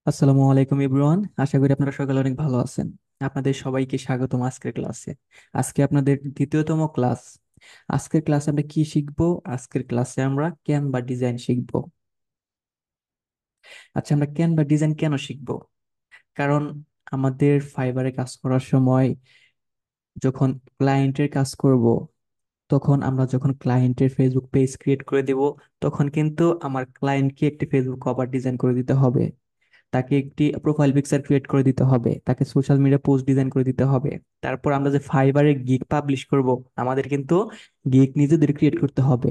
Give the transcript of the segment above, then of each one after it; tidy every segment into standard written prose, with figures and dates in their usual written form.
আসসালামু আলাইকুম এভরিওয়ান, আশা করি আপনারা সকালে অনেক ভালো আছেন। আপনাদের সবাইকে স্বাগতম আজকের ক্লাসে। আজকে আপনাদের দ্বিতীয়তম ক্লাস। আজকের ক্লাসে আমরা কি শিখবো? আজকের ক্লাসে আমরা ক্যানভা ডিজাইন শিখবো। আচ্ছা, আমরা ক্যানভা ডিজাইন কেন শিখবো? কারণ আমাদের ফাইবারে কাজ করার সময় যখন ক্লায়েন্টের কাজ করব, তখন আমরা যখন ক্লায়েন্টের ফেসবুক পেজ ক্রিয়েট করে দেব, তখন কিন্তু আমার ক্লায়েন্টকে একটি ফেসবুক কভার ডিজাইন করে দিতে হবে, তাকে একটি প্রোফাইল পিকচার ক্রিয়েট করে দিতে হবে, তাকে সোশ্যাল মিডিয়া পোস্ট ডিজাইন করে দিতে হবে। তারপর আমরা যে ফাইবারে গিগ পাবলিশ করব, আমাদের কিন্তু গিগ নিজেদের ক্রিয়েট করতে হবে।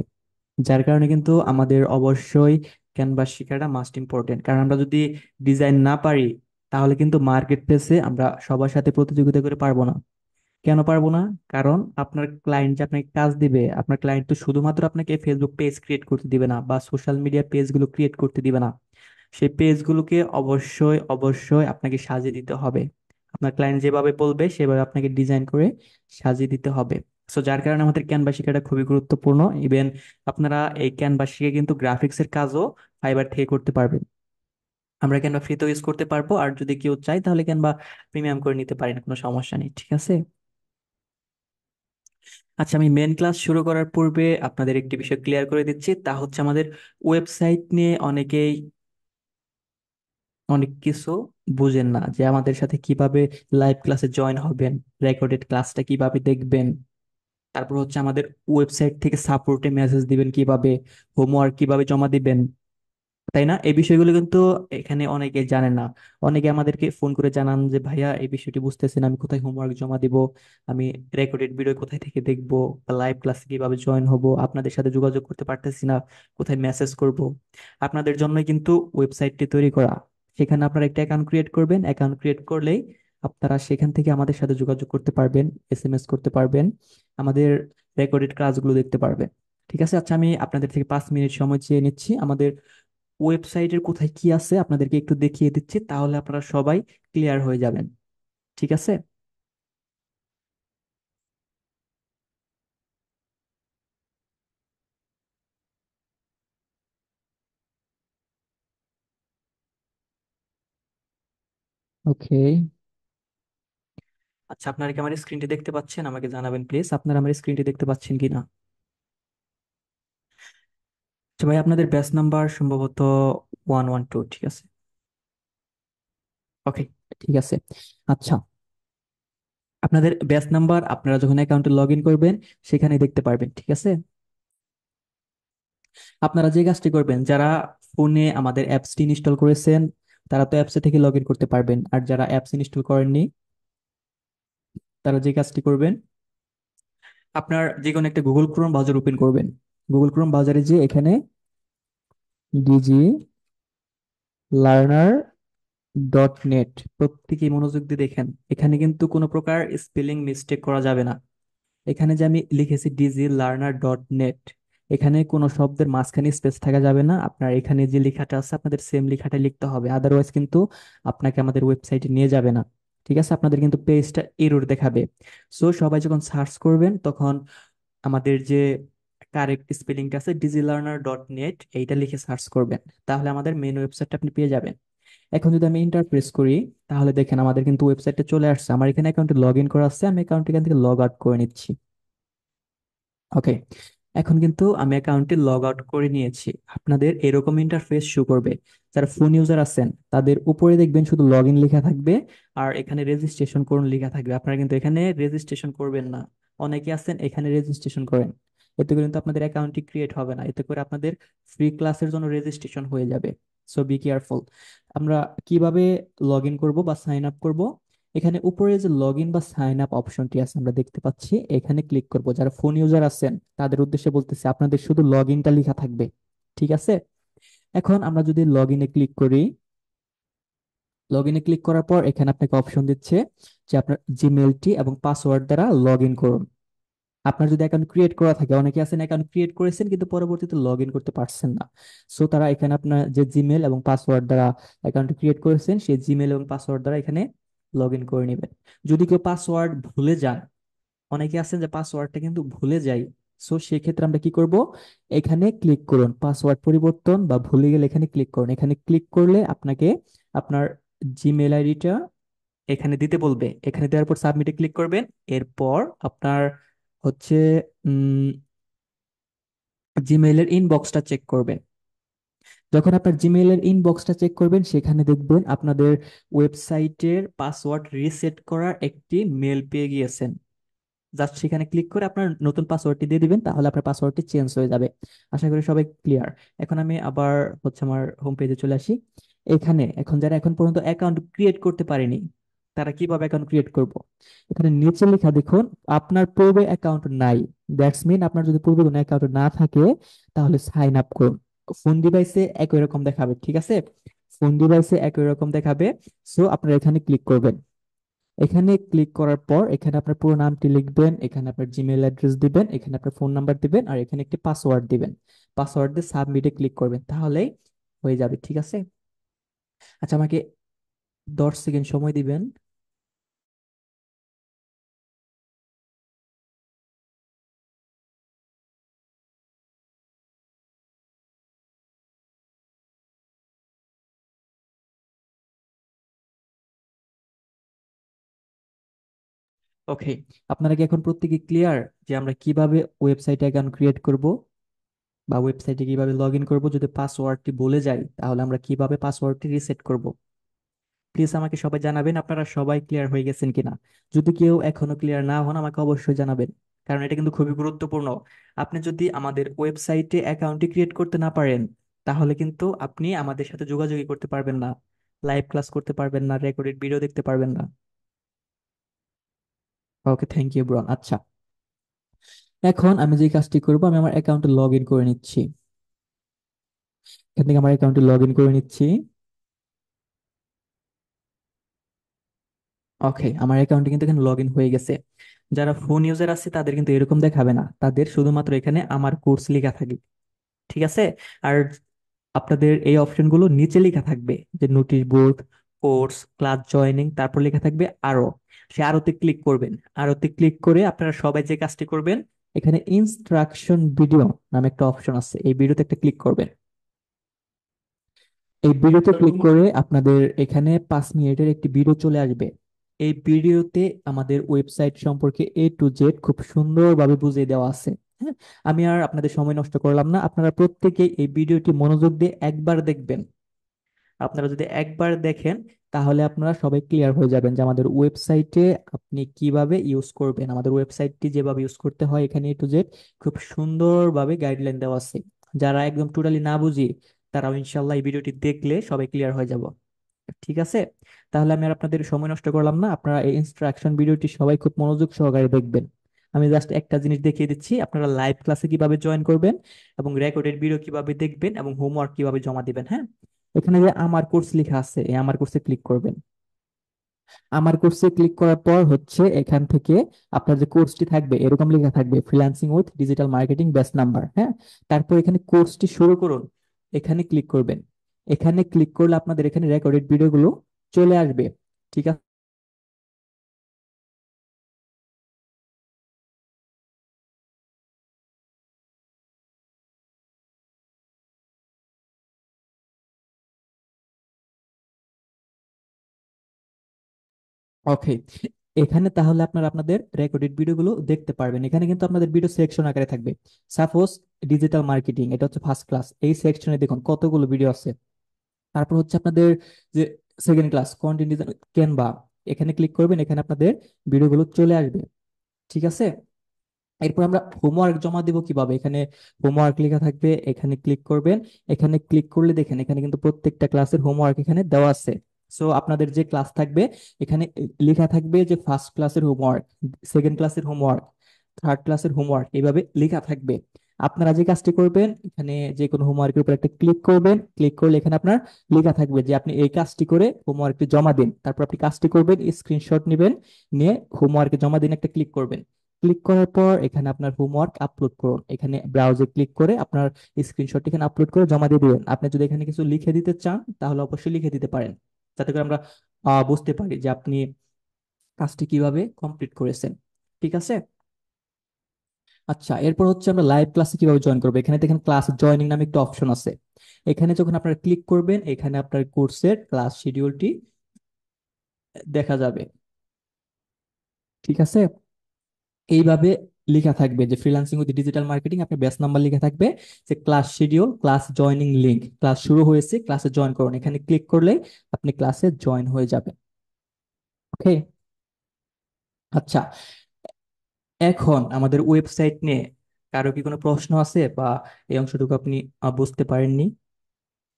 যার কারণে কিন্তু আমাদের অবশ্যই ক্যানভাস শেখাটা মাস্ট ইম্পর্টেন্ট। কারণ আমরা যদি ডিজাইন না পারি, তাহলে কিন্তু মার্কেট প্লেসে আমরা সবার সাথে প্রতিযোগিতা করে পারবো না। কেন পারবো না? কারণ আপনার ক্লায়েন্ট যে আপনাকে কাজ দিবে, আপনার ক্লায়েন্ট তো শুধুমাত্র আপনাকে ফেসবুক পেজ ক্রিয়েট করতে দিবে না বা সোশ্যাল মিডিয়া পেজগুলো ক্রিয়েট করতে দিবে না। সেই পেজগুলোকে অবশ্যই অবশ্যই আপনাকে সাজিয়ে দিতে হবে। আপনার ক্লায়েন্ট যেভাবে বলবে সেভাবে আপনাকে ডিজাইন করে সাজিয়ে দিতে হবে। সো যার কারণে আমাদের ক্যানভা শেখাটা খুবই গুরুত্বপূর্ণ। ইভেন আপনারা এই ক্যানভা শিখে কিন্তু গ্রাফিক্সের কাজও ফাইবার থেকে করতে পারবেন। আমরা ক্যানভা ফ্রিতেও ইউজ করতে পারবো, আর যদি কেউ চায় তাহলে ক্যানভা প্রিমিয়াম করে নিতে পারেন, কোনো সমস্যা নেই, ঠিক আছে? আচ্ছা, আমি মেন ক্লাস শুরু করার পূর্বে আপনাদের একটি বিষয় ক্লিয়ার করে দিচ্ছি, তা হচ্ছে আমাদের ওয়েবসাইট নিয়ে অনেকেই অনেক কিছু বুঝেন না, যে আমাদের সাথে কিভাবে লাইভ ক্লাসে জয়েন হবেন, রেকর্ডেড ক্লাসটা কিভাবে দেখবেন, তারপর হচ্ছে আমাদের ওয়েবসাইট থেকে সাপোর্টে মেসেজ দিবেন কিভাবে, হোমওয়ার্ক কিভাবে জমা দিবেন, তাই না? এই বিষয়গুলো কিন্তু এখানে অনেকে জানেন না। অনেকে আমাদেরকে ফোন করে জানান যে ভাইয়া এই বিষয়টি বুঝতেছেন, আমি কোথায় হোমওয়ার্ক জমা দিব, আমি রেকর্ডেড ভিডিও কোথায় থেকে দেখবো, বা লাইভ ক্লাসে কিভাবে জয়েন হব, আপনাদের সাথে যোগাযোগ করতে পারতেছি না, কোথায় মেসেজ করব। আপনাদের জন্যই কিন্তু ওয়েবসাইটটি তৈরি করা। সেখানে আপনারা একটা অ্যাকাউন্ট ক্রিয়েট করবেন, অ্যাকাউন্ট ক্রিয়েট করলেই আপনারা সেখান থেকে আমাদের সাথে যোগাযোগ করতে পারবেন, এসএমএস করতে পারবেন, আমাদের রেকর্ডেড ক্লাসগুলো দেখতে পারবেন। ঠিক আছে? আচ্ছা, আমি আপনাদের থেকে 5 মিনিট সময় চেয়ে নিচ্ছি। আমাদের ওয়েবসাইটের কোথায় কি আছে আপনাদেরকে একটু দেখিয়ে দিচ্ছি, তাহলে আপনারা সবাই ক্লিয়ার হয়ে যাবেন। ঠিক আছে? ওকে। আচ্ছা, আপনারা কি আমার স্ক্রিনটি দেখতে পাচ্ছেন? আমাকে জানাবেন প্লিজ, আপনারা আমার স্ক্রিনটি দেখতে পাচ্ছেন কিনা। আচ্ছা ভাই, আপনাদের ব্যাচ নাম্বার সম্ভবত 112, ঠিক আছে? ওকে, ঠিক আছে। আচ্ছা, আপনাদের ব্যাচ নাম্বার আপনারা যখন অ্যাকাউন্টে লগ ইন করবেন সেখানে দেখতে পারবেন, ঠিক আছে? আপনারা যে কাজটি করবেন, যারা ফোনে আমাদের অ্যাপসটি ইনস্টল করেছেন তারা তো অ্যাপসে থেকে লগ ইন করতে পারবেন, আর যারা অ্যাপস ইনস্টল করেননি তারা যে কাজটি করবেন, আপনার যে কোনো একটা গুগল ক্রোম ব্রাউজার ওপেন করবেন। গুগল ক্রোম ব্রাউজারে যে এখানে ডিজি লার্নার ডট নেট, প্রত্যেকেই মনোযোগ দিয়ে দেখেন। এখানে কিন্তু কোনো প্রকার স্পেলিং মিস্টেক করা যাবে না। এখানে যে আমি লিখেছি ডিজি লার্নার ডট নেট, এখানে কোনো শব্দের মাঝখানে স্পেস থাকা যাবে না। আপনার এখানে যে লেখাটা আছে আপনাদের সেম লেখাটা লিখতে হবে, আদারওয়াইজ কিন্তু আপনাকে আমাদের ওয়েবসাইটে নিয়ে যাবে না। ঠিক আছে? আপনাদের কিন্তু পেজটা এরর দেখাবে। সো সবাই যখন সার্চ করবেন তখন আমাদের যে কারেক্ট স্পেলিংটা আছে ডিজিলার্নার.নেট, এইটা লিখে সার্চ করবেন, তাহলে আমাদের মেন ওয়েবসাইটটা আপনি পেয়ে যাবেন। এখন যদি আমি ইন্টার প্রেস করি, তাহলে দেখেন আমাদের কিন্তু ওয়েবসাইটটা চলে আসছে। আমার এখানে অ্যাকাউন্টে লগ ইন করা আছে, আমি অ্যাকাউন্ট এখান থেকে লগ আউট করে নিচ্ছি। ওকে, এখন কিন্তু আমি অ্যাকাউন্টে লগ আউট করে নিয়েছি। আপনাদের এরকম ইন্টারফেস শো করবে। যারা ফোন ইউজার আছেন তাদের উপরে দেখবেন শুধু লগ ইন লেখা থাকবে, আর এখানে রেজিস্ট্রেশন করুন লেখা থাকবে। আপনারা কিন্তু এখানে রেজিস্ট্রেশন করবেন না। অনেকে আছেন এখানে রেজিস্ট্রেশন করেন, এতে করে কিন্তু আপনাদের অ্যাকাউন্টটি ক্রিয়েট হবে না, এতে করে আপনাদের ফ্রি ক্লাসের জন্য রেজিস্ট্রেশন হয়ে যাবে। So be careful. আমরা কিভাবে লগ ইন করবো বা সাইন আপ করবো? এখানে উপরে যে লগ ইন বা সাইন আপ অপশনটি আছে আমরা দেখতে পাচ্ছি, এখানে ক্লিক করব। যারা ফোন ইউজার আছেন তাদের উদ্দেশ্যে বলতেছি, আপনাদের শুধু লগ ইনটা লেখা থাকবে। ঠিক আছে? এখন আমরা যদি লগ ইনে ক্লিক করি, লগ ইনে ক্লিক করার পর এখানে আপনাকে অপশন দিচ্ছে যে আপনার জিমেলটি এবং পাসওয়ার্ড দ্বারা লগ ইন করুন। আপনার যদি অ্যাকাউন্ট ক্রিয়েট করা থাকে, অনেকে আছেন অ্যাকাউন্ট ক্রিয়েট করেছেন কিন্তু পরবর্তীতে লগ ইন করতে পারছেন না। সো তারা এখানে আপনার যে জিমেল এবং পাসওয়ার্ড দ্বারা অ্যাকাউন্ট ক্রিয়েট করেছেন সেই জিমেল এবং পাসওয়ার্ড দ্বারা এখানে লগ ইন করে নেবেন। যদি কেউ পাসওয়ার্ড ভুলে যান, অনেকে আছেন যে পাসওয়ার্ডটা কিন্তু ভুলে যাই, সো সেক্ষেত্রে আমরা কি করব? এখানে ক্লিক করুন পাসওয়ার্ড পরিবর্তন বা ভুলে গেলে, এখানে ক্লিক করুন। এখানে ক্লিক করলে আপনাকে আপনার জিমেল আইডিটা এখানে দিতে বলবে। এখানে দেওয়ার পর সাবমিটে ক্লিক করবেন। এরপর আপনার হচ্ছে জিমেইলের ইনবক্সটা চেক করবেন। যখন আপনার জিমেইলের ইনবক্সটা চেক করবেন, সেখানে দেখবেন আপনাদের ওয়েবসাইটের পাসওয়ার্ড রিসেট করার একটি মেল পেয়ে গিয়েছেন। জাস্ট সেখানে ক্লিক করে আপনার নতুন পাসওয়ার্ডটি দিয়ে দিবেন, তাহলে আপনার পাসওয়ার্ডটি চেঞ্জ হয়ে যাবে। আশা করি সবাই ক্লিয়ার। এখন আমি আবার হচ্ছে আমার হোম পেজে চলে আসি। এখানে এখন যারা এখন পর্যন্ত অ্যাকাউন্ট ক্রিয়েট করতে পারেনি, তারা কিভাবে অ্যাকাউন্ট ক্রিয়েট করব? এখানে নিচে লেখা দেখুন, আপনার পূর্বে অ্যাকাউন্ট নাই। দ্যাটস মিন আপনার যদি পূর্বে কোনো অ্যাকাউন্ট না থাকে, তাহলে সাইন আপ করুন। ফোন ডিভাইসে একই রকম দেখাবে, ঠিক আছে? ফোন ডিভাইসে একই রকম দেখাবে। সো আপনারা এখানে ক্লিক করবেন। এখানে ক্লিক করার পর এখানে আপনার পুরো নামটি লিখবেন, এখানে আপনার জিমেল অ্যাড্রেস দিবেন, এখানে আপনার ফোন নাম্বার দিবেন, আর এখানে একটি পাসওয়ার্ড দিবেন। পাসওয়ার্ড দিয়ে সাবমিটে ক্লিক করবেন, তাহলেই হয়ে যাবে, ঠিক আছে? আচ্ছা, আমাকে 10 সেকেন্ড সময় দিবেন। ওকে, আপনারা কি এখন প্রত্যেকে ক্লিয়ার যে আমরা কিভাবে ওয়েবসাইটে অ্যাকাউন্ট ক্রিয়েট করব বা ওয়েবসাইটে কিভাবে লগ ইন করবো? যদি পাসওয়ার্ডটি বলে যাই, তাহলে আমরা কিভাবে পাসওয়ার্ডটি রিসেট করব? প্লিজ আমাকে সবাই জানাবেন আপনারা সবাই ক্লিয়ার হয়ে গেছেন কিনা। যদি কেউ এখনো ক্লিয়ার না হন, আমাকে অবশ্যই জানাবেন, কারণ এটা কিন্তু খুবই গুরুত্বপূর্ণ। আপনি যদি আমাদের ওয়েবসাইটে অ্যাকাউন্টটি ক্রিয়েট করতে না পারেন, তাহলে কিন্তু আপনি আমাদের সাথে যোগাযোগই করতে পারবেন না, লাইভ ক্লাস করতে পারবেন না, রেকর্ডেড ভিডিও দেখতে পারবেন না। ওকে, থ্যাংক ইউ ব্রন। আচ্ছা, এখন আমি যে কাজটি করব, আমি আমার অ্যাকাউন্টে লগ ইন করে নিচ্ছি। এখান থেকে আমার অ্যাকাউন্টে লগ ইন করে নিচ্ছি। ওকে, আমার অ্যাকাউন্টে কিন্তু এখানে লগ ইন হয়ে গেছে। যারা ফোন ইউজার আছে তাদের কিন্তু এরকম দেখাবে না, তাদের শুধুমাত্র এখানে আমার কোর্স লেখা থাকবে, ঠিক আছে? আর আপনাদের এই অপশনগুলো নিচে লেখা থাকবে, যে notice board, course, class joining, তারপর লেখা থাকবে আরো। সে আরোতে ক্লিক করবেন। আরোতে ক্লিক করে আপনারা সবাই যে কাজটি করবেন, এখানে ইনস্ট্রাকশন ভিডিও নামে একটা অপশন আছে, এই ভিডিওতে একটা ক্লিক করবেন। এই ভিডিওতে ক্লিক করে আপনাদের এখানে 5 মিনিটের একটি ভিডিও চলে আসবে। এই ভিডিওতে আমাদের ওয়েবসাইট সম্পর্কে A to Z খুব সুন্দরভাবে বুঝিয়ে দেওয়া আছে। হ্যাঁ, আমি আর আপনাদের সময় নষ্ট করলাম না, আপনারা প্রত্যেকেই এই ভিডিওটি মনোযোগ দিয়ে একবার দেখবেন। আপনারা যদি একবার দেখেন, তাহলে আপনারা সবাই ক্লিয়ার হয়ে যাবেন যে আমাদের ওয়েবসাইটে আপনি কিভাবে ইউজ করবেন। আমাদের ওয়েবসাইটটি যেভাবে ইউজ করতে হয়, এখানে A to Z খুব সুন্দরভাবে গাইডলাইন দেওয়া আছে। যারা একদম টোটালি না বুঝি, তারাও ইনশাল্লাহ এই ভিডিওটি দেখলে সবাই ক্লিয়ার হয়ে যাব, ঠিক আছে? তাহলে আমি আর আপনাদের সময় নষ্ট করলাম না, আপনারা এই ইনস্ট্রাকশন ভিডিওটি সবাই খুব মনোযোগ সহকারে দেখবেন। আমি জাস্ট একটা জিনিস দেখিয়ে দিচ্ছি, আপনারা লাইভ ক্লাসে কিভাবে জয়েন করবেন এবং রেকর্ডেড ভিডিও কিভাবে দেখবেন এবং হোমওয়ার্ক কিভাবে জমা দিবেন। হ্যাঁ, এখানে যে আমার কোর্স লেখা আছে, এই আমার কোর্সে ক্লিক করবেন। আমার কোর্সে ক্লিক করার পর হচ্ছে এখান থেকে আপনার যে কোর্সটি থাকবে, এরকম লেখা থাকবে freelancing with digital marketing batch number. হ্যাঁ, তারপর এখানে কোর্সটি শুরু করুন, এখানে ক্লিক করবেন। এখানে ক্লিক করলে আপনাদের এখানে রেকর্ডেড ভিডিওগুলো চলে আসবে, ঠিক আছে? ওকে, এখানে তাহলে আপনারা আপনাদের রেকর্ডেড ভিডিওগুলো দেখতে পারবেন। এখানে কিন্তু আপনাদের ভিডিও সেকশন আকারে থাকবে। সাপোজ ডিজিটাল মার্কেটিং, এটা হচ্ছে ফার্স্ট ক্লাস, এই সেকশনে দেখুন কতগুলো ভিডিও আছে। তারপর হচ্ছে আপনাদের যে second class content design Canva, এখানে ক্লিক করবেন, এখানে আপনাদের ভিডিওগুলো চলে আসবে, ঠিক আছে? এরপর আমরা হোমওয়ার্ক জমা দিব কিভাবে, এখানে হোমওয়ার্ক লেখা থাকবে, এখানে ক্লিক করবেন। এখানে ক্লিক করলে দেখেন এখানে কিন্তু প্রত্যেকটা ক্লাসের হোমওয়ার্ক এখানে দেওয়া আছে। সো আপনাদের যে ক্লাস থাকবে, এখানে লেখা থাকবে যে ফার্স্ট ক্লাসের হোমওয়ার্ক, সেকেন্ড ক্লাসের হোমওয়ার্ক, থার্ড ক্লাসের হোমওয়ার্ক, এইভাবে লেখা থাকবে। আপনারা যে কাজটি করবেন, এখানে যে কোনো হোমওয়ার্কের উপর একটা ক্লিক করবেন। ক্লিক করলে এখানে আপনার লেখা থাকবে যে আপনি এই কাজটি করে হোমওয়ার্কটি জমা দিন। তারপর আপনি কাজটি করবেন, স্ক্রিনশট নেবেন, নিয়ে হোমওয়ার্কে জমা দিন একটা ক্লিক করবেন। ক্লিক করার পর এখানে আপনার হোমওয়ার্ক আপলোড করুন, এখানে ব্রাউজে ক্লিক করে আপনার স্ক্রিনশট এখানে আপলোড করে জমা দিয়ে দিবেন। আপনি যদি এখানে কিছু লিখে দিতে চান, তাহলে অবশ্যই লিখে দিতে পারেন, যাতে করে আমরা বুঝতে পারি যে আপনি কাজটি কিভাবে কমপ্লিট করেছেন, ঠিক আছে? আচ্ছা, এরপর হচ্ছে আমরা লাইভ ক্লাসে কিভাবে জয়েন করবো। এখানে দেখেন ক্লাস জয়েনিং নামে একটা অপশন আছে। এখানে যখন আপনারা ক্লিক করবেন, এখানে আপনার কোর্সের ক্লাস শিডিউলটি দেখা যাবে। ঠিক আছে, এইভাবে লেখা থাকবে যে ফ্রিল্যান্সিং উইথ ডিজিটাল মার্কেটিং, আপনার ব্যাচ নাম্বার লেখা থাকবে, যে class schedule, class joining link, class শুরু হয়েছে, ক্লাসে জয়েন করুন। এখানে ক্লিক করলে আপনি ক্লাসে জয়েন হয়ে যাবেন। ওকে। আচ্ছা, এখন আমাদের ওয়েবসাইট নিয়ে কারো কি কোনো প্রশ্ন আছে, বা এই অংশটুকু আপনি বুঝতে পারেননি?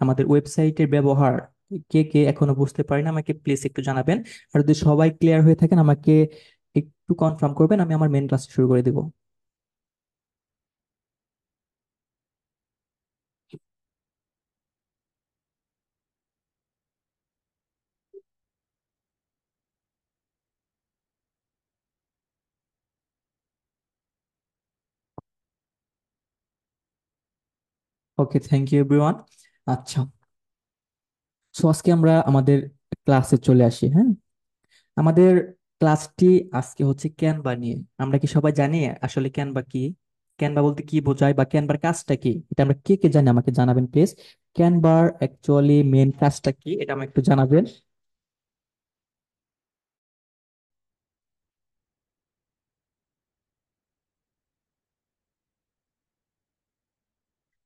আমাদের ওয়েবসাইটের ব্যবহার কে কে এখনো বুঝতে পারেন, আমাকে প্লিজ একটু জানাবেন। আর যদি সবাই ক্লিয়ার হয়ে থাকেন, আমাকে একটু কনফার্ম করবেন, আমি আমার মেন ক্লাস শুরু করে দিব। ওকে, থ্যাংক ইউ এভরিওয়ান। আচ্ছা, সো আজকে আমরা আমাদের ক্লাসে চলে আসি। হ্যাঁ, আমাদের ক্লাসটি আজকে হচ্ছে ক্যানভা নিয়ে। আমরা কি সবাই জানি আসলে ক্যানভা কি? ক্যানভা বলতে কি বোঝায়, বা ক্যানভার কাজটা কি, এটা আমরা কে কে জানি আমাকে জানাবেন প্লিজ। ক্যানভার অ্যাকচুয়ালি মেন কাজটা কি, এটা আমাকে একটু জানাবেন।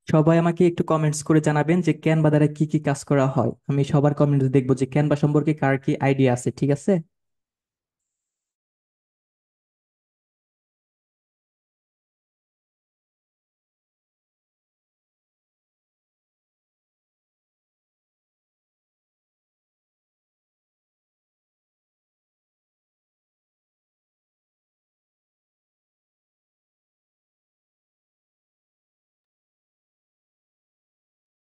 সবাই আমাকে একটু কমেন্টস করে জানাবেন যে ক্যানভা দ্বারা কি কি কাজ করা হয়। আমি সবার কমেন্টস দেখবো যে ক্যানভা সম্পর্কে কার কি আইডিয়া আছে। ঠিক আছে।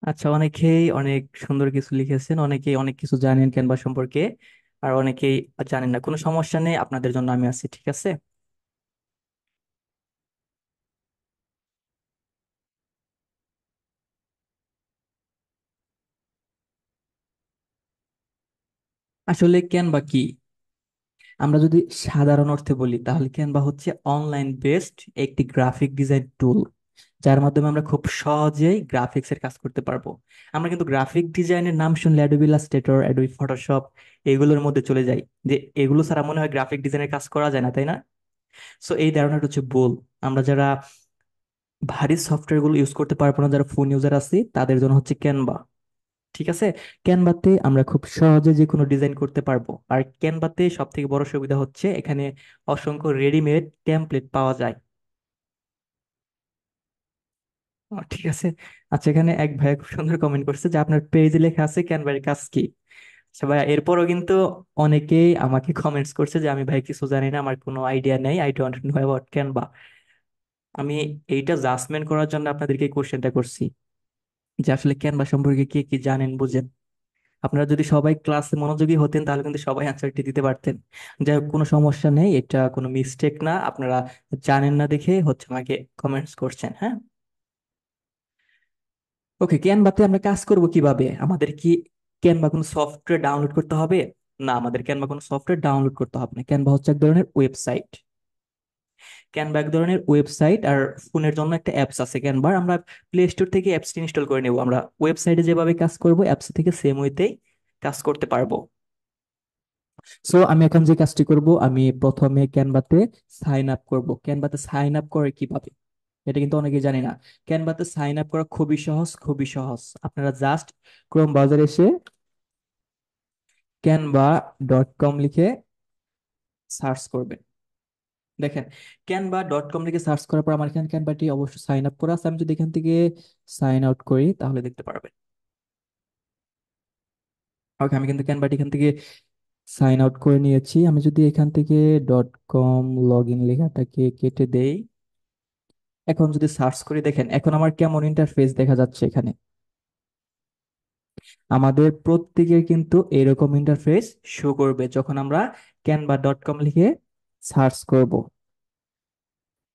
আচ্ছা, অনেকেই অনেক সুন্দর কিছু লিখেছেন, অনেকেই অনেক কিছু জানেন ক্যানভা সম্পর্কে, আর অনেকেই জানেন না। কোনো সমস্যা নেই, আপনাদের জন্য আমি আছি। ঠিক আছে। আসলে ক্যানভা কি, আমরা যদি সাধারণ অর্থে বলি, তাহলে ক্যানভা হচ্ছে অনলাইন বেসড একটি গ্রাফিক ডিজাইন টুল, যার মাধ্যমে আমরা খুব সহজেই গ্রাফিক্স এর কাজ করতে পারবো। আমরা কিন্তু গ্রাফিক ডিজাইনের নাম শুনলে অ্যাডোবি ইলাস্ট্রেটর, অ্যাডোবি ফটোশপ এগুলোর মধ্যে চলে যাই, যে এগুলো ছাড়া মনে হয় গ্রাফিক ডিজাইনের কাজ করা যায় না, তাই না? সো এই ধারণাটা হচ্ছে ভুল। আমরা যারা ভারী সফটওয়্যার গুলো ইউজ করতে পারবো না, যারা ফোন ইউজার আছি, তাদের জন্য হচ্ছে ক্যানভা। ঠিক আছে। ক্যানভাতে আমরা খুব সহজে যে কোনো ডিজাইন করতে পারবো। আর ক্যানভাতে সব থেকে বড় সুবিধা হচ্ছে এখানে অসংখ্য রেডিমেড টেমপ্লেট পাওয়া যায়। ঠিক আছে। আচ্ছা, এখানে এক ভাই খুব সুন্দর কমেন্ট করছে যে আপনার পেজে লেখা আছে ক্যানভার কাজ কি। আচ্ছা ভাই, এরপরও কিন্তু অনেকেই আমাকে কমেন্টস করছে যে আমি ভাই কিছু জানি না, আমার কোনো আইডিয়া নেই, I don't know about Canva. আমি এইটা জাজমেন্ট করার জন্য আপনাদেরকে এই কোশ্চেনটা করছি, যে আসলে ক্যানভা সম্পর্কে কে কি জানেন বুঝেন। আপনারা যদি সবাই ক্লাসে মনোযোগী হতেন, তাহলে কিন্তু সবাই অ্যান্সারটি দিতে পারতেন। যাই হোক, কোনো সমস্যা নেই, এটা কোনো মিস্টেক না। আপনারা জানেন না দেখে হচ্ছে আমাকে কমেন্টস করছেন। হ্যাঁ, ওকে। ক্যানভাতে আমরা কাজ করব কিভাবে? আমাদের কি ক্যানভা কোনো সফটওয়্যার ডাউনলোড করতে হবে? না, আমাদের ক্যানভা কোনো সফটওয়্যার ডাউনলোড করতে হবে না। ক্যানভা হচ্ছে এক ধরনের ওয়েবসাইট। ক্যানভা এক ধরনের ওয়েবসাইট, আর ফোনের জন্য একটা অ্যাপস আছে ক্যানভার। আমরা প্লে স্টোর থেকে অ্যাপসটি ইনস্টল করে নেব। আমরা ওয়েবসাইটে যেভাবে কাজ করব, অ্যাপস থেকে সেম ওয়েতেই কাজ করতে পারবো। সো আমি এখন যে কাজটি করব, আমি প্রথমে ক্যানভাতে সাইন আপ করব। ক্যানভাতে সাইন আপ করে কিভাবে, এটা কিন্তু অনেকেই জানি না। ক্যানভাতে সাইন আপ করা খুবই সহজ, খুবই সহজ। আপনারা জাস্ট ক্রোম ব্রাউজারে এসে canva.com লিখে সার্চ করবেন। দেখেন, canva.com লিখে সার্চ করার পর আমার এখানে ক্যানভাটি অবশ্যই সাইন আপ করা আছে। আমি যদি এখান থেকে সাইন আউট করি, তাহলে দেখতে পারবেন। ওকে, আমি কিন্তু ক্যানভাটি এখান থেকে সাইন আউট করে নিয়েছি। আমি যদি এখান থেকে .com লগ ইন লেখাটাকে কেটে দেই, এখন যদি সার্চ করি, দেখেন এখন আমার কেমন ইন্টারফেস দেখা যাচ্ছে এখানে। আমাদের প্রত্যেকের কিন্তু এরকম ইন্টারফেস শো করবে যখন আমরা canva.com লিখে সার্চ করব।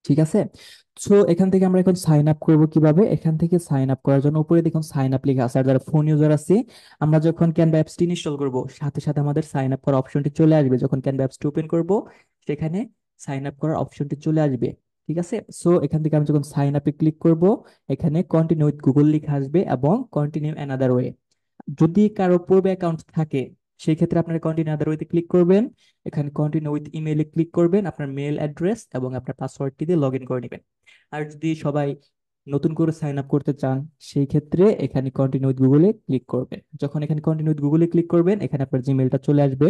ঠিক আছে। সো এখান থেকে আমরা এখন সাইন আপ করবো কিভাবে? এখান থেকে সাইন আপ করার জন্য উপরে দেখুন সাইন আপ লেখা আছে। আর যারা ফোন ইউজার আছে, আমরা যখন ক্যানভা অ্যাপসটি ইনস্টল করব, সাথে সাথে আমাদের সাইন আপ করার অপশনটি চলে আসবে। যখন ক্যানভা অ্যাপসটি ওপেন করব, সেখানে সাইন আপ করার অপশনটি চলে আসবে। ঠিক আছে। সো এখান থেকে আমি যখন সাইন আপে ক্লিক করব, এখানে কন্টিনিউ উইথ গুগল লেখা আসবে এবং কন্টিনিউ অ্যানাদার ওয়ে। যদি কারো পূর্বে অ্যাকাউন্ট থাকে, সেই ক্ষেত্রে আপনারা কন্টিনিউ অ্যানাদার ওয়েতে ক্লিক করবেন। এখানে কন্টিনিউ উইথ ইমেইলে ক্লিক করবেন, আপনার মেল অ্যাড্রেস এবং আপনার পাসওয়ার্ডটি দিয়ে লগ ইন করে নেবেন। আর যদি সবাই নতুন করে সাইন আপ করতে চান, সেই ক্ষেত্রে এখানে কন্টিনিউ উইথ গুগলে ক্লিক করবেন। যখন এখানে কন্টিনিউ উইথ গুগলে ক্লিক করবেন, এখানে আপনার জিমেলটা চলে আসবে,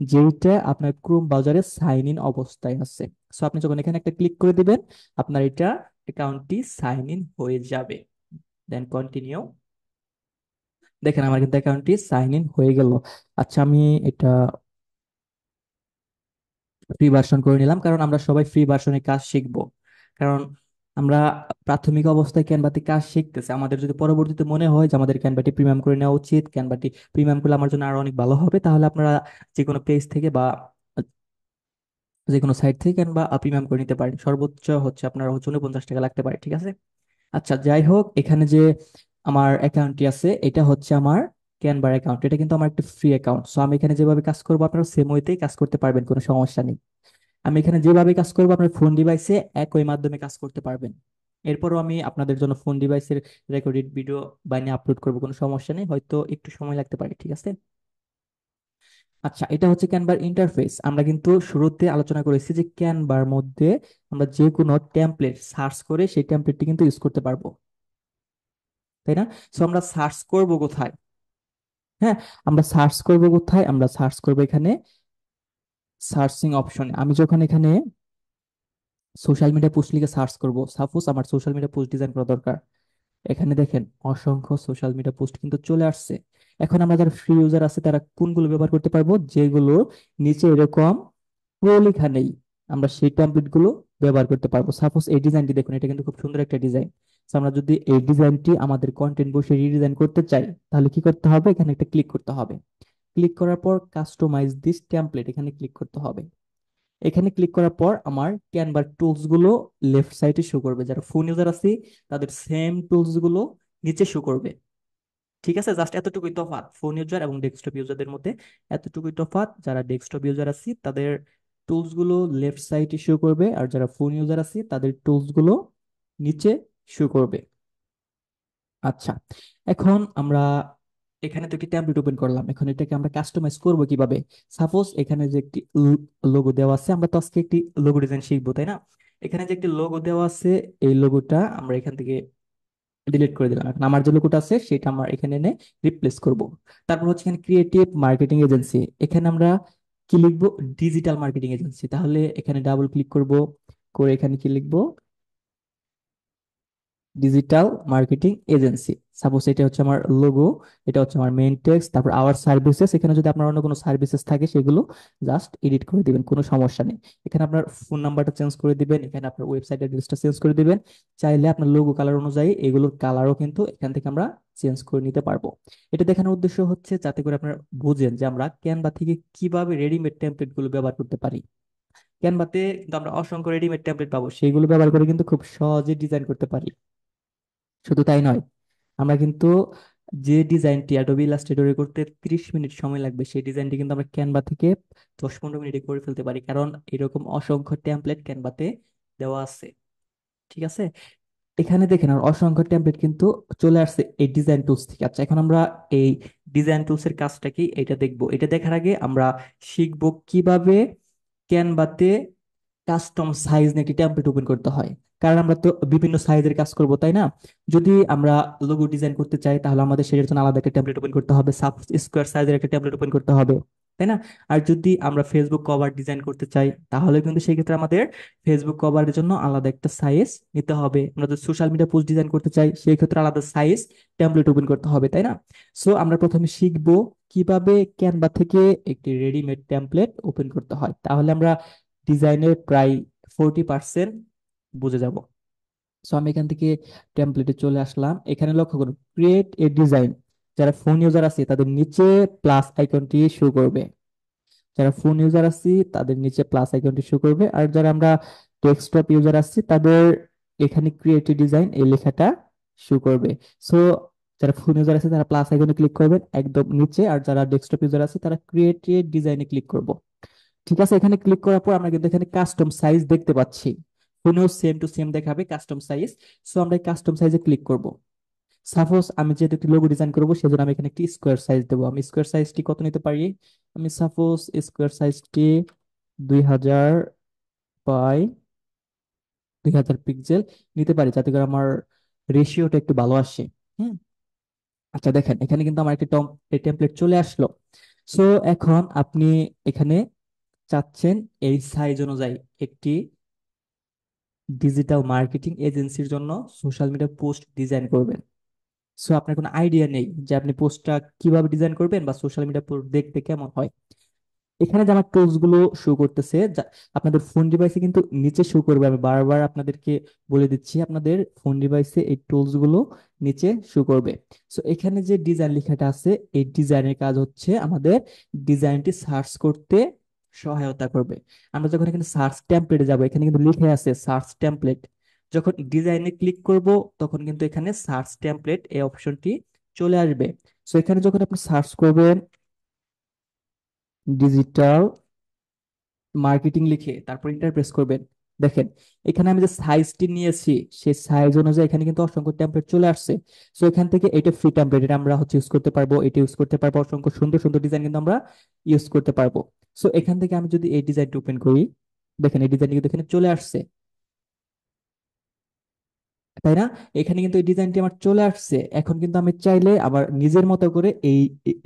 যেটা আপনার ক্রোম ব্রাউজারে সাইন ইন অবস্থায় আছে। সো আপনি যখন এখানে একটা ক্লিক করে দিবেন, আপনার এটা অ্যাকাউন্টটি সাইন ইন হয়ে যাবে। Then continue. দেখেন আমার কিন্তু অ্যাকাউন্টটি সাইন ইন হয়ে গেল। আচ্ছা, আমি এটা ফ্রি ভার্সন করে নিলাম, কারণ আমরা সবাই ফ্রি ভার্সনে কাজ শিখবো। কারণ আমরা প্রাথমিক অবস্থায় ক্যানভাতে কাজ শিখতেছি, আমাদের যদি পরবর্তীতে মনে হয় যে আমাদের ক্যানভাটি প্রিমিয়াম করে নেওয়া উচিত, ক্যানভাটি প্রিমিয়াম করলে আমার জন্য আরো অনেক ভালো হবে, তাহলে আপনারা যে কোনো পেজ থেকে বা যে কোনো সাইট থেকে ক্যানভা প্রিমিয়াম করে নিতে পারেন। সর্বোচ্চ হচ্ছে আপনার হচ্ছে 49 টাকা লাগতে পারে, ঠিক আছে। আচ্ছা, যাই হোক, এখানে যে আমার অ্যাকাউন্টটি আছে, এটা হচ্ছে আমার ক্যানভার অ্যাকাউন্ট। এটা কিন্তু আমার একটা ফ্রি অ্যাকাউন্ট। সো আমি এখানে যেভাবে কাজ করবো আপনারা সেম ওয়েতেই কাজ করতে পারবেন, কোনো সমস্যা নেই। আমি এখানে যেভাবে কাজ করবো আপনার ফোন ডিভাইসে একই মাধ্যমে কাজ করতে পারবেন। এরপরও আমি আপনাদের জন্য ফোন ডিভাইসের রেকর্ডেড ভিডিও বানিয়ে আপলোড করবো, কোনো সমস্যা নেই, হয়তো একটু সময় লাগতে পারে, ঠিক আছে। আচ্ছা, এটা হচ্ছে ক্যানভার ইন্টারফেস। আমরা কিন্তু শুরুতে আলোচনা করেছি যে ক্যানভার মধ্যে আমরা যে কোনো টেমপ্লেট সার্চ করে সেই টেমপ্লেটটি কিন্তু ইউজ করতে পারবো, তাই না? সো আমরা সার্চ করব কোথায়? হ্যাঁ, আমরা সার্চ করব কোথায়? আমরা সার্চ করব এখানে সার্চিং অপশনে। আমি যখন এখানে সোশ্যাল মিডিয়া পোস্ট লিখে সার্চ করব, সাপোজ আমার সোশ্যাল মিডিয়া পোস্ট ডিজাইন করা দরকার, এখানে দেখেন অসংখ্য সোশ্যাল মিডিয়া পোস্ট কিন্তু চলে আসছে। এখন আমরা যারা ফ্রি ইউজার আছে তারা কোনগুলো ব্যবহার করতে পারবো? যেগুলো নিচে এরকম প্রো লেখা নেই, আমরা সেই টেমপ্লেট গুলো ব্যবহার করতে পারবো। সাপোজ এই ডিজাইনটি দেখুন, এটা কিন্তু খুব সুন্দর একটা ডিজাইন। আমরা যদি এই ডিজাইনটি আমাদের কন্টেন্ট বসে রিডিজাইন করতে চাই, তাহলে কি করতে হবে? এখানে একটা ক্লিক করতে হবে। ক্লিক করার পর কাস্টমাইজ দিস টেমপ্লেট এখানে ক্লিক করতে হবে। এখানে ক্লিক করার পর আমার ক্যানভার টুলস গুলো লেফট সাইডে শো করবে। যারা ফোন ইউজার আছে তাদের সেম টুলস গুলো নিচে শো করবে, ঠিক আছে। জাস্ট এতটুকুই তফাৎ ফোন ইউজার এবং ডেস্কটপ ইউজারদের মধ্যে, এতটুকুই তফাৎ। যারা ডেস্কটপ ইউজার আছে তাদের টুলস গুলো লেফট সাইডে শো করবে, আর যারা ফোন ইউজার আছে তাদের টুলস গুলো নিচে শো করবে। আচ্ছা, এখন আমরা এখানে তো একটি ট্যাবলেট ওপেন করলাম, এখন এটাকে আমরা কাস্টমাইজ করব কিভাবে? সাপোজ এখানে যে একটি লোগো দেওয়া আছে, আমরা তো আজকে একটি লোগো ডিজাইন শিখবো, তাই না? এখানে যে একটি লোগো দেওয়া আছে, এই লোগোটা আমরা এখান থেকে ডিলিট করে দিলাম। এখন আমার যে লোগোটা আছে সেটা আমরা এখানে এনে রিপ্লেস করব। তারপর হচ্ছে এখানে ক্রিয়েটিভ মার্কেটিং এজেন্সি, এখানে আমরা কি লিখবো? Digital marketing agency. তাহলে এখানে ডাবল ক্লিক করব, করে এখানে কি লিখবো? Digital marketing agency. সাপোজ এটা হচ্ছে আমার লোগো, এটা হচ্ছে আমার মেইন টেক্সট, তারপর আওয়ার সার্ভিসেস। এখানে যদি আপনার অন্য কোনো সার্ভিসেস থাকে সেগুলো জাস্ট এডিট করে দিবেন, কোনো সমস্যা নেই। এখানে আপনার ফোন নাম্বারটা চেঞ্জ করে দিবেন, এখানে আপনার ওয়েবসাইট অ্যাড্রেসটা চেঞ্জ করে দিবেন। চাইলে আপনার লোগো কালার অনুযায়ী এগুলোর কালারও কিন্তু এখান থেকে আমরা চেঞ্জ করে নিতে পারবো। এটা দেখানোর উদ্দেশ্য হচ্ছে যাতে করে আপনারা বুঝেন যে আমরা ক্যানভা থেকে কিভাবে রেডিমেড টেমপ্লেট গুলো ব্যবহার করতে পারি। ক্যানভাতে কিন্তু আমরা অসংখ্য রেডিমেড টেমপ্লেট পাবো, সেইগুলো ব্যবহার করে কিন্তু খুব সহজে ডিজাইন করতে পারি। শুধু তাই নয়, আমরা কিন্তু যে ডিজাইনটি অ্যাডোবি ইলাস্ট্রেটরে করতে 30 মিনিট সময় লাগবে, সেই ডিজাইনটি কিন্তু আমরা ক্যানভা থেকে 10-15 মিনিটে করে ফেলতে পারি, কারণ এরকম অসংখ্য টেমপ্লেট ক্যানভাতে দেওয়া আছে, ঠিক আছে। এখানে দেখেন আর অসংখ্য টেমপ্লেট কিন্তু চলে আসছে এই ডিজাইন টুলস থেকে। আচ্ছা, এখন আমরা এই ডিজাইন টুলস এর কাজটা কি এটা দেখবো। এটা দেখার আগে আমরা শিখবো কিভাবে ক্যানভাতে কাস্টম সাইজ নিয়ে একটি টেমপ্লেট ওপেন করতে হয়। কারণ আমরা তো বিভিন্ন সাইজের কাজ করব, তাই না? যদি আমরা লোগো ডিজাইন করতে চাই, তাহলে আমাদের সেটার জন্য আলাদা একটা টেমপ্লেট ওপেন করতে হবে, সাব স্কোয়ার সাইজের একটা টেমপ্লেট ওপেন করতে হবে, তাই না? আর যদি আমরা ফেসবুক কভার ডিজাইন করতে চাই, তাহলে কিন্তু সেই ক্ষেত্রে আমাদের ফেসবুক কভারের জন্য আলাদা একটা সাইজ নিতে হবে। আমরা যদি সোশ্যাল মিডিয়া পোস্ট ডিজাইন করতে চাই, সেই ক্ষেত্রে আলাদা সাইজ টেমপ্লেট ওপেন করতে হবে, তাই না? সো আমরা প্রথমে শিখবো কিভাবে ক্যানভা থেকে একটি রেডিমেড টেমপ্লেট ওপেন করতে হয়, তাহলে আমরা ডিজাইনের প্রায় 40% বুঝে যাব। সো আমি এখান থেকে টেমপ্লেটে চলে আসলাম। এখানে লক্ষ্য করুন ক্রিয়েট এ ডিজাইন, যারা ফোন ইউজার আছে তাদের নিচে প্লাস আইকনটি শো করবে। যারা ফোন ইউজার আছি তাদের নিচে প্লাস আইকনটি শো করবে, আর যারা আমরা ডেস্কটপ ইউজার আছি তাদের এখানে ক্রিয়েট এ ডিজাইন এই লেখাটা শো করবে। সো যারা ফোন ইউজার আছে তারা প্লাস আইকনে ক্লিক করবেন একদম নিচে, আর যারা ডেস্কটপ ইউজার আছে তারা ক্রিয়েট এ ডিজাইনে ক্লিক করব। ঠিক আছে, এখানে ক্লিক করার পর আমরা কিন্তু এখানে কাস্টম সাইজ দেখতে পাচ্ছি। ফোনেও সেম টু সেম দেখাবে কাস্টম সাইজ। সো আমরা কাস্টম সাইজে ক্লিক করব। সাপোজ আমি যেহেতু একটি লোগো ডিজাইন করবো, সেজন্য আমি এখানে একটি স্কোয়ার সাইজ দেবো। আমি স্কোয়ার সাইজটি কত নিতে পারি? আমি সাপোজ স্কোয়ার সাইজটি 2000 বাই 2000 পিক্সেল নিতে পারি, যাতে করে আমার রেশিওটা একটু ভালো আসে। হুম। আচ্ছা দেখেন, এখানে কিন্তু আমার একটি টেমপ্লেট চলে আসলো। সো এখন আপনি এখানে চাচ্ছেন এই সাইজ অনুযায়ী একটি ডিজিটাল মার্কেটিং এজেন্সির জন্য সোশ্যাল মিডিয়া পোস্ট ডিজাইন করবেন। সো আপনার কোনো আইডিয়া নেই যে আপনি পোস্টটা কিভাবে ডিজাইন করবেন বা সোশ্যাল মিডিয়া পোস্ট দেখতে কেমন হয়। এখানে যে আমার টুলস গুলো শো করতেছে, আপনাদের ফোন ডিভাইসে কিন্তু নিচে শো করবে। আমি বারবার আপনাদেরকে বলে দিচ্ছি, আপনাদের ফোন ডিভাইসে এই টুলস গুলো নিচে শো করবে। সো এখানে যে ডিজাইন লেখাটা আছে, এই ডিজাইনের কাজ হচ্ছে আমাদের ডিজাইনটি সার্চ করতে সহায়তা করবে। আমরা যখন এখানে সার্চ টেমপ্লেটে যাব, এখানে কিন্তু লিখে আছে সার্চ টেমপ্লেট। যখন ডিজাইনে ক্লিক করব, তখন কিন্তু এখানে সার্চ টেমপ্লেট এই অপশনটি চলে আসবে। সো এখানে যখন আপনি সার্চ করবেন ডিজিটাল মার্কেটিং লিখে তারপর ইন্টার প্রেস করবেন, দেখেন এখানে আমি যে সাইজটি নিয়েছি সেই সাইজ অনুযায়ী এখানে কিন্তু অসংখ্য টেমপ্লেট চলে আসছে। সো এখান থেকে এটা ফ্রি টেমপ্লেট, এটা আমরা হচ্ছে ইউজ করতে পারবো, এটা ইউজ করতে পারবো, অসংখ্য সুন্দর সুন্দর ডিজাইন কিন্তু আমরা ইউজ করতে পারবো। সো এখান থেকে আমি যদি এই ডিজাইনটি ওপেন করি, দেখেন এই ডিজাইনটি কিন্তু এখানে চলে আসছে, তাই না? এখানে কিন্তু এই ডিজাইনটি আমার চলে আসছে। এখন কিন্তু আমি চাইলে আবার নিজের মতো করে এই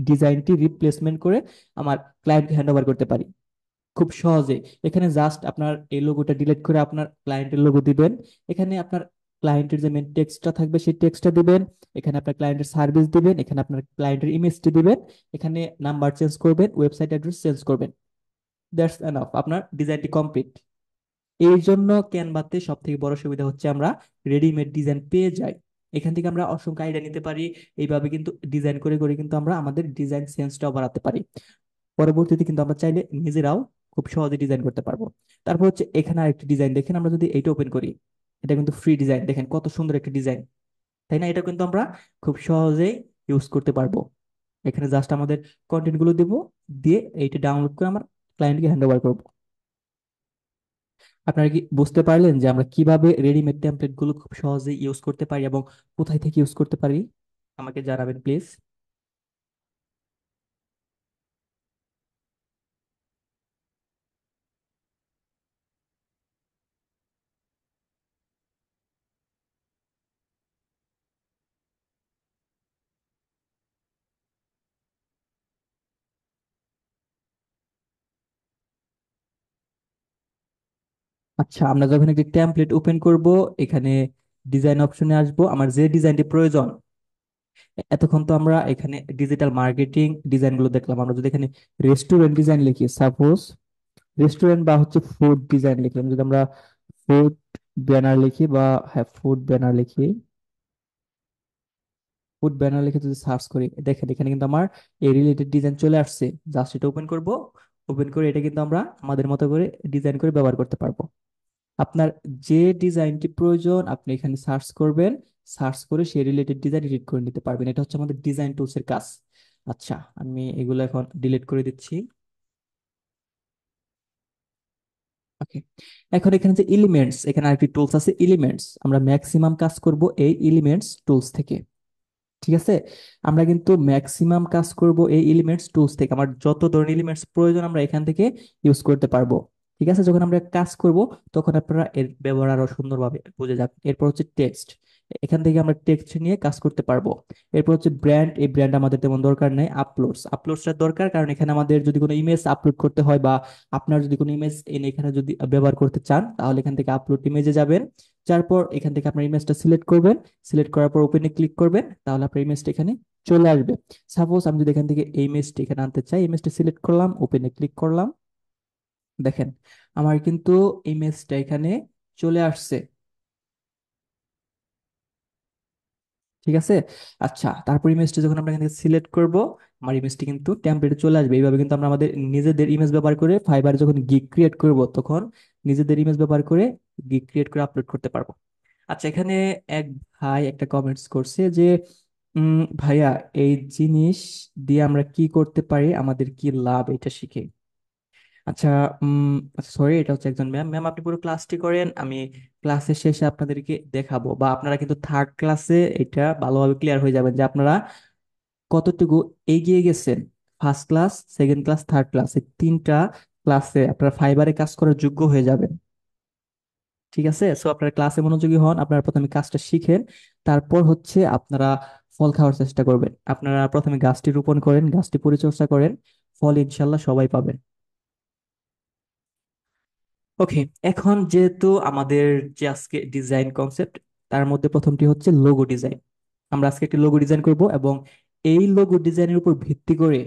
ডিজাইনটি রিপ্লেসমেন্ট করে আমার ক্লায়েন্টকে হ্যান্ড ওভার করতে পারি খুব সহজে। এখানে জাস্ট আপনার এই লোগোটা ডিলিট করে আপনার ক্লায়েন্টের লোগো দিবেন। এখানে আপনার ক্লায়েন্টের যে মেন টেক্সটটা থাকবে সেই টেক্সটটা দিবেন। এখানে আপনার ক্লায়েন্টের সার্ভিস দিবেন, এখানে আপনার ক্লায়েন্টের ইমেজটি দিবেন, এখানে নাম্বার চেঞ্জ করবেন, ওয়েবসাইট অ্যাড্রেস চেঞ্জ করবেন। দ্যাটস এনাফ, আপনার ডিজাইনটি কমপ্লিট। এই জন্য ক্যানভাতে সব থেকে বড় সুবিধা হচ্ছে আমরা রেডিমেড ডিজাইন পেয়ে যাই। এখান থেকে আমরা অসংখ্য আইডিয়া নিতে পারি। এইভাবে কিন্তু ডিজাইন করে করে কিন্তু আমরা আমাদের ডিজাইন সেন্সটাও বাড়াতে পারি। পরবর্তীতে কিন্তু আমরা চাইলে নিজেরাও খুব সহজে ডিজাইন করতে পারবো। তারপর হচ্ছে এখানে আরেকটি ডিজাইন দেখেন, আমরা যদি এইটা ওপেন করি, এটা কিন্তু ফ্রি ডিজাইন, দেখেন কত সুন্দর একটা ডিজাইন, তাই না? এটা কিন্তু আমরা খুব সহজেই ইউজ করতে পারবো। এখানে জাস্ট আমাদের কন্টেন্ট গুলো দেবো, দিয়ে এইটা ডাউনলোড করে আমার ক্লায়েন্টকে হ্যান্ড ওভার করবো। আপনারা কি বুঝতে পারলেন যে আমরা কিভাবে রেডিমেড টেমপ্লেট গুলো খুব সহজেই ইউজ করতে পারি এবং কোথায় থেকে ইউজ করতে পারি? আমাকে জানাবেন প্লিজ। আচ্ছা, আমরা যখন একটি টেমপ্লেট ওপেন করব, এখানে ডিজাইন অপশনে আসবো, আমার যে ডিজাইনটি প্রয়োজন। এতক্ষণ তো আমরা এখানে ডিজিটাল মার্কেটিং ডিজাইন গুলো দেখলাম। আমরা যদি এখানে রেস্টুরেন্ট ডিজাইন লিখি, সাপোজ রেস্টুরেন্ট বা হচ্ছে ফুড ডিজাইন লিখলাম, যদি আমরা ফুড ব্যানার লিখি বা হ্যাঁ ফুড ব্যানার লিখি, ফুড ব্যানার লিখে যদি সার্চ করি, দেখেন এখানে কিন্তু আমার এই রিলেটেড ডিজাইন চলে আসছে। জাস্ট এটা ওপেন করব, ওপেন করে এটা কিন্তু আমরা আমাদের মতো করে ডিজাইন করে ব্যবহার করতে পারবো। আপনার যে ডিজাইনটি প্রয়োজন আপনি এখানে সার্চ করবেন, সার্চ করে সেই রিলেটেড ডিজাইন এডিট করে নিতে পারবেন। এটা হচ্ছে আমাদের ডিজাইন টুলস এর কাজ। আচ্ছা, আমি এগুলো এখন ডিলিট করে দিচ্ছি। ওকে। এখন এখানে যে এলিমেন্টস, এখানে আরেকটি টুলস আছে এলিমেন্টস, আমরা ম্যাক্সিমাম কাজ করব এই এলিমেন্টস টুলস থেকে। ঠিক আছে? আমরা কিন্তু ম্যাক্সিমাম কাজ করব এই এলিমেন্টস টুলস থেকে। আমার যত ধরনের এলিমেন্টস প্রয়োজন আমরা এখান থেকে ইউজ করতে পারবো। ঠিক আছে? যখন আমরা কাজ করব, তখন আপনারা এর ব্যবহার আরো সুন্দরভাবে বুঝে যাবেন। এরপর হচ্ছে টেক্সট, এখান থেকে আমরা টেক্সট নিয়ে কাজ করতে পারবো। এরপর হচ্ছে ব্র্যান্ড, এই ব্র্যান্ড আমাদের তেমন দরকার নেই। আপলোডস, আপলোডসটা দরকার, কারণ এখানে আমাদের যদি কোনো ইমেজ আপলোড করতে হয় বা আপনার যদি কোনো ইমেজ এনে এখানে যদি ব্যবহার করতে চান, তাহলে এখান থেকে আপলোড ইমেজে যাবেন। তারপর এখান থেকে আপনার ইমেজটা সিলেক্ট করবেন, সিলেক্ট করার পর ওপেনে ক্লিক করবেন, তাহলে আপনার ইমেজটা এখানে চলে আসবে। সাপোজ আমি যদি এখান থেকে এই ইমেজটা এখানে আনতে চাই, ইমেজটা সিলেক্ট করলাম, ওপেনে ক্লিক করলাম, দেখেন আমার কিন্তু ইমেজটা এখানে চলে আসছে। ঠিক আছে? আচ্ছা, তারপর ইমেজটা যখন আমরা এখান থেকে সিলেক্ট করব, আমার ইমেজটি কিন্তু টেমপ্লেটে চলে আসবে। এইভাবে কিন্তু আমরা আমাদের নিজেদের ইমেজ ব্যবহার করে ফাইবার যখন গিগ ক্রিয়েট করব, তখন নিজেদের ইমেজ ব্যবহার করে গিগ ক্রিয়েট করে আপলোড করতে পারবো। আচ্ছা, এখানে এক ভাই একটা কমেন্টস করছে যে ভাইয়া, এই জিনিস দিয়ে আমরা কি করতে পারি, আমাদের কি লাভ, এটা শিখে। আচ্ছা, সরি, এটা হচ্ছে একজন ম্যাম। ম্যাম, আপনি পুরো ক্লাসটি করেন, আমি ক্লাসের শেষে আপনাদেরকে দেখাবো, বা আপনারা কিন্তু থার্ড ক্লাসে এটা ভালোভাবে ক্লিয়ার হয়ে যাবেন যে আপনারা কতটুকু এগিয়ে গেছেন। First class, second class, third class, এই তিনটা ক্লাসে আপনারা ফাইবারে কাজ করার যোগ্য হয়ে যাবেন। ঠিক আছে, সো আপনারা ক্লাসে মনোযোগী হন, আপনারা প্রথমে কাজটা শিখেন, তারপর হচ্ছে আপনারা ফল খাওয়ার চেষ্টা করবেন। আপনারা প্রথমে গাছটি রোপণ করেন, গাছটি পরিচর্যা করেন, ফল ইনশাল্লাহ সবাই পাবেন। ওকে, এখন যেহেতু আমাদের যে আজকে ডিজাইন কনসেপ্ট, তার মধ্যে প্রথমটি হচ্ছে লোগো ডিজাইন। আমরা আজকে একটি লোগো ডিজাইন করব, এবং এই লোগো ডিজাইনের উপর ভিত্তি করে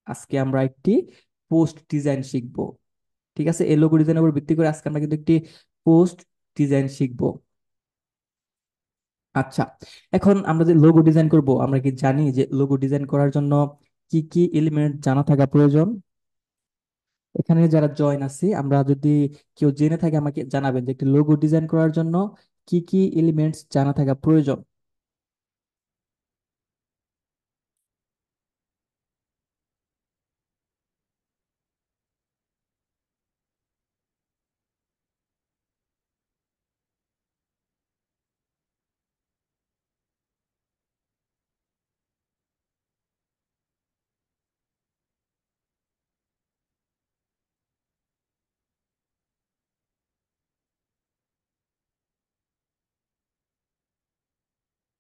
আজকে আমরা একটি পোস্ট ডিজাইন শিখব। ঠিক আছে, এই লোগো ডিজাইনের উপর ভিত্তি করে আজকে আমরা কিন্তু একটি পোস্ট ডিজাইন শিখব। আচ্ছা, এখন আমরা যে লোগো ডিজাইন করব, আমরা কি জানি যে লোগো ডিজাইন করার জন্য কি কি এলিমেন্ট জানা থাকা প্রয়োজন? এখানে যারা জয়েন আছি, আমরা যদি কেউ জেনে থাকে আমাকে জানাবেন যে একটি লোগো ডিজাইন করার জন্য কি কি এলিমেন্টস জানা থাকা প্রয়োজন।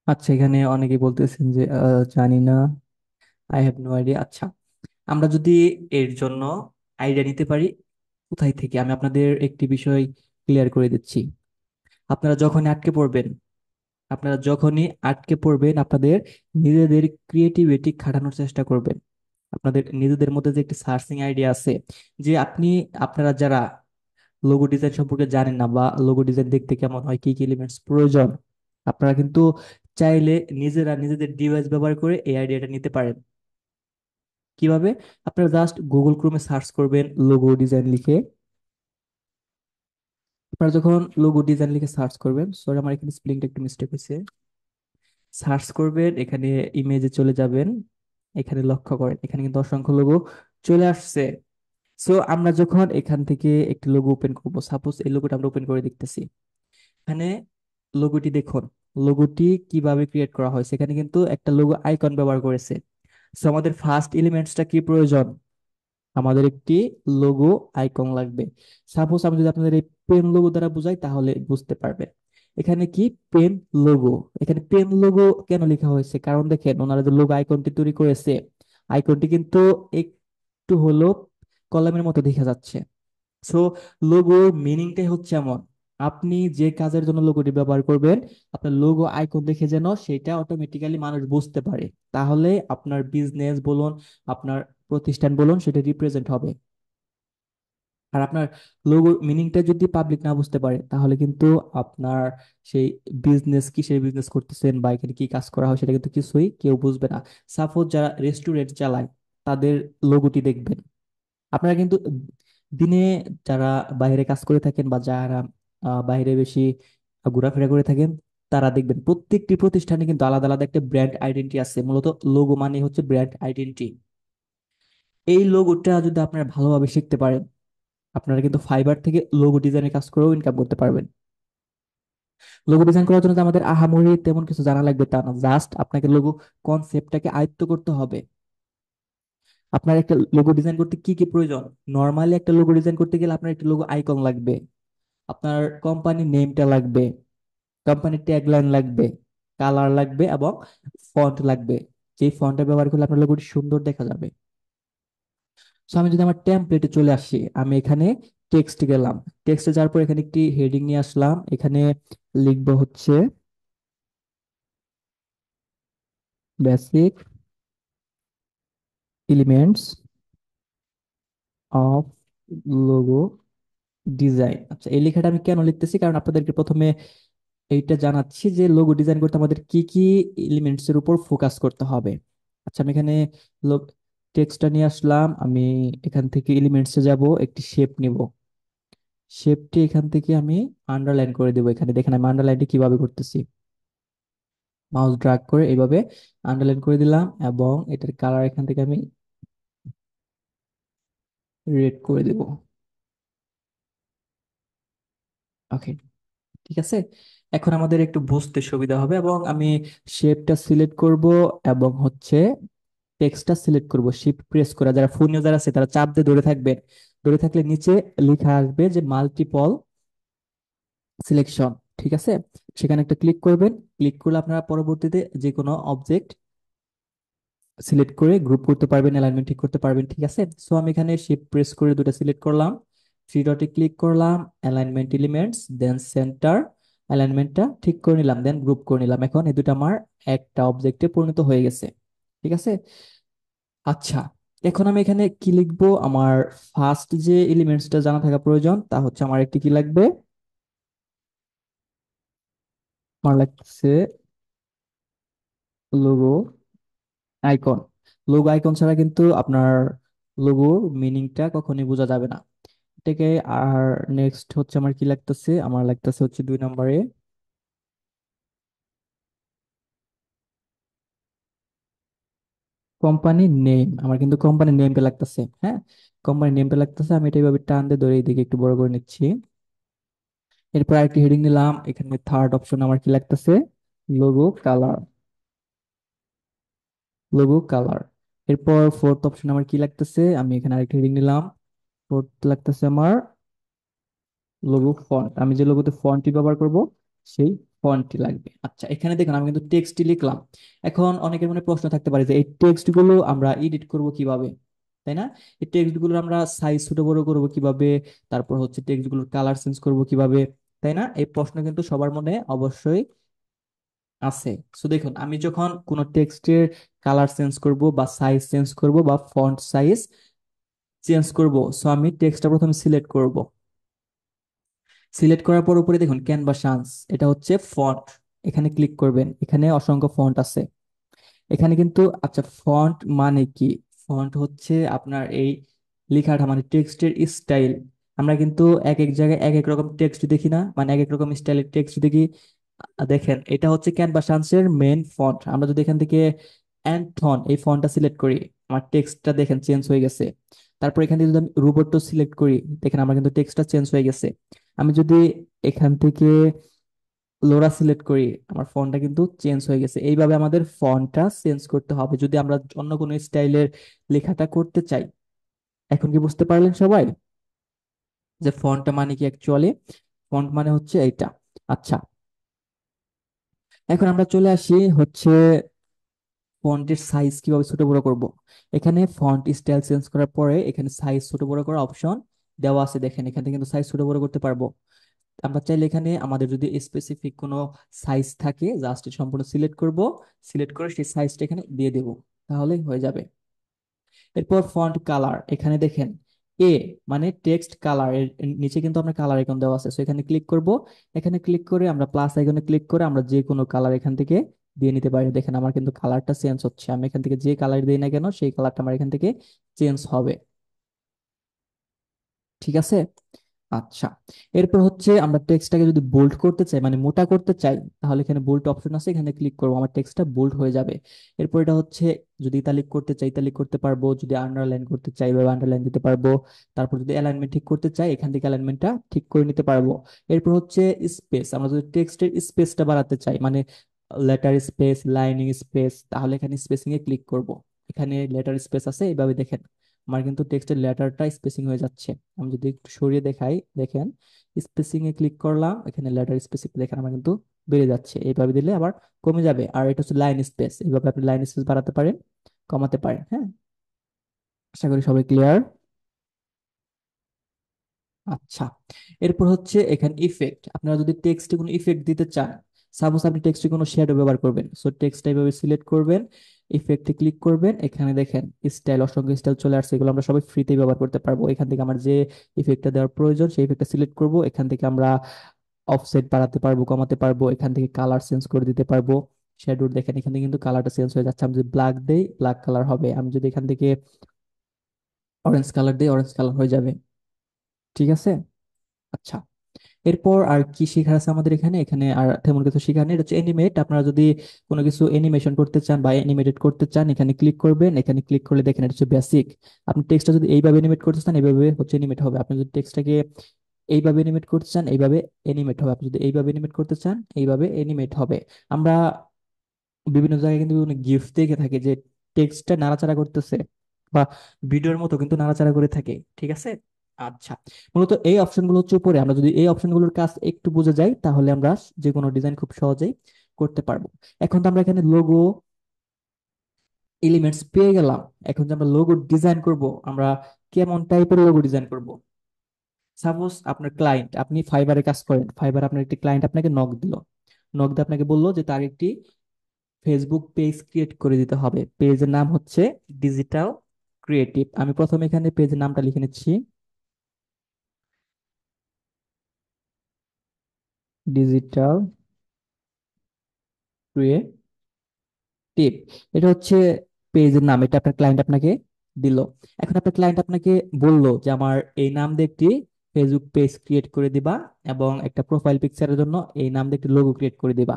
আচ্ছা, এখানে অনেকে বলতেছেন যে জানি না, আই হ্যাভ নো আইডিয়া। আচ্ছা, আমরা যদি এর জন্য আইডিয়া নিতে পারি কোথায় থেকে, আমি আপনাদের একটি বিষয় ক্লিয়ার করে দিচ্ছি। আপনারা যখনই আটকে পড়বেন, আপনাদের নিজেদের ক্রিয়েটিভিটি খাটানোর চেষ্টা করবেন। আপনাদের নিজেদের মধ্যে যে একটি সার্চিং আইডিয়া আছে, যে আপনারা যারা লোগো ডিজাইন সম্পর্কে জানেন না, বা লোগো ডিজাইন দেখতে কেমন হয়, কি কি এলিমেন্টস প্রয়োজন, আপনারা কিন্তু চাইলে নিজেরা নিজেদের ডিভাইস ব্যবহার করে এই আইডিয়াটা নিতে পারেন। কিভাবে? আপনারা জাস্ট গুগল ক্রোমে সার্চ করবেন লোগো ডিজাইন লিখে। আপনারা যখন লোগো ডিজাইন লিখে সার্চ করবেন, সরি আমার এখানে স্পেলিংটা একটু মিস্টেক হয়েছে, সার্চ করবেন, এখানে ইমেজে চলে যাবেন, এখানে লক্ষ্য করেন, এখানে কিন্তু অসংখ্য লোগো চলে আসছে। সো আমরা যখন এখান থেকে একটি লোগো ওপেন করব, সাপোজ এই লোগোটা আমরা ওপেন করে দেখতেছি, এখানে লোগোটি দেখুন, লোগোটি কিভাবে ক্রিয়েট করা হয়েছে। এখানে কিন্তু একটা লোগো আইকন ব্যবহার করেছে। সো আমাদের ফার্স্ট এলিমেন্টসটা কি প্রয়োজন? আমাদের একটি লোগো আইকন লাগবে। সাপোজ আমি যদি আপনাদের এই পেন লোগো দ্বারা বুঝাই তাহলে বুঝতে পারবেন। এখানে কি পেন লোগো, এখানে পেন লোগো কেন লেখা হয়েছে? কারণ দেখেন, ওনারা যে লোগো আইকনটি তৈরি করেছে, আইকনটি কিন্তু একটু হলো কলমের মতো দেখা যাচ্ছে। সো লোগোর মিনিংটাই হচ্ছে এমন, আপনি যে কাজের জন্য লোগোটি ব্যবহার করবেন, আপনার লোগো আইকন দেখে যেন সেটা অটোমেটিক্যালি মানুষ বুঝতে পারে, তাহলে আপনার বিজনেস বলুন, আপনার প্রতিষ্ঠান বলুন, সেটা রিপ্রেজেন্ট হবে। আর আপনার লোগোর মিনিংটা যদি পাবলিক না বুঝতে পারে, তাহলে কিন্তু আপনার সেই বিজনেস, কিসের বিজনেস করতেছেন বা এখানে কি কাজ করা হয়, সেটা কিন্তু কিছুই কেউ বুঝবে না। সাপোজ যারা রেস্টুরেন্ট চালায়, তাদের লোগোটি দেখবেন। আপনারা কিন্তু দিনে যারা বাইরে কাজ করে থাকেন, বা যারা বাইরে বেশি ঘোরাফেরা করে থাকেন, তারা দেখবেন প্রত্যেকটি প্রতিষ্ঠানে কিন্তু আলাদা আলাদা একটা ব্র্যান্ড আইডেন্টি আছে। মূলত লোগো মানে হচ্ছে ব্র্যান্ড আইডেন্টি। এই লোগোটা যদি আপনারা ভালোভাবে শিখতে পারেন, আপনারা কিন্তু ফাইবার থেকে লোগো ডিজাইনের কাজ করেও ইনকাম করতে পারবেন। লোগো ডিজাইন করার জন্য যে আমাদের আহামরি তেমন কিছু জানা লাগবে তা না, জাস্ট আপনাকে লোগো কনসেপ্টটাকে আয়ত্ত করতে হবে। আপনার একটা লোগো ডিজাইন করতে কি কি প্রয়োজন? নর্মালি একটা লোগো ডিজাইন করতে গেলে আপনার একটা লোগো আইকন লাগবে, আপনার কোম্পানি নেমটা লাগবে, কোম্পানির ট্যাগলাইন লাগবে, কালার লাগবে, এবং ফন্ট লাগবে। যে ফন্টটা ব্যবহার করলে আপনার লোগোটি সুন্দর দেখা যাবে। সো আমি যদি আমার টেমপ্লেটে চলে আসি, আমি এখানে টেক্সট গেলাম, টেক্সটে যাওয়ার পর এখানে একটি হেডিং নিয়ে আসলাম, এখানে লিখবো হচ্ছে basic elements of logo design. আচ্ছা, এই লেখাটা আমি কেন লিখতেছি, কারণ আপনাদেরকে প্রথমে এইটা জানাচ্ছি যে লোগো ডিজাইন করতে আমাদের কি কি এলিমেন্টস এর উপর ফোকাস করতে হবে। আচ্ছা, আমি এখানে টেক্সটটা নিয়ে আসলাম, আমি এখান থেকে এলিমেন্টসে যাব, একটি শেপ নিব, শেপটি এখান থেকে আমি আন্ডারলাইন করে দেবো। এখানে দেখেন আমি আন্ডারলাইনটি কিভাবে করতেছি, মাউস ড্রাগ করে এইভাবে আন্ডারলাইন করে দিলাম, এবং এটার কালার এখান থেকে আমি রেড করে দেব। ওকে, ঠিক আছে। এখন আমাদের একটু বুঝতে সুবিধা হবে, এবং আমি শেপটা সিলেক্ট করব, এবং হচ্ছে টেক্সটটা সিলেক্ট করব শিফট প্রেস করে। যারা ফোন ইউজার আছে তারা চাপ দিয়ে ধরে থাকবেন, ধরে থাকলে নিচে লেখা আসবে যে মাল্টিপল সিলেকশন। ঠিক আছে, সেখানে একটা ক্লিক করবেন। ক্লিক করলে আপনারা পরবর্তীতে যে কোনো অবজেক্ট সিলেক্ট করে গ্রুপ করতে পারবেন, অ্যালাইনমেন্ট ঠিক করতে পারবেন। ঠিক আছে, সো আমি এখানে শিফট প্রেস করে দুটো সিলেক্ট করলাম, থ্রি ডটে ক্লিক করলাম, অ্যালাইনমেন্ট এলিমেন্টস, দেন সেন্টার, অ্যালাইনমেন্টটা ঠিক করে নিলাম, দেন গ্রুপ করে নিলাম। এখন এই দুটো আমার একটা অবজেক্টে পরিণত হয়ে গেছে। ঠিক আছে, আচ্ছা, এখন আমি এখানে কি লিখবো? আমার ফার্স্ট যে এলিমেন্টসটা জানা থাকা প্রয়োজন, তা হচ্ছে আমার একটি কি লাগবে, আমার লাগছে লোগো আইকন। লোগো আইকন ছাড়া কিন্তু আপনার লোগোর মিনিংটা কখনোই বোঝা যাবে না। এটাকে, আর নেক্সট হচ্ছে আমার কি লাগতেছে, আমার লাগতেছে হচ্ছে 2 নম্বরে কোম্পানি নেম। আমার কিন্তু কোম্পানি নেমটা লাগতেছে, হ্যাঁ, কোম্পানি নেমটা লাগতেছে। আমি এটা এইভাবে টান দিয়ে ধরে এইদিকে একটু বড় করে নিচ্ছি। এরপর আরেকটি হেডিং নিলাম, এখানে থার্ড অপশন আমার কি লাগতেছে, লোগো কালার। Logo colour. এরপর ফোর্থ অপশন আমার কি লাগতেছে, আমি এখানে আরেকটা হেডিং নিলাম, ফোর্থ লাগতেছে আমার লোগো ফন্ট। আমি যে লোগোতে ফন্টটি ব্যবহার করব সেই ফন্টটি লাগবে। আচ্ছা, এখানে দেখুন আমি কিন্তু টেক্সটটি লিখলাম। এখন অনেকের মনে প্রশ্ন থাকতে পারে যে এই টেক্সট গুলো আমরা এডিট করব কিভাবে, তাই না? এই টেক্সট গুলো আমরা সাইজ ছোট বড় করব কিভাবে, তারপর হচ্ছে টেক্সট গুলোর কালার চেঞ্জ করব কিভাবে, তাই না? এই প্রশ্ন কিন্তু সবার মনে অবশ্যই আছে। সো দেখুন, আমি যখন কোনো টেক্সটের কালার চেঞ্জ করব বা সাইজ চেঞ্জ করব বা ফন্ট সাইজ চেঞ্জ করব, সো আমি টেক্সটটা প্রথমে সিলেক্ট করব। সিলেক্ট করার পর উপরে দেখুন ক্যানভাসান্স, এটা হচ্ছে ফন্ট। এখানে ক্লিক করবেন, এখানে অসংখ্য ফন্ট আছে। এখানে কিন্তু, আচ্ছা, ফন্ট মানে কি? ফন্ট হচ্ছে আপনার এই লেখাটা, মানে টেক্সটের স্টাইল। আমরা কিন্তু এক এক জায়গায় এক এক রকম টেক্সট দেখি না, মানে এক এক রকম স্টাইলের টেক্সট দেখি। দেখেন, এটা হচ্ছে ক্যানভাসান্সের মেন ফন্ট। আমরা যদি এখান থেকে অ্যান্থন এই ফন্টটা সিলেক্ট করি, আমার টেক্সটটা দেখেন চেঞ্জ হয়ে গেছে। তারপর এখান থেকে যদি আমি রোবটও সিলেক্ট করি, দেখেন আমার কিন্তু টেক্সটটা চেঞ্জ হয়ে গেছে। আমি যদি এখান থেকে লোরা সিলেক্ট করি, আমার ফন্টটা কিন্তু চেঞ্জ হয়ে গেছে। এইভাবে আমাদের ফন্টটা চেঞ্জ করতে হবে যদি আমরা অন্য কোনো স্টাইলের লেখাটা করতে চাই। এখন কি বুঝতে পারলেন সবাই যে ফন্টটা মানে কি অ্যাকচুয়ালি? ফন্ট মানে হচ্ছে এইটা। আচ্ছা, এখন আমরা চলে আসি হচ্ছে ফন্টের সাইজ কিভাবে ছোট বড় করব। এখানে ফন্ট স্টাইল চেঞ্জ করার পরে এখানে সাইজ ছোট বড় করার অপশন দেওয়া আছে। দেখেন, এখান থেকে কিন্তু সাইজ ছোট বড় করতে পারবো। আমরা চাইলে এখানে আমাদের যদি স্পেসিফিক কোনো সাইজ থাকে, জাস্ট সম্পূর্ণ সিলেক্ট করব, সিলেক্ট করে সেই সাইজটা এখানে দিয়ে দেব, তাহলেই হয়ে যাবে। এরপর ফন্ট কালার, এখানে দেখেন এ মানে টেক্সট কালার, এর নিচে কিন্তু আপনার কালার আইকন দেওয়া আছে। সো এখানে ক্লিক করব, এখানে ক্লিক করে আমরা প্লাস আইকনে ক্লিক করে আমরা যে কোনো কালার এখান থেকে দিয়ে নিতে পারি। দেখেন আমার কিন্তু কালারটা চেঞ্জ হচ্ছে, আমি এখান থেকে যে কালার দিই না কেন সেই কালারটা আমার এখান থেকে চেঞ্জ হবে। ঠিক আছে, আচ্ছা। এরপর হচ্ছে আমরা টেক্সটটাকে যদি বোল্ড করতে চাই, মানে মোটা করতে চাই, তাহলে এখানে বোল্ড অপশন আছে, এখানে ক্লিক করবো, আমার টেক্সটটা বোল্ড হয়ে যাবে। এরপর এটা হচ্ছে যদি ইতালিক করতে চাই ইতালিক করতে পারবো, যদি আন্ডারলাইন করতে চাই বা আন্ডারলাইন দিতে পারবো। তারপর যদি অ্যালাইনমেন্ট ঠিক করতে চাই, এখান থেকে অ্যালাইনমেন্টটা ঠিক করে নিতে পারবো। এরপর হচ্ছে স্পেস, আমরা যদি টেক্সটের স্পেসটা বাড়াতে চাই, মানে লেটার স্পেস, লাইনিং স্পেস, তাহলে এখানে স্পেসিং এ ক্লিক করব। এখানে লেটার স্পেস আছে, এইভাবে দেখেন আমার কিন্তু টেক্সটের লেটারটা স্পেসিং হয়ে যাচ্ছে। আমি যদি একটু সরিয়ে দেখাই, দেখেন স্পেসিং এ ক্লিক করলাম, এখানে লেটার স্পেসিং দেখেন আমার কিন্তু বেড়ে যাচ্ছে। এইভাবে দিলে আবার কমে যাবে। আর এটা হচ্ছে লাইন স্পেস, এইভাবে আপনি লাইন স্পেস বাড়াতে পারেন, কমাতে পারেন। হ্যাঁ, আশা করি সবাই ক্লিয়ার। আচ্ছা, এরপর হচ্ছে এখানে ইফেক্ট। আপনারা যদি টেক্সটে কোনো ইফেক্ট দিতে চান, সাপোজ আপনি টেক্সটে কোনো শ্যাডো ব্যবহার করবেন, সো টেক্সট এইভাবে সিলেক্ট করবেন, ইফেক্টে ক্লিক করবেন, এখানে দেখেন স্টাইল, অসংখ্য স্টাইল চলে আসছে। এগুলো আমরা সবাই ফ্রিতে ব্যবহার করতে পারবো। এখান থেকে আমার যে ইফেক্টটা দেওয়ার প্রয়োজন সেই ইফেক্টটা সিলেক্ট করব। এখান থেকে আমরা অফসেট বাড়াতে পারবো, কমাতে পারবো, এখান থেকে কালার চেঞ্জ করে দিতে পারবো। শ্যাডোর দেখেন এখান থেকে কিন্তু কালারটা চেঞ্জ হয়ে যাচ্ছে। আমি যদি ব্ল্যাক দেই ব্ল্যাক কালার হবে, আমি যদি এখান থেকে অরেঞ্জ কালার দিই অরেঞ্জ কালার হয়ে যাবে। ঠিক আছে, আচ্ছা। এরপর আর কি শেখার আছে আমাদের এখানে, এখানে আর তেমন কিছু শেখার নেই। এটা হচ্ছে এনিমেট। আপনারা যদি কোনো কিছু অ্যানিমেশন করতে চান বা অ্যানিমেটেড করতে চান, এখানে ক্লিক করবেন। এখানে ক্লিক করলে দেখেন এটা হচ্ছে বেসিক। আপনি টেক্সটটা যদি এইভাবে এনিমেট করতে চান, এইভাবে হচ্ছে এনিমেট হবে। আপনি যদি টেক্সটটাকে এইভাবে এনিমেট করতে চান, এইভাবে এনিমেট হবে। আপনি যদি এইভাবে এনিমেট করতে চান, এইভাবে এনিমেট হবে। আমরা বিভিন্ন জায়গায় কিন্তু গিফট দেখে থাকি যে টেক্সটটা নাড়াচাড়া করতেছে বা ভিডিওর মতো কিন্তু নাড়াচাড়া করে থাকে, ঠিক আছে। আচ্ছা, মূলত এই অপশনগুলো হচ্ছে উপরে। আমরা যদি এই অপশনগুলোর কাজ একটু বুঝে যাই, তাহলে আমরা যে কোনো ডিজাইন খুব সহজেই করতে পারবো। এখন তো আমরা এখানে লোগো এলিমেন্টস পেয়ে গেলাম। এখন যে আমরা লোগো ডিজাইন করব, আমরা কেমন টাইপের লোগো ডিজাইন করব? সাপোজ আপনার ক্লায়েন্ট, আপনি ফাইবারে কাজ করেন, ফাইবার আপনার একটি ক্লায়েন্ট আপনাকে নক দিল। নক দিয়ে আপনাকে বললো যে তার একটি ফেসবুক পেজ ক্রিয়েট করে দিতে হবে। পেজের নাম হচ্ছে ডিজিটাল ক্রিয়েটিভ। আমি প্রথমে এখানে পেজের নামটা লিখে নিচ্ছি, ডিজিটাল ক্রিয়েটিভ। এটা হচ্ছে পেজের নাম, এটা আপনার ক্লায়েন্ট আপনাকে দিল। এখন আপনার ক্লায়েন্ট আপনাকে বললো যে আমার এই নাম দিয়ে একটি ফেসবুক পেজ ক্রিয়েট করে দিবা, এবং একটা প্রোফাইল পিকচারের জন্য এই নাম দিয়ে একটি লোগো ক্রিয়েট করে দিবা,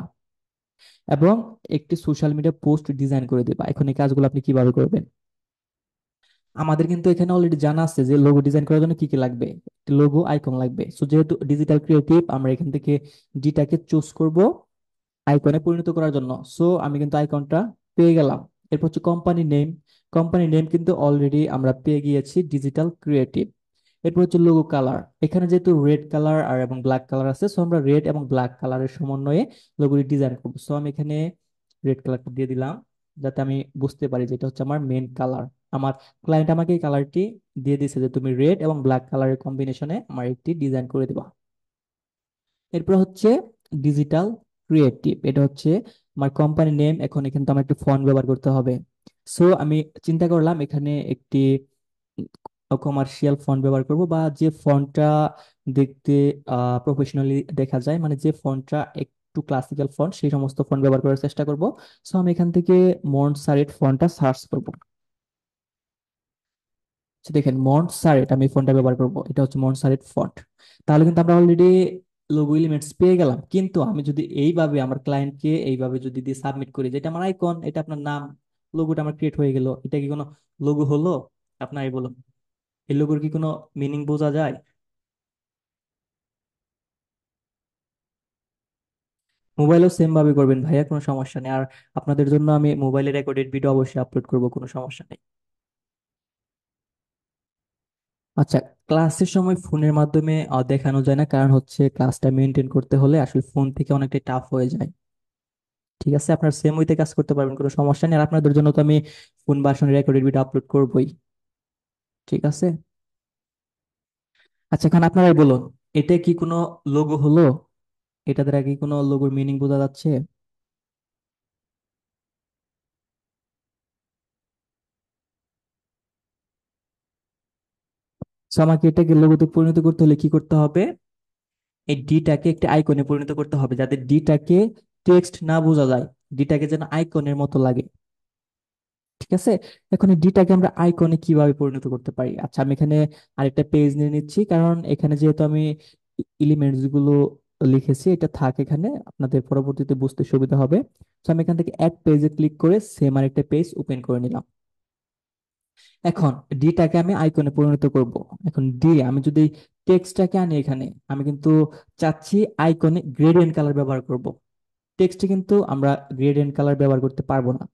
এবং একটি সোশ্যাল মিডিয়া পোস্ট ডিজাইন করে দিবা। এখন এই কাজগুলো আপনি কিভাবে করবেন? আমাদের কিন্তু এখানে অলরেডি জানা আছে যে লোগো ডিজাইন করার জন্য কি কি লাগবে। লোগো আইকন লাগবে। সো যেহেতু ডিজিটাল ক্রিয়েটিভ, আমরা এখান থেকে ডিটাকে চুজ করব আইকনে পরিণত করার জন্য। সো আমি কিন্তু আইকনটা পেয়ে গেলাম। এরপর হচ্ছে কোম্পানি নেম। কোম্পানি নেম কিন্তু অলরেডি আমরা পেয়ে গিয়েছি, ডিজিটাল ক্রিয়েটিভ। এরপর হচ্ছে লোগো কালার। এখানে যেহেতু রেড কালার আর এবং ব্ল্যাক কালার আছে, সো আমরা রেড এবং ব্ল্যাক কালারের সমন্বয়ে লোগোটি ডিজাইন করবো। সো আমি এখানে রেড কালারটা দিয়ে দিলাম, যাতে আমি বুঝতে পারি যে এটা হচ্ছে আমার মেন কালার। আমার ক্লায়েন্ট আমাকে এই কালারটি দিয়ে দিয়েছে যে তুমি রেড এবং ব্ল্যাক কালারের কম্বিনেশনে আমার একটি ডিজাইন করে দিবা। এরপর হচ্ছে ডিজিটাল ক্রিয়েটিভ। এটা হচ্ছে আমার কোম্পানি নেম। এখন এখানে তো আমার একটি ফন্ট ব্যবহার করতে হবে। সো আমি চিন্তা করলাম এখানে একটি কমার্শিয়াল ফন্ট ব্যবহার করব, বা যে ফন্টটা দেখতে প্রফেশনালি দেখা যায়, মানে যে ফন্টটা একটু ক্লাসিক্যাল ফন্ট, সেই সমস্ত ফন্ট ব্যবহার করার চেষ্টা করব। সো আমি এখান থেকে মন্টসারেট ফন্টটা সার্চ করব। তো দেখেন মন্টসারেট, আমি ফন্টটা ব্যবহার করব, এটা হচ্ছে মন্টসারেট ফন্ট। তাহলে কিন্তু আমরা অলরেডি লোগো এলিমেন্টস পেয়ে গেলাম। কিন্তু আমি যদি এইভাবে আমার ক্লায়েন্টকে এইভাবে যদি দিয়ে সাবমিট করি, যেটা আমার আইকন, এটা আপনার নাম, লোগোটা আমার ক্রিয়েট হয়ে গেল, এটা কি কোনো লোগো হলো? আপনার এই বলুন, এই লোগোর কি কোনো মিনিং বোঝা যায়? মোবাইলেও সেম ভাবে করবেন ভাইয়া, কোনো সমস্যা নেই। আর আপনাদের জন্য আমি মোবাইলে রেকর্ডেড ভিডিও অবশ্যই আপলোড করব, কোনো সমস্যা নেই। আচ্ছা, ক্লাসের সময় ফোনের মাধ্যমে দেখানো যায় না, কারণ হচ্ছে ক্লাসটা মেনটেন করতে হলে আসলে ফোন থেকে অনেকটা টাফ হয়ে যায়। ঠিক আছে, আপনার সেম ওইতে কাজ করতে পারবেন, কোনো সমস্যা নেই। আর আপনাদের জন্য তো আমি ফোন ভার্সনে রেকর্ডেড ভিডিও আপলোড করবোই। ঠিক আছে। আচ্ছা, এখন আপনারাই বলুন, এটা কি কোনো লোগো হলো? এটা দ্বারা কি কোনো লোগোর মিনিং বোঝা যাচ্ছে? তো আমাকে এটাকে লোগোতে পরিণত করতে হলে কি করতে হবে? এই ডিটাকে একটি আইকনে পরিণত করতে হবে, যাতে ডিটাকে টেক্সট না বোঝা যায়, ডিটাকে যেন আইকনের মতো লাগে। ঠিক আছে। এখন এই ডিটাকে আমরা আইকনে কিভাবে পরিণত করতে পারি? আচ্ছা, আমি এখানে আরেকটা পেজ নিয়ে নিচ্ছি, কারণ এখানে যেহেতু আমি এলিমেন্টস গুলো লিখেছি, এটা থাক এখানে, আপনাদের পরবর্তীতে বুঝতে সুবিধা হবে। তো আমি এখান থেকে অ্যাড পেজে ক্লিক করে সেম আরেকটা পেজ ওপেন করে নিলাম। এখন ডিটাকে আমি আইকনে পরিণত করব। এখন ডি আমি যদি টেক্সটটাকে আনি এখানে, আমি কিন্তু চাচ্ছি আইকনে গ্রেডিয়েন্ট কালার ব্যবহার করব। টেক্সটে কিন্তু আমরা গ্রেডিয়েন্ট কালার ব্যবহার করতে পারবো না।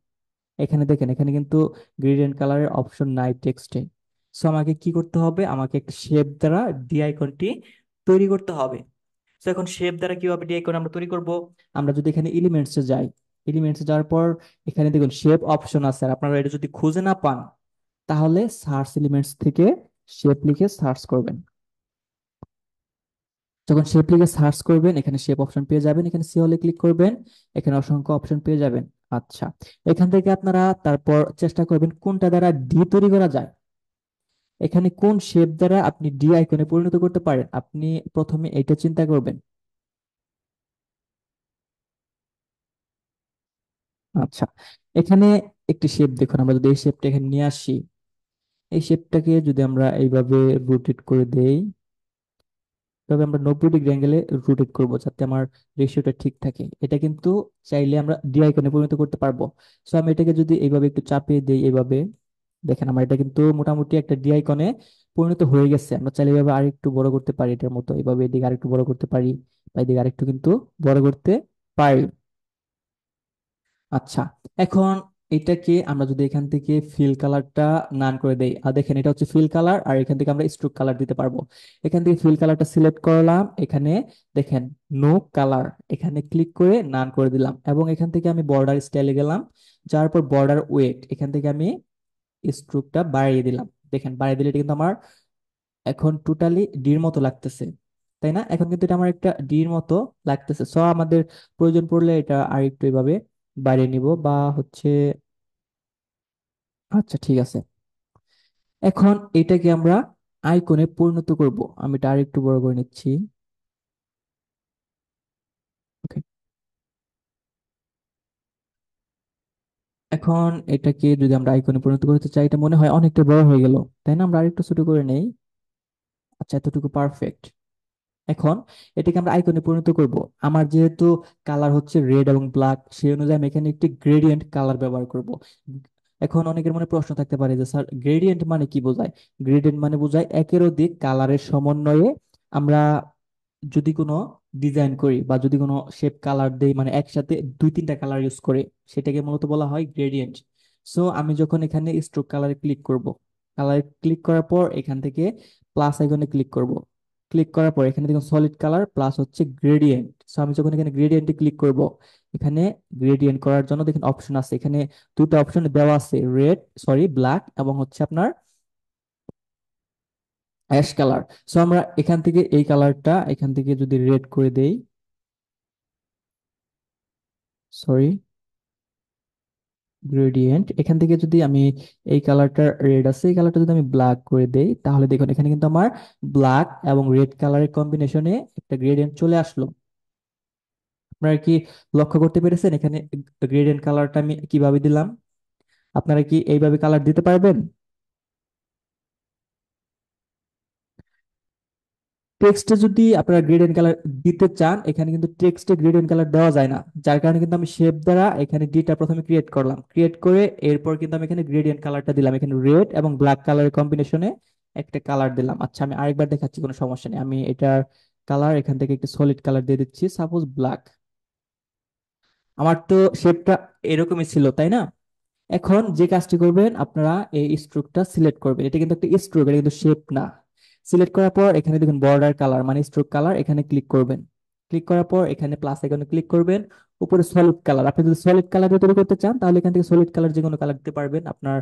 এখানে দেখেন, এখানে কিন্তু গ্রেডিয়েন্ট কালারের অপশন নাই টেক্সটে। সো আমাকে কি করতে হবে? আমাকে একটা শেপ দ্বারা ডি আইকনটি তৈরি করতে হবে। তো এখন শেপ দ্বারা কিভাবে ডি আইকন আমরা তৈরি করব? আমরা যদি এখানে এলিমেন্টসে যাই, এলিমেন্টসে যাওয়ার পর এখানে দেখুন শেপ অপশন আছে। আর আপনারা এটা যদি খুঁজে না পান, তাহলে সার্চ এলিমেন্টস থেকে শেপ লিখে সার্চ করবেন। যখন শেপ লিখে সার্চ করবেন, এখানে শেপ অপশন পেয়ে যাবেন, এখানে সি হলে ক্লিক করবেন, এখানে অসংখ্য অপশন পেয়ে যাবেন। আচ্ছা, এখান থেকে আপনারা তারপর চেষ্টা করবেন কোনটা দ্বারা ডি তৈরি করা যায়। এখানে কোন শেপ দ্বারা আপনি ডি আইকনে পরিণত করতে পারেন, আপনি প্রথমে এটা চিন্তা করবেন। আচ্ছা, এখানে একটি শেপ দেখুন, আমরা যদি এই শেপটা এখানে নিয়ে আসি, এই শেপটাকে যদি আমরা এইভাবে রোটেট করে দেই, তবে আমরা 90 ডিগ্রি অ্যাঙ্গেলে রোটেট করব যাতে আমার রেশিওটা ঠিক থাকে। এটা কিন্তু চাইলে আমরা ডি আইকনে পরিণত করতে পারবো। সো আমি এটাকে যদি এইভাবে একটু চাপিয়ে দিই এইভাবে, দেখেন আমার এটা কিন্তু মোটামুটি একটা ডি আইকনে পরিণত হয়ে গেছে। আমরা চাইলে এভাবে আরেকটু বড় করতে পারি, এটার মতো এভাবে এদিকে আরেকটু বড় করতে পারি, বা এদিকে আরেকটু কিন্তু বড় করতে পারি। আচ্ছা, এখন এটাকে আমরা যদি এখান থেকে ফিল কালারটা নান করে দেই, আর দেখেন এটা হচ্ছে ফিল কালার, আর এখান থেকে আমরা স্ট্রোক কালার দিতে পারবো। এখান থেকে ফিল কালারটা সিলেক্ট করলাম, এখানে দেখেন নো কালার, এখানে ক্লিক করে নান করে দিলাম, এবং এখান থেকে আমি বর্ডার স্টাইলে গেলাম, যার পর বর্ডার ওয়েট, এখান থেকে আমি স্ট্রোকটা বাড়িয়ে দিলাম। দেখেন বাড়িয়ে দিলে এটা কিন্তু আমার এখন টোটালি ডির মতো লাগতেছে, তাই না? এখন কিন্তু এটা আমার একটা ডির মতো লাগতেছে। সো আমাদের প্রয়োজন পড়লে এটা আর একটু এভাবে বাড়িয়ে নিব, বা হচ্ছে, আচ্ছা ঠিক আছে। এখন এটাকে আমরা আইকনে পরিণত করব। আমি এটা আর একটু বড় করে নিচ্ছি। ওকে, এখন এটাকে যদি আমরা আইকনে পরিণত করতে চাই, এটা মনে হয় অনেকটা বড় হয়ে গেল, তাই না? আমরা আরেকটু ছোট করে নেই। আচ্ছা, এতটুকু পারফেক্ট। এখন এটাকে আমরা আইকনে পরিণত করব। আমার যেহেতু কালার হচ্ছে রেড এবং ব্ল্যাক, সেই অনুযায়ী আমি এখানে একটি গ্রেডিয়েন্ট কালার ব্যবহার করব। এখন অনেকের মনে প্রশ্ন থাকতে পারে যে স্যার গ্রেডিয়েন্ট মানে কি বোঝায়? গ্রেডিয়েন্ট মানে বোঝায় একের অধিক কালারের সমন্বয়ে আমরা যদি কোনো ডিজাইন করি বা যদি কোনো শেপ কালার দেই, মানে একসাথে দুই তিনটা কালার ইউজ করে, সেটাকে মূলত বলা হয় গ্রেডিয়েন্ট। সো আমি যখন এখানে স্ট্রোক কালারে ক্লিক করব, কালারে ক্লিক করার পর এখান থেকে প্লাস আইকনে ক্লিক করব। ক্লিক করার পর এখানে দেখুন সলিড কালার প্লাস হচ্ছে গ্রেডিয়েন্ট। সো আমি যখন এখানে গ্রেডিয়েন্টে ক্লিক করব, এখানে গ্রেডিয়েন্ট করার জন্য দেখেন অপশন আছে, এখানে দুটো অপশন দেওয়া আছে, রেড, সরি ব্ল্যাক, এবং হচ্ছে আপনার অ্যাশ কালার। সো আমরা এখান থেকে এই কালারটা এখান থেকে যদি রেড করে দেই, সরি গ্রেডিয়েন্ট, এখান থেকে যদি আমি এই কালারটা রেড আছে, এই কালারটা যদি আমি ব্ল্যাক করে দেই, তাহলে দেখুন এখানে কিন্তু আমার ব্ল্যাক এবং রেড কালারের কম্বিনেশনে একটা গ্রেডিয়েন্ট চলে আসলো। আপনারা কি লক্ষ্য করতে পেরেছেন এখানে গ্রেডিয়েন্ট কালারটা আমি কিভাবে দিলাম? আপনারা কি এইভাবে কালার দিতে পারবেন? টেক্সটে যদি আপনারা গ্রেডিয়েন্ট কালার দিতে চান, এখানে কিন্তু টেক্সটে গ্রেডিয়েন্ট কালার দেওয়া যায় না, যার কারণে কিন্তু আমি শেপ দ্বারা এখানে ডিটা প্রথমে ক্রিয়েট করলাম, ক্রিয়েট করে এরপর কিন্তু আমি এখানে গ্রেডিয়েন্ট কালারটা দিলাম, এখানে রেড এবং ব্ল্যাক কালারের কম্বিনেশনে একটা কালার দিলাম। আচ্ছা, আমি আরেকবার দেখাচ্ছি, কোনো সমস্যা নেই। আমি এটার কালার এখান থেকে একটু সলিড কালার দিয়ে দিচ্ছি, সাপোজ ব্ল্যাক। আমার তো শেপটা এরকমই ছিল, তাই না? এখন যে কাজটি করবেন, আপনারা এই স্ট্রোকটা সিলেক্ট করবেন। এটা কিন্তু একটা স্ট্রোক, এটা কিন্তু শেপ না। সিলেক্ট করার পর এখানে দেখুন বর্ডার কালার মানে স্ট্রোক কালার, এখানে ক্লিক করবেন। ক্লিক করার পর এখানে প্লাস আইকনে ক্লিক করবেন, উপরে সলিড কালার। আপনি যদি সলিড কালার দিয়ে তৈরি করতে চান, তাহলে এখান থেকে সলিড কালার যে কোনো কালার দিতে পারবেন, আপনার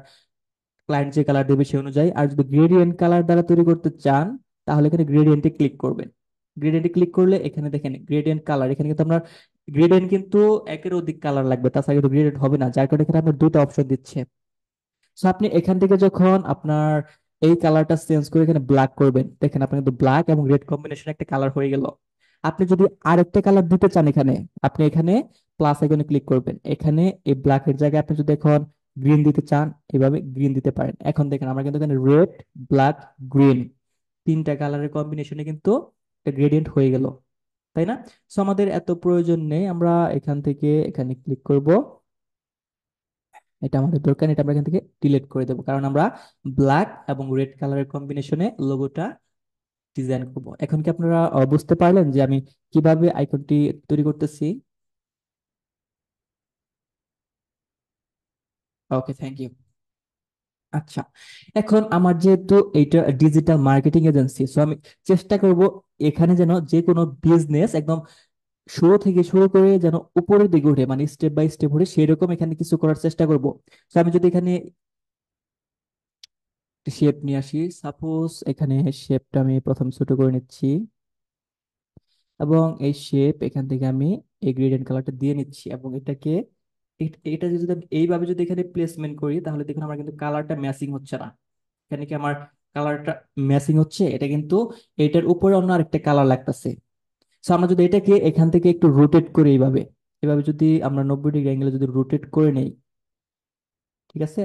ক্লায়েন্ট যে কালার দেবে সেই অনুযায়ী। আর যদি গ্রেডিয়েন্ট কালার দ্বারা তৈরি করতে চান, তাহলে এখানে গ্রেডিয়েন্টে ক্লিক করবেন। গ্রেডিয়েন্টে ক্লিক করলে এখানে দেখেন গ্রেডিয়েন্ট কালার, এখানে কিন্তু আপনার গ্রেডিয়েন্ট কিন্তু একের অধিক কালার লাগবে, তাছাড়া কিন্তু গ্রেডিয়েন্ট হবে না, যার কারণে এখানে আপনার দুটো অপশন দিচ্ছে। সো আপনি এখান থেকে যখন আপনার এই কালারটা চেঞ্জ করে এখানে ব্ল্যাক করবেন, দেখেন আপনার কিন্তু ব্ল্যাক এবং রেড কম্বিনেশন একটা কালার হয়ে গেল। আপনি যদি আরেকটা কালার দিতে চান, এখানে আপনি এখানে প্লাস আইকনে ক্লিক করবেন, এখানে এই ব্ল্যাকের জায়গায় আপনি যদি এখন গ্রিন দিতে চান, এভাবে গ্রিন দিতে পারেন। এখন দেখেন আমরা কিন্তু এখানে রেড, ব্ল্যাক, গ্রিন তিনটা কালারের কম্বিনেশনে কিন্তু একটা গ্রেডিয়েন্ট হয়ে গেল, তাই না? সো আমাদের এত প্রয়োজন নেই, আমরা এখান থেকে এখানে ক্লিক করব। এটা আমাদের দরকার নেই, এটা আমরা এখান থেকে ডিলিট করে দেবো, কারণ আমরা ব্ল্যাক এবং রেড কালারের কম্বিনেশনে লোগোটা ডিজাইন করব। এখন কি আপনারা বুঝতে পারলেন যে আমি কিভাবে আইকনটি তৈরি করতেছি? ওকে, থ্যাংক ইউ। আচ্ছা, এখন আমার যেহেতু এইটা ডিজিটাল মার্কেটিং এজেন্সি, সো আমি চেষ্টা করব এখানে যেন যে কোনো বিজনেস একদম শুরু থেকে শুরু করে যেন উপরের দিকে উঠে, মানে স্টেপ বাই স্টেপ উঠে, সেরকম এখানে কিছু করার চেষ্টা করব। তো আমি যদি এখানে শেপ নিয়ে আসি, সাপোজ এখানে শেপটা আমি প্রথম ছোট করে নিচ্ছি, এবং এই শেপ এখান থেকে আমি এই গ্রেডিয়েন্ট কালারটা দিয়ে নিচ্ছি, এবং এটাকে এটা যদি আমি এইভাবে যদি এখানে প্লেসমেন্ট করি, তাহলে দেখুন আমার কিন্তু কালারটা ম্যাচিং হচ্ছে না। এখানে কি আমার কালারটা ম্যাচিং হচ্ছে? এটা কিন্তু এটার উপরে অন্য আরেকটা কালার লাগতেছে। সো আমরা যদি এটাকে এখান থেকে একটু রোটেট করি এইভাবে, এভাবে যদি আমরা 90 ডিগ্রি অ্যাঙ্গেলে যদি রোটেট করে নেই, ঠিক আছে?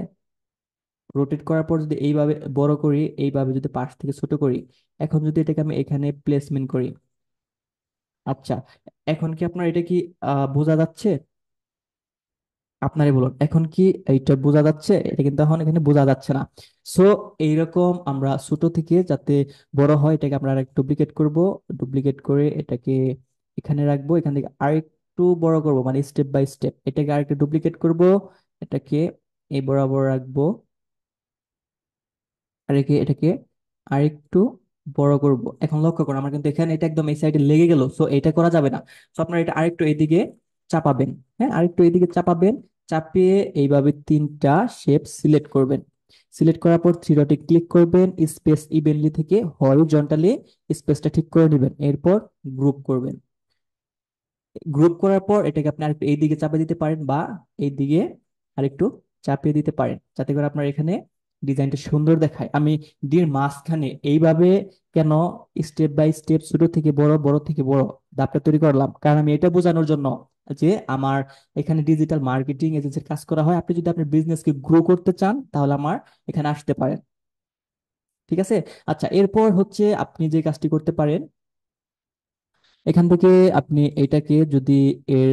রোটেট করার পর যদি এইভাবে বড় করি, এইভাবে যদি পাশ থেকে ছোট করি, এখন যদি এটাকে আমি এখানে প্লেসমেন্ট করি। আচ্ছা, এখন কি আপনার এটা কি বোঝা যাচ্ছে? আপনারই বলুন, এখন কি এইটা বোঝা যাচ্ছে? এটা কিন্তু এখন এখানে বোঝা যাচ্ছে না। সো এইরকম আমরা ছোট থেকে যাতে বড় হয়, এটাকে আমরা আরেকটু ডুপ্লিকেট করব। ডুপ্লিকেট করে এটাকে এখানে রাখবো, এখান থেকে আরেকটু বড় করব, মানে স্টেপ বাই স্টেপ এটাকে আরেকটু ডুপ্লিকেট করব। এটাকে এই বরাবর রাখবো, এটাকে আরেকটু বড় করব। এখন লক্ষ্য করুন, আমার কিন্তু এখানে এটা একদম এই সাইডে লেগে গেল, সো এটা করা যাবে না। সো আপনারা এটা আরেকটু এইদিকে চাপাবেন। হ্যাঁ, আরেকটু এইদিকে চাপাবেন। চাপিয়ে এইভাবে তিনটা শেপ সিলেক্ট করবেন। সিলেক্ট করার পর থ্রি ডটে ক্লিক করবেন, স্পেস ইভেনলি থেকে হরিজন্টালি স্পেসটা ঠিক করে নেবেন, এরপর গ্রুপ করবেন। গ্রুপ করার পর এটাকে আপনি আরেকটু এই দিকে চাপিয়ে দিতে পারেন, বা এই দিকে আরেকটু চাপিয়ে দিতে পারেন, যাতে করে আপনার এখানে ডিজাইনটা সুন্দর দেখায়। আমি ডির মাঝখানে এইভাবে কেন স্টেপ বাই স্টেপ ছোট থেকে বড়, বড় থেকে বড় ধাপটা তৈরি করলাম, কারণ আমি এটা বোঝানোর জন্য যে আমার এখানে ডিজিটাল মার্কেটিং এজেন্সির কাজ করা হয়। আপনি যদি আপনার বিজনেসকে গ্রো করতে চান তাহলে আমার এখানে আসতে পারেন। ঠিক আছে। আচ্ছা, এরপর হচ্ছে আপনি যে কাজটি করতে পারেন, এখান থেকে আপনি এটাকে যদি এর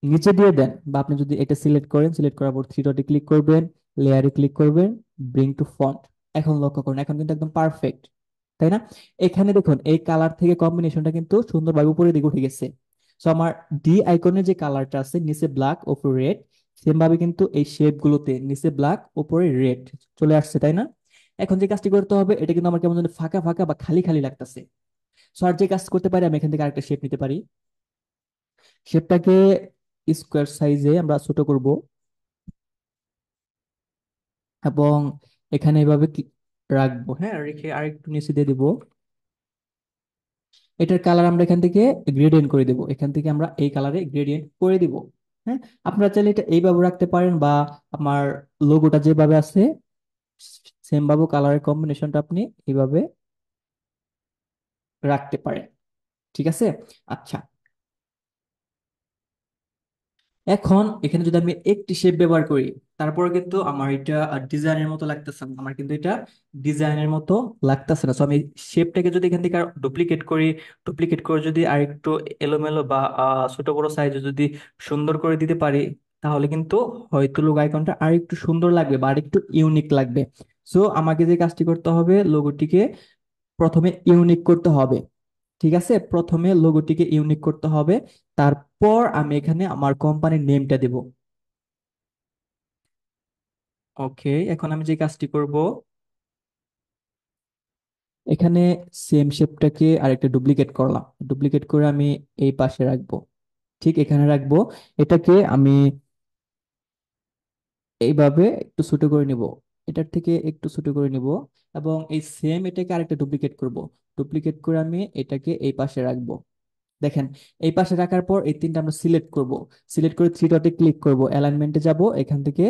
নিচে দিয়ে দেন, বা আপনি যদি এটা সিলেক্ট করেন, সিলেক্ট করার পর থ্রি ডটে ক্লিক করবেন, লেয়ারে ক্লিক করবেন, ব্রিং টু ফন্ট। এখন লক্ষ্য করুন, এখন কিন্তু একদম পারফেক্ট, তাই না? এখানে দেখুন এই কালার থেকে কম্বিনেশনটা কিন্তু সুন্দরভাবে উপরের দিকে উঠে গেছে। সো আমার ডি আইকনের যে কালারটা আছে, নিচে ব্ল্যাক উপরে রেড, সেম ভাবে কিন্তু এই শেপ গুলোতে নিচে ব্ল্যাক উপরে রেড চলে আসছে, তাই না? এখন যে কাজটি করতে হবে, এটা কিন্তু আমার কেমন যেন ফাঁকা ফাঁকা বা খালি খালি লাগতেছে। সো আর যে কাজ করতে পারি, আমি এখান থেকে আরেকটা শেপ নিতে পারি। শেপটাকে স্কোয়ার সাইজে আমরা ছোট করব, এবং এখানে এভাবে রাখবো। হ্যাঁ, রেখে আরেকটু নিচে দিয়ে দিব। এটার কালার আমরা এখান থেকে গ্রেডিয়েন্ট করে দিব, এখান থেকে আমরা এই কালারে গ্রেডিয়েন্ট করে দিব। হ্যাঁ, আপনারা চাইলে এটা এইভাবে রাখতে পারেন, বা আমার লোগোটা যেভাবে আছে সেম ভাবে কালারের কম্বিনেশনটা আপনি এইভাবে রাখতে পারেন। ঠিক আছে। আচ্ছা, এখন এখানে যদি আমি একটি শেপ ব্যবহার করি, তারপরে কিন্তু আমার এটা ডিজাইনের মতো লাগতেছে না, আমার কিন্তু এটা ডিজাইনের মতো লাগতেছে না। তো আমি শেপটাকে যদি এখান থেকে ডুপ্লিকেট করি, ডুপ্লিকেট করে যদি আরেকটু এলোমেলো বা ছোট বড় সাইজে যদি সুন্দর করে দিতে পারি, তাহলে কিন্তু হয়তো লোগো আইকনটা আরেকটু সুন্দর লাগবে বা আরেকটু ইউনিক লাগবে। সো আমাকে যে কাজটি করতে হবে, লোগোটিকে প্রথমে ইউনিক করতে হবে। ঠিক আছে, প্রথমে লোগোটিকে ইউনিক করতে হবে, তারপর আমি এখানে আমার কোম্পানির নেমটা দেব। ওকে, এখন আমি যে কাজটি করব, এখানে সেম শেপটাকে আরেকটা ডুপ্লিকেট করলাম, ডুপ্লিকেট করে আমি এই পাশে রাখবো, ঠিক এখানে রাখবো। এটাকে আমি এইভাবে একটু ছোট করে নিব, এটার থেকে একটু ছোট করে নিব, এবং এই সেম এটাকে আরেকটা ডুপ্লিকেট করব। ডুপ্লিকেট করে আমি এটাকে এই পাশে রাখবো। দেখেন, এই পাশে রাখার পর এই তিনটা আমরা সিলেক্ট করব। সিলেক্ট করে থ্রি ডটে ক্লিক করব, অ্যালাইনমেন্টে যাব, এখান থেকে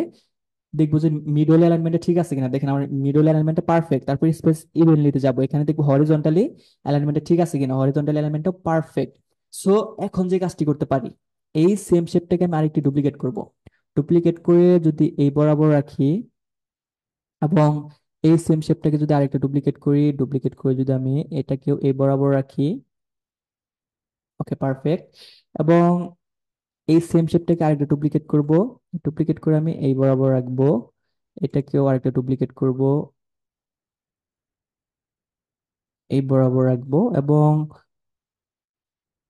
দেখবো যে মিডল অ্যালাইনমেন্টে ঠিক আছে কিনা। দেখেন আমার মিডল অ্যালাইনমেন্টটা পারফেক্ট। তারপর স্পেস ইভেনলিতে যাব, এখানে দেখবো হরিজন্টালি অ্যালাইনমেন্টে ঠিক আছে কিনা, হরিজন্টাল অ্যালাইনমেন্টটা পারফেক্ট। সো এখন যে কাজটি করতে পারি, এই সেম শেপটাকে আমি আরেকটি ডুপ্লিকেট করব। ডুপ্লিকেট করে যদি এই বরাবর রাখি, এবং এই সেম শেপটাকে যদি আরেকটা ডুপ্লিকেট করি, ডুপ্লিকেট করে যদি আমি এটাকেও এই বরাবর রাখি, ওকে পারফেক্ট। এবং এই সেম শেপটাকে আরেকটা ডুপ্লিকেট করব, ডুপ্লিকেট করে আমি এই বরাবর রাখবো, এটাকেও আরেকটা ডুপ্লিকেট করব, এই বরাবর রাখবো, এবং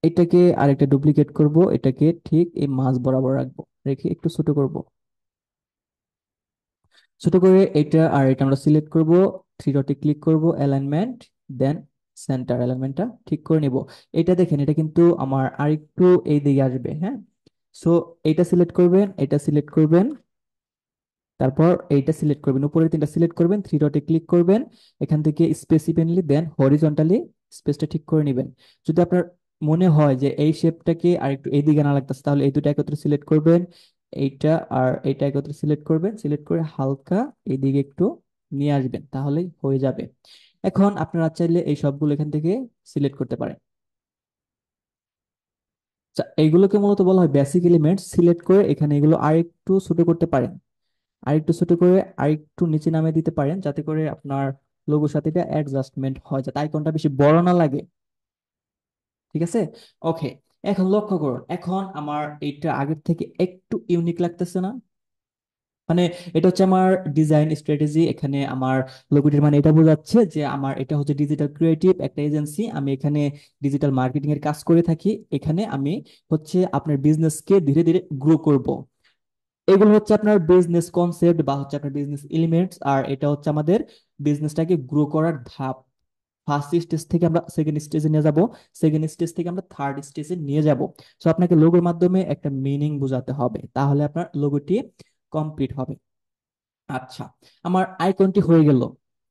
এটাকে আরেকটা ডুপ্লিকেট করব, এটাকে ঠিক এই মাঝ বরাবর রাখবো, রেখে একটু ছোট করব। ছোট করে এটা আর এটা আমরা সিলেক্ট করব, থ্রি ডটে ক্লিক করব, অ্যালাইনমেন্ট, দেন সেন্টার, অ্যালাইনমেন্টটা ঠিক করে নিব। এটা দেখেন, এটা কিন্তু আমার আরেকটু এই দিকে আসবে। হ্যাঁ, সো এটা সিলেক্ট করবেন, এটা সিলেক্ট করবেন, তারপর এইটা সিলেক্ট করবেন, উপরের তিনটা সিলেক্ট করবেন, থ্রি ডটে ক্লিক করবেন, এখান থেকে স্পেস ইভেনলি দেন হরিজন্টালি স্পেসটা ঠিক করে নেবেন। যদি আপনার মনে হয় যে এই শেপটাকে আর একটু এইদিকে না লাগতেছে, তাহলে এই দুটো একত্রে সিলেক্ট করবেন, এইটা আর এইটা একত্রে সিলেক্ট করবেন, সিলেক্ট করে হালকা এইদিকে একটু নিয়ে আসবেন, তাহলেই হয়ে যাবে। এখন আপনারা চাইলে এই সবগুলো এখান থেকে সিলেক্ট করতে পারেন। এইগুলোকে মূলত বলা হয় বেসিক এলিমেন্ট। সিলেক্ট করে এখানে এগুলো আর একটু ছোট করতে পারেন। আরেকটু ছোট করে আরেকটু নিচে নামিয়ে দিতে পারেন, যাতে করে আপনার লোগোর সাথে এটা অ্যাডজাস্টমেন্ট হয়, যাতে আইকনটা বেশি বড় না লাগে। ঠিক আছে। ওকে। এখন লক্ষ্য করুন, এখন আমার এইটা আগের থেকে একটু ইউনিক লাগতেছে না? মানে এটা হচ্ছে আমার ডিজাইন স্ট্র্যাটেজি। এখানে আমার লোগোটির মানে এটা বোঝাচ্ছে যে আমার এটা হচ্ছে ডিজিটাল ক্রিয়েটিভ একটা এজেন্সি, আমি এখানে ডিজিটাল মার্কেটিং এর কাজ করে থাকি। এখানে আমি হচ্ছে আপনার বিজনেসকে ধীরে ধীরে গ্রো করব। এগুলো হচ্ছে আপনার বিজনেস কনসেপ্ট বা হচ্ছে আপনার বিজনেস এলিমেন্টস, আর এটা হচ্ছে আমাদের বিজনেসটাকে গ্রো করার ধাপ। ফার্স্ট স্টেজ থেকে আমরা সেকেন্ড স্টেজে নিয়ে যাব, সেকেন্ড স্টেজ থেকে আমরা থার্ড স্টেজে নিয়ে যাব। সো আপনাকে লোগোর মাধ্যমে একটা মিনিং বোঝাতে হবে, তাহলে আপনার লোগোটি কমপ্লিট হবে। আচ্ছা, আমার আইকনটি হয়ে গেল।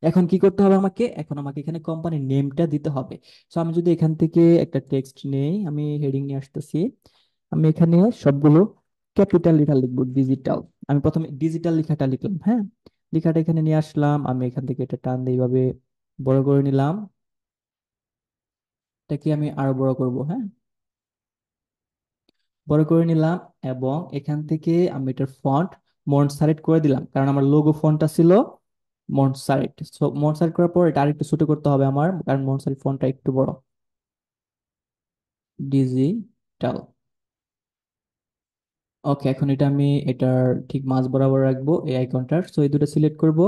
এখন কি করতে হবে আমাকে? এখন আমাকে এখানে কোম্পানির নেমটা দিতে হবে। সো আমি যদি এখান থেকে একটা টেক্সট নেই, আমি হেডিং নিয়ে আসতেছি। আমি এখানে সবগুলো ক্যাপিটাল লেখা লিখবো, ডিজিটাল। আমি প্রথমে ডিজিটাল লেখাটা লিখলাম, হ্যাঁ। লেখাটা এখানে নিয়ে আসলাম, আমি এখান থেকে এটা টান দিয়ে এইভাবে বড় করে নিলাম। এটাকে আমি আরো বড় করব, হ্যাঁ। বড় করে নিলাম, এবং এখান থেকে আমি এটার ফন্ট মন্টসারেট করে দিলাম, কারণ আমার লোগো ফন্টটা ছিল মন্টসারেট। সো মন্টসারেট করার পর এটা আরেকটু ছোট করতে হবে আমার, কারণ মন্টসারেট ফন্টটা একটু বড়। ডিজিটাল। ওকে, এখন এটা আমি এটার ঠিক মাঝ বরাবর রাখবো এই আইকনটার। সো এই দুটো সিলেক্ট করব,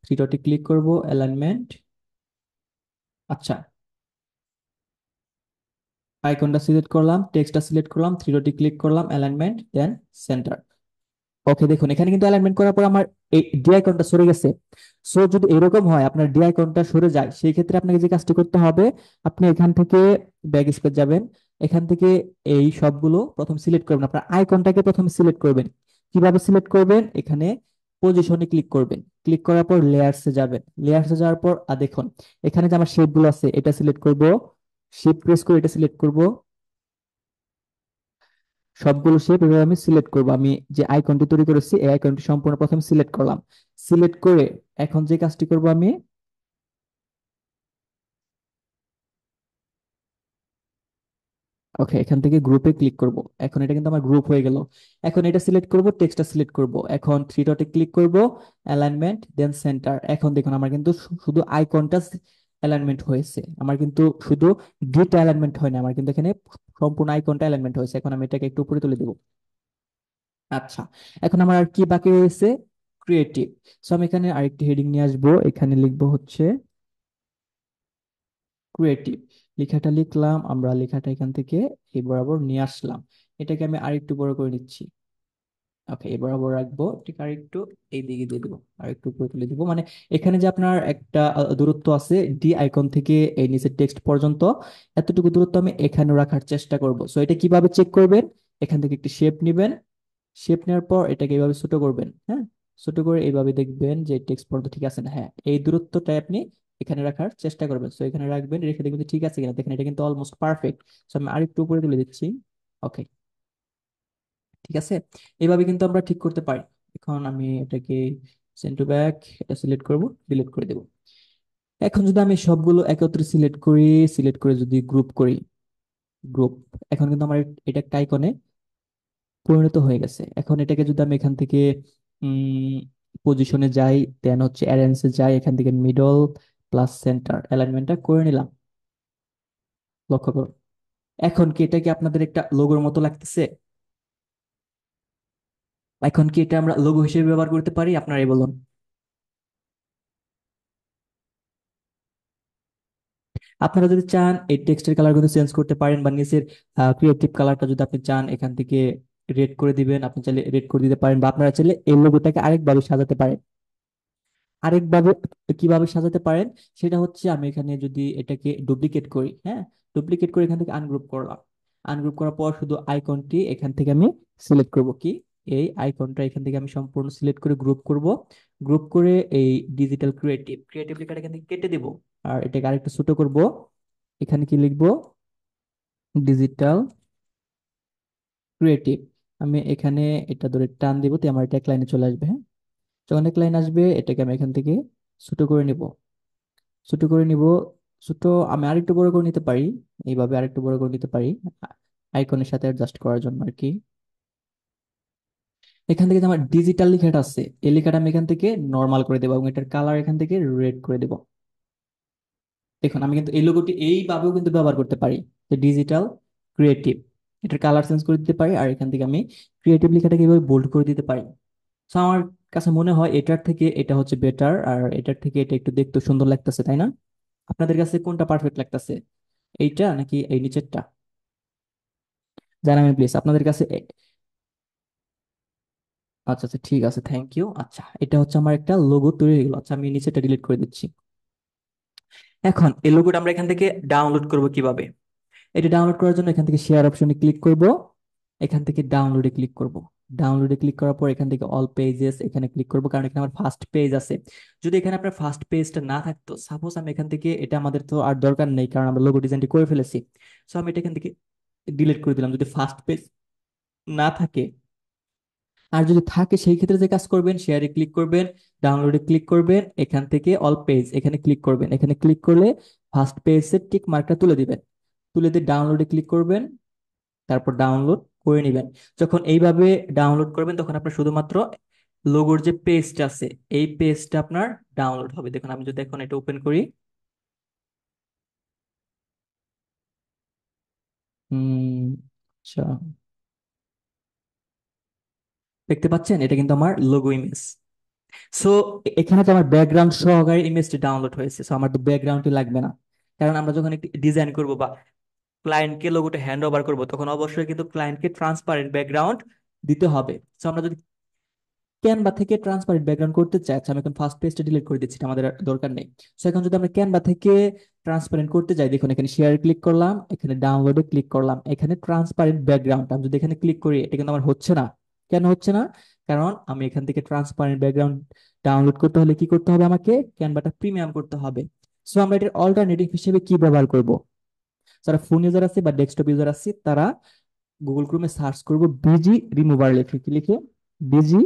থ্রি ডটে ক্লিক করব, অ্যালাইনমেন্ট। আচ্ছা, আইকনটা সিলেক্ট করলাম, টেক্সটটা সিলেক্ট করলাম, থ্রি ডটে ক্লিক করলাম, অ্যালাইনমেন্ট, দেন সেন্টার। ওকে, দেখুন এখানে কিন্তু অ্যালাইনমেন্ট করার পর আমার এই ডি আইকনটা সরে গেছে। সো যদি এরকম হয় আপনার ডি আইকনটা সরে যায়, সেই ক্ষেত্রে আপনাকে যে কাজটি করতে হবে, আপনি এখান থেকে ব্যাক স্পেস যাবেন। এখান থেকে এই সবগুলো প্রথম সিলেক্ট করবেন, আপনার আইকনটাকে প্রথমে সিলেক্ট করবেন। কিভাবে সিলেক্ট করবেন? এখানে পজিশনে ক্লিক করবেন, ক্লিক করার পর লেয়ার্সে যাবেন, লেয়ার্সে যাওয়ার পর দেখুন এখানে যে আমার শেপগুলো আছে এটা সিলেক্ট করব, শিফট প্রেস করে এটা সিলেক্ট করব। সবগুলো শেপ এভাবে আমি সিলেক্ট করব। আমি যে আইকনটি তৈরি করেছি এই আইকনটি সম্পূর্ণ প্রথমে সিলেক্ট করলাম। সিলেক্ট করে এখন যে কাজটি করব আমি, ওকে, এখান থেকে গ্রুপে ক্লিক করব। এখন এটা কিন্তু আমার গ্রুপ হয়ে গেল। এখন এটা সিলেক্ট করব, টেক্সটটা সিলেক্ট করব, এখন থ্রি ডটে ক্লিক করব, অ্যালাইনমেন্ট, দেন সেন্টার। এখন দেখুন আমার কিন্তু শুধু আইকনটা অ্যালাইনমেন্ট হয়েছে, আমার কিন্তু শুধু দুইটা অ্যালাইনমেন্ট হয় না, আমার কিন্তু এখানে সম্পূর্ণ আইকনটা অ্যালাইনমেন্ট হয়েছে। এখন আমি এটাকে একটু উপরে তুলে দিব। আচ্ছা, এখন আমার আর কি বাকি রয়েছে? ক্রিয়েটিভ। সো আমি এখানে আরেকটি হেডিং নিয়ে আসবো, এখানে লিখবো হচ্ছে ক্রিয়েটিভ। লেখাটা লিখলাম, আমরা লেখাটা এখান থেকে এই বরাবর নিয়ে আসলাম। এটাকে আমি আরেকটু বড় করে নিচ্ছি। ওকে, এই বরাবর রাখবো, ঠিক আরেকটু এই দিকে দিয়ে দিবো, আরেকটু উপরে তুলে দিব। মানে এখানে যে আপনার একটা দূরত্ব আছে ডি আইকন থেকে এই নিচের টেক্সট পর্যন্ত, এতটুকু দূরত্ব আমি এখানে রাখার চেষ্টা করব। সো এটা কিভাবে চেক করবেন? এখান থেকে একটি শেপ নিবেন, শেপ নেওয়ার পর এটাকে এইভাবে ছোট করবেন, হ্যাঁ। ছোট করে এইভাবে দেখবেন যে টেক্সট পর্যন্ত ঠিক আছে না, হ্যাঁ, এই দূরত্বটাই আপনি এখানে রাখার চেষ্টা করবেন। সো এখানে রাখবেন, রেখে দেখবেন যে ঠিক আছে কিনা। দেখেন এটা কিন্তু অলমোস্ট পারফেক্ট। সো আমি আরেকটু উপরে তুলে দিচ্ছি। ওকে, ঠিক আছে। এইভাবে কিন্তু আমরা ঠিক করতে পারি। এখন আমি এটাকে সেন্ড টু ব্যাক, এটা সিলেক্ট করব, ডিলিট করে দেব। এখন যদি আমি সবগুলো একত্রে সিলেক্ট করি, সিলেক্ট করে যদি গ্রুপ করি, গ্রুপ, এখন কিন্তু আমার এটা একটা আইকনে পরিণত হয়ে গেছে। এখন এটাকে যদি আমি এখান থেকে পজিশনে যাই, দেন হচ্ছে অ্যারেঞ্জে যাই, এখান থেকে মিডল প্লাস সেন্টার অ্যালাইনমেন্টটা করে নিলাম। লক্ষ্য করুন, এখন কি এটা কি আপনাদের একটা লোগোর মতো লাগতেছে? এখন কি এটা আমরা লোগো হিসেবে ব্যবহার করতে পারি? আপনারাই বলুন। আপনারা যদি চান এই টেক্সটের কালার কিন্তু চেঞ্জ করতে পারেন, বা নিচের ক্রিয়েটিভ কালারটা যদি আপনি চান এখান থেকে রেড করে দিবেন, আপনি চাইলে রেড করে দিতে পারেন, বা আপনারা চাইলে এই লোগোটাকে আরেকভাবে সাজাতে পারেন। আরেকভাবে কিভাবে সাজাতে পারেন সেটা হচ্ছে, আমি এখানে যদি এটাকে ডুপ্লিকেট করি, হ্যাঁ, ডুপ্লিকেট করে এখান থেকে আনগ্রুপ করলাম। আনগ্রুপ করার পর শুধু আইকনটি এখান থেকে আমি সিলেক্ট করব, কি এই আইকনটা এখান থেকে আমি সম্পূর্ণ সিলেক্ট করে গ্রুপ করব। গ্রুপ করে এই ডিজিটাল ক্রিয়েটিভ, ক্রিয়েটিভ লেখাটা এখান থেকে কেটে দিব, আর এটাকে আরেকটু ছোট করব। এখানে কি লিখবো? Digital creative. আমি এখানে এটা ধরে টান দিব, তো আমার এটা এক লাইনে চলে আসবে, হ্যাঁ। যখন এক লাইন আসবে এটাকে আমি এখান থেকে ছোট করে নিব, ছোট করে নিব। ছোট, আমি আরেকটু বড় করে নিতে পারি, এইভাবে আরেকটু বড় করে নিতে পারি আইকনের সাথে অ্যাডজাস্ট করার জন্য আর কি। এখান থেকে যে আমার ডিজিটাল লেখাটা আছে, এই লেখাটা আমি এখান থেকে নর্মাল করে দেবো এবং এটার কালার এখান থেকে রেড করে দেবো। দেখুন আমি কিন্তু এই লোগোটি এইভাবেও কিন্তু ব্যবহার করতে পারি, যে ডিজিটাল ক্রিয়েটিভ, এটার কালার চেঞ্জ করে দিতে পারি, আর এখান থেকে আমি ক্রিয়েটিভ লেখাটাকে এইভাবে বোল্ড করে দিতে পারি। তো আমার কাছে মনে হয় এটার থেকে এটা হচ্ছে বেটার, আর এটার থেকে এটা একটু দেখতে সুন্দর লাগতেছে, তাই না? আপনাদের কাছে কোনটা পারফেক্ট লাগতেছে, এইটা নাকি এই নিচেরটা? জানাবেন প্লিজ আপনাদের কাছে আচ্ছা আচ্ছা, ঠিক আছে, থ্যাংক ইউ। আচ্ছা, এটা হচ্ছে আমার একটা লোগো তৈরি হয়ে গেল। আচ্ছা, আমি নিচেটা ডিলিট করে দিচ্ছি। এখন এই লোগোটা আমরা এখান থেকে ডাউনলোড করব কিভাবে? এটা ডাউনলোড করার জন্য এখান থেকে শেয়ার অপশনে ক্লিক করব, এখান থেকে ডাউনলোডে ক্লিক করব। ডাউনলোডে ক্লিক করার পর এখান থেকে অল পেজেস এখানে ক্লিক করব, কারণ এখানে আমার ফার্স্ট পেজ আছে। যদি এখানে আপনার ফার্স্ট পেজটা না থাকতো, সাপোজ আমি এখান থেকে, এটা আমাদের তো আর দরকার নেই কারণ আমরা লোগো ডিজাইনটি করে ফেলেছি, সো আমি এটা এখান থেকে ডিলিট করে দিলাম যদি ফার্স্ট পেজ না থাকে। আর যদি থাকে সেই ক্ষেত্রে যে কাজ করবেন, শেয়ারে ক্লিক করবেন, ডাউনলোডে ক্লিক করবেন, এখান থেকে অল পেজ এখানে ক্লিক করবেন। এখানে ক্লিক করলে ফার্স্ট পেজের টিক মার্কটা তুলে দিবেন, তুলে দিয়ে ডাউনলোডে ক্লিক করবেন, তারপর ডাউনলোড করে নেবেন। যখন এইভাবে ডাউনলোড করবেন তখন আপনার শুধুমাত্র লোগোর যে পেজটা আছে, এই পেজটা আপনার ডাউনলোড হবে। দেখুন আমি যদি এখন এটা ওপেন করি, আচ্ছা, দেখতে পাচ্ছেন এটা কিন্তু আমার লোগো ইমেজ। সো এখানে তো আমার ব্যাকগ্রাউন্ড সহকারে ইমেজটি ডাউনলোড হয়েছে, সো আমার তো ব্যাকগ্রাউন্ডই লাগবে না। কারণ আমরা যখন একটি ডিজাইন করব বা ক্লায়েন্টকে লোগোটা হ্যান্ড ওভার করবো, তখন অবশ্যই কিন্তু ক্লায়েন্টকে ট্রান্সপারেন্ট ব্যাকগ্রাউন্ড দিতে হবে। সো আমরা যদি ক্যানভা থেকে ট্রান্সপারেন্ট ব্যাকগ্রাউন্ড করতে চাই, আচ্ছা আমি এখন ফার্স্ট পেজটা ডিলিট করে দিচ্ছি, এটা আমাদের আর দরকার নেই। সো এখন যদি আমরা ক্যানভা থেকে ট্রান্সপারেন্ট করতে যাই, দেখুন এখানে শেয়ার ক্লিক করলাম, এখানে ডাউনলোডে ক্লিক করলাম, এখানে ট্রান্সপারেন্ট ব্যাকগ্রাউন্ড আমি যদি এখানে ক্লিক করি, এটা কিন্তু আমার হচ্ছে না। কেন হচ্ছে না? কারণ আমি এখান থেকে ট্রান্সপারেন্ট ব্যাকগ্রাউন্ড ডাউনলোড করতে হলে কি করতে হবে, আমাকে ক্যানভাটা প্রিমিয়াম করতে হবে। সো আমরা এটার অল্টারনেটিভ হিসেবে কি ব্যবহার করব? যারা ফোন ইউজার আছে বা ডেস্কটপ ইউজার আছে, তারা গুগল ক্রোমে সার্চ করব বিজি রিমুভার, লিখে কি লিখে, বিজি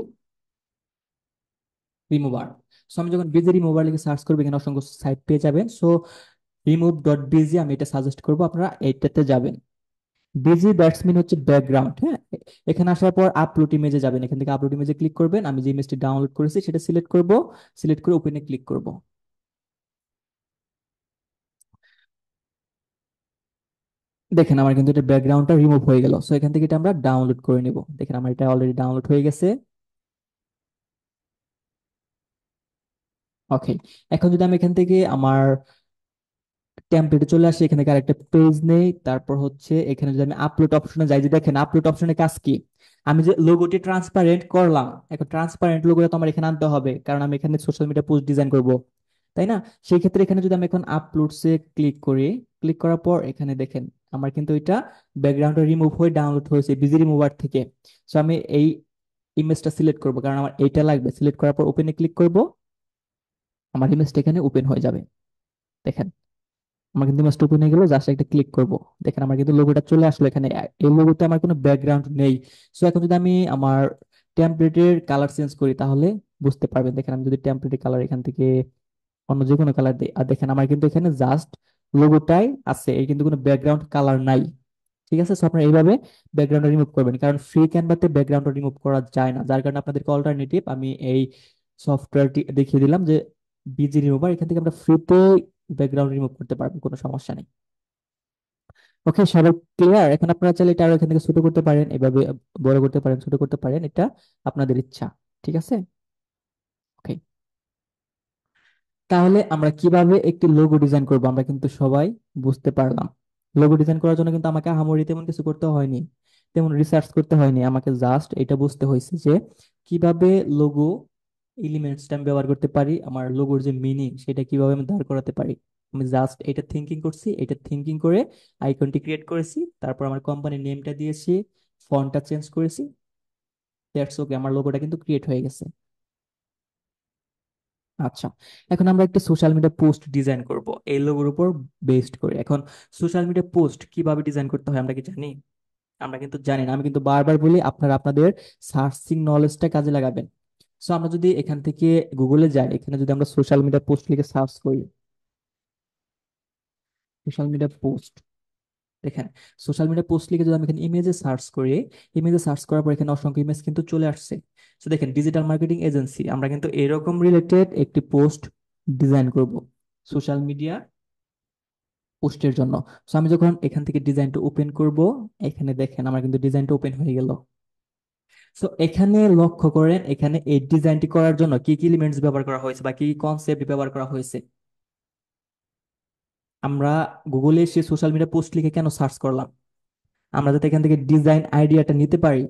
রিমুভার। সো আমি যখন বিজি রিমুভার লিখে সার্চ করবো, এখানে অসংখ্য সাইট পেয়ে যাবেন। সো রিমুভ ডট বিজি আমি এটা সাজেস্ট করবো, আপনারা এইটাতে যাবেন। বিজি ব্যাটসম্যান হচ্ছে ব্যাকগ্রাউন্ড, হ্যাঁ। এখানে আসার পর আপলোড ইমেজে যাবেন, এখান থেকে আপলোড ইমেজে ক্লিক করবেন, আমি যে ইমেজটি ডাউনলোড করেছি সেটা সিলেক্ট করব, সিলেক্ট করে ওপেনে ক্লিক করব। দেখেন আমার কিন্তু এটা ব্যাকগ্রাউন্ডটা রিমুভ হয়ে গেল। সো এখান থেকে এটা আমরা ডাউনলোড করে নিব। দেখেন আমার এটা অলরেডি ডাউনলোড হয়ে গেছে। ওকে, এখন যদি আমি এখান থেকে আমার টেমপ্লেটে চলে আসি, এখানে থেকে আরেকটা পেজ নেই, তারপর হচ্ছে এখানে যদি আমি আপলোড অপশনে যাই, যে দেখেন আপলোড অপশনে কাজ কি, আমি যে লোগোটি ট্রান্সপারেন্ট করলাম, এখন ট্রান্সপারেন্ট লোগোটা তো আমার এখানে আনতে হবে, কারণ আমি এখানে সোশ্যাল মিডিয়া পোস্ট ডিজাইন করব, তাই না? সেই ক্ষেত্রে এখানে যদি আমি এখন আপলোডসে ক্লিক করি, ক্লিক করার পর এখানে দেখেন আমার কিন্তু এটা ব্যাকগ্রাউন্ডটা রিমুভ হয়ে ডাউনলোড হয়েছে বিজি রিমুভার থেকে। সো আমি এই ইমেজটা সিলেক্ট করব, কারণ আমার এইটা লাগবে। সিলেক্ট করার পর ওপেনে ক্লিক করব, আমার ইমেজটা এখানে ওপেন হয়ে যাবে। দেখেন আমার কিন্তু মাস্ট ওপেন হয়ে গেল, জাস্ট একটা ক্লিক করব, দেখেন আমার কিন্তু লোগোটা চলে আসলো এখানে। এই লোগোতে আমার কোনো ব্যাকগ্রাউন্ড নেই। সো এখন যদি আমি আমার টেমপ্লেটের কালার চেঞ্জ করি তাহলে বুঝতে পারবেন। দেখেন আমি যদি টেমপ্লেটের কালার এখান থেকে অন্য যে কোনো কালার দিই, আর দেখেন আমার কিন্তু এখানে জাস্ট লোগোটাই আছে, এর কিন্তু কোনো ব্যাকগ্রাউন্ড কালার নাই। ঠিক আছে, সো আপনারা এইভাবে ব্যাকগ্রাউন্ড রিমুভ করবেন, কারণ ফ্রি ক্যানভাতে ব্যাকগ্রাউন্ড রিমুভ করা যায় না, যার কারণে আপনাদেরকে অল্টারনেটিভ আমি এই সফটওয়্যারটি দেখিয়ে দিলাম, যে বিজি রিমুভার। এখান থেকে আমরা ফ্রিতে ব্যাকগ্রাউন্ড রিমুভ করতে পারবো, কোনো সমস্যা নেই। ওকে, সবাই ক্লিয়ার? এখন আপনারা চাইলে এটা আরো এখান থেকে ছোট করতে পারেন, এভাবে বড় করতে পারেন, ছোট করতে পারেন, এটা আপনাদের ইচ্ছা। ঠিক আছে, ওকে। তাহলে আমরা কিভাবে একটি লোগো ডিজাইন করব আমরা কিন্তু সবাই বুঝতে পারলাম। লোগো ডিজাইন করার জন্য কিন্তু আমাকে আহামরি তেমন কিছু করতে হয়নি, তেমন রিসার্চ করতে হয়নি, আমাকে জাস্ট এটা বুঝতে হয়েছে যে কিভাবে লোগো এলিমেন্টসটা আমি ব্যবহার করতে পারি, আমার লোগোর যে মিনিং সেটা কিভাবে আমি দাঁড় করাতে পারি। আমি জাস্ট এটা থিঙ্কিং করছি, এটা থিঙ্কিং করে আইকনটি ক্রিয়েট করেছি, তারপর আমার কোম্পানির নেমটা দিয়েছি, ফন্টটা চেঞ্জ করেছি, দ্যাটস ওকে, আমার লোগোটা কিন্তু ক্রিয়েট হয়ে গেছে। আচ্ছা, এখন আমরা একটা সোশ্যাল মিডিয়া পোস্ট ডিজাইন করব এই লোগোর উপর বেসড করে। এখন সোশ্যাল মিডিয়া পোস্ট কিভাবে ডিজাইন করতে হয় আমরা কি জানি? আমরা কিন্তু জানি না। আমি কিন্তু বারবার বলি আপনারা আপনাদের সার্চিং নলেজটা কাজে লাগাবেন। সো আমরা যদি এখান থেকে গুগলে যাই, এখানে যদি আমরা সোশ্যাল মিডিয়া পোস্ট লিখে সার্চ করি, সোশ্যাল মিডিয়া পোস্ট, দেখেন, সোশ্যাল মিডিয়া পোস্ট লিখে যদি আমি এখানে ইমেজে সার্চ করি, ইমেজে সার্চ করার পর এখানে অসংখ্য ইমেজ কিন্তু চলে আসছে। তো দেখেন, ডিজিটাল মার্কেটিং এজেন্সি, আমরা কিন্তু এরকম রিলেটেড একটি পোস্ট ডিজাইন করব সোশ্যাল মিডিয়া পোস্টের জন্য। তো আমি যখন এখান থেকে ডিজাইনটা ওপেন করব, এখানে দেখেন আমার কিন্তু ডিজাইনটা ওপেন হয়ে গেল। তো এখানে লক্ষ্য করেন, এখানে এই ডিজাইনটি করার জন্য কি কি এলিমেন্টস ব্যবহার করা হয়েছে বা কি কনসেপ্ট ব্যবহার করা হয়েছে। আমরা গুগলে এসে সোশ্যাল মিডিয়া পোস্ট লিখে কেন সার্চ করলাম? আমরা যাতে এখান থেকে ডিজাইন আইডিয়াটা নিতে পারি,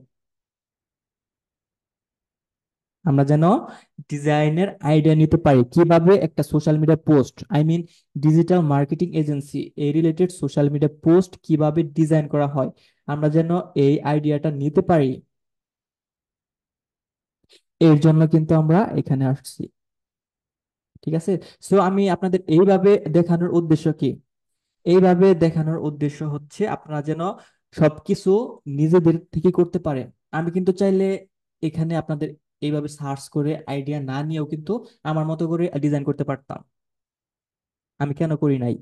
আমরা যেন ডিজাইনের আইডিয়া নিতে পারি কিভাবে একটা social media post, I mean digital marketing agency এই রিলেটেড সোশ্যাল মিডিয়া পোস্ট কিভাবে ডিজাইন করা হয়, আমরা যেন এই আইডিয়াটা নিতে পারি। এর জন্য কিন্তু আমরা এখানে আসছি। ঠিক আছে। সো আমি আপনাদের এইভাবে দেখানোর উদ্দেশ্য কি? এইভাবে দেখানোর উদ্দেশ্য হচ্ছে আপনারা যেন সবকিছু নিজেদের থেকে করতে পারেন। আমি কিন্তু চাইলে এখানে আপনাদের এইভাবে সার্চ করে আইডিয়া না নিয়েও কিন্তু আমার মতো করে ডিজাইন করতে পারতাম। আমি কেন করি নাই?